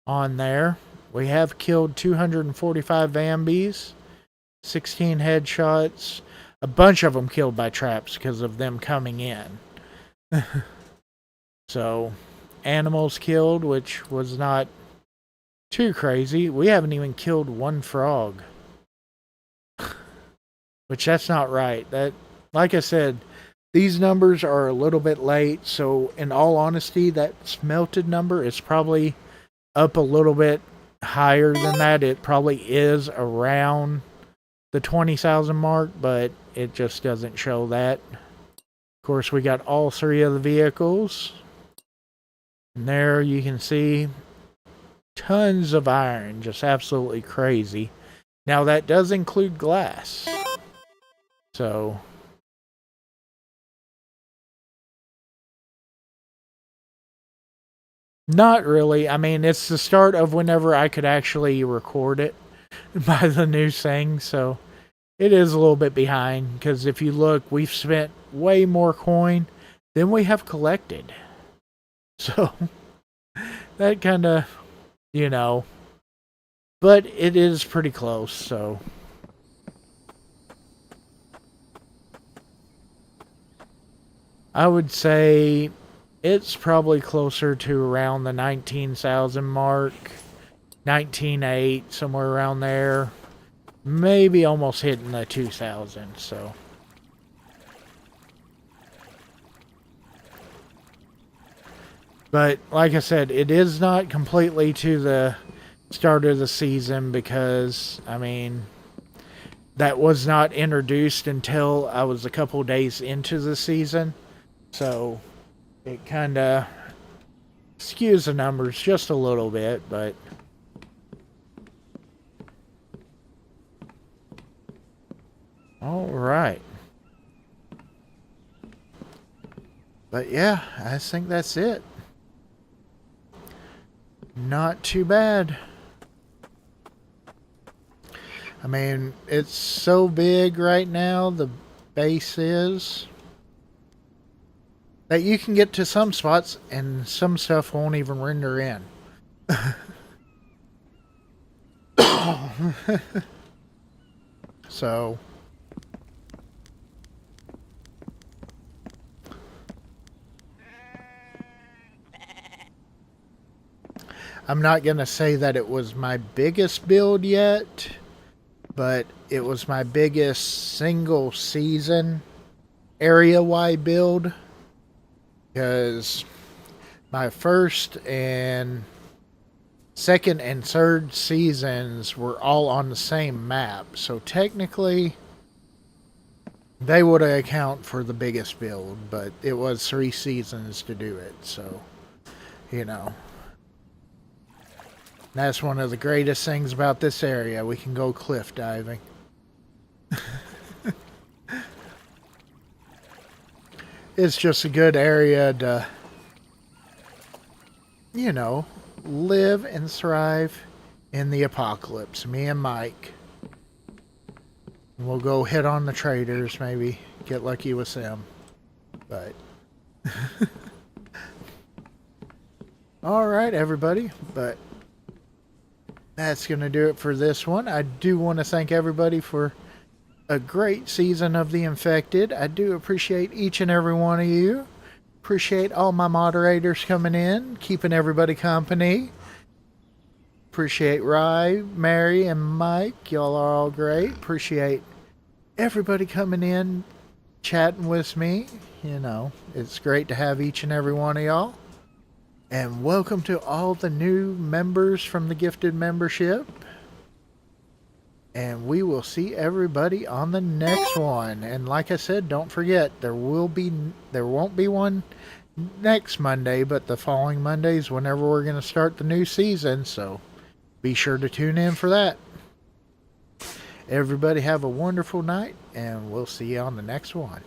on there. We have killed 245 Vambies, 16 headshots, a bunch of them killed by traps because of them coming in. So, animals killed, which was not too crazy. We haven't even killed one frog. Which that's not right. That, like I said, these numbers are a little bit late, so in all honesty, that smelted number is probably up a little bit higher than that. It probably is around the 20,000 mark, but it just doesn't show that. Of course, we got all three of the vehicles. And there you can see tons of iron, just absolutely crazy. Now that does include glass. So not really. I mean, it's the start of whenever I could actually record it by the new thing, so it is a little bit behind, because if you look, we've spent way more coin than we have collected. So that kind of, you know, but it is pretty close, so. I would say it's probably closer to around the 19,000 mark, 19.8, somewhere around there. Maybe almost hitting the 2,000, so. But, like I said, it is not completely to the start of the season because, I mean, that was not introduced until I was a couple days into the season. So, it kind of skews the numbers just a little bit, but all right. But yeah, I think that's it. Not too bad. I mean, it's so big right now, the base is, that you can get to some spots and some stuff won't even render in. So I'm not going to say that it was my biggest build yet, but it was my biggest single season area-wide build, because my first and second and third seasons were all on the same map, so technically they would account for the biggest build, but it was 3 seasons to do it, so, you know. That's one of the greatest things about this area. We can go cliff diving. it's just a good area to, you know, live and thrive in the apocalypse. Me and Mike. We'll go hit on the traders, maybe get lucky with them. But all right, everybody. But that's going to do it for this one. I do want to thank everybody for a great season of The Infected. I do appreciate each and every one of you. Appreciate all my moderators coming in, keeping everybody company. Appreciate Rye, Mary, and Mike. Y'all are all great. Appreciate everybody coming in, chatting with me. You know, it's great to have each and every one of y'all. And welcome to all the new members from the Gifted membership. And we will see everybody on the next one. And like I said, don't forget, there won't be one next Monday, but the following Mondays whenever we're going to start the new season. So be sure to tune in for that. Everybody have a wonderful night, and we'll see you on the next one.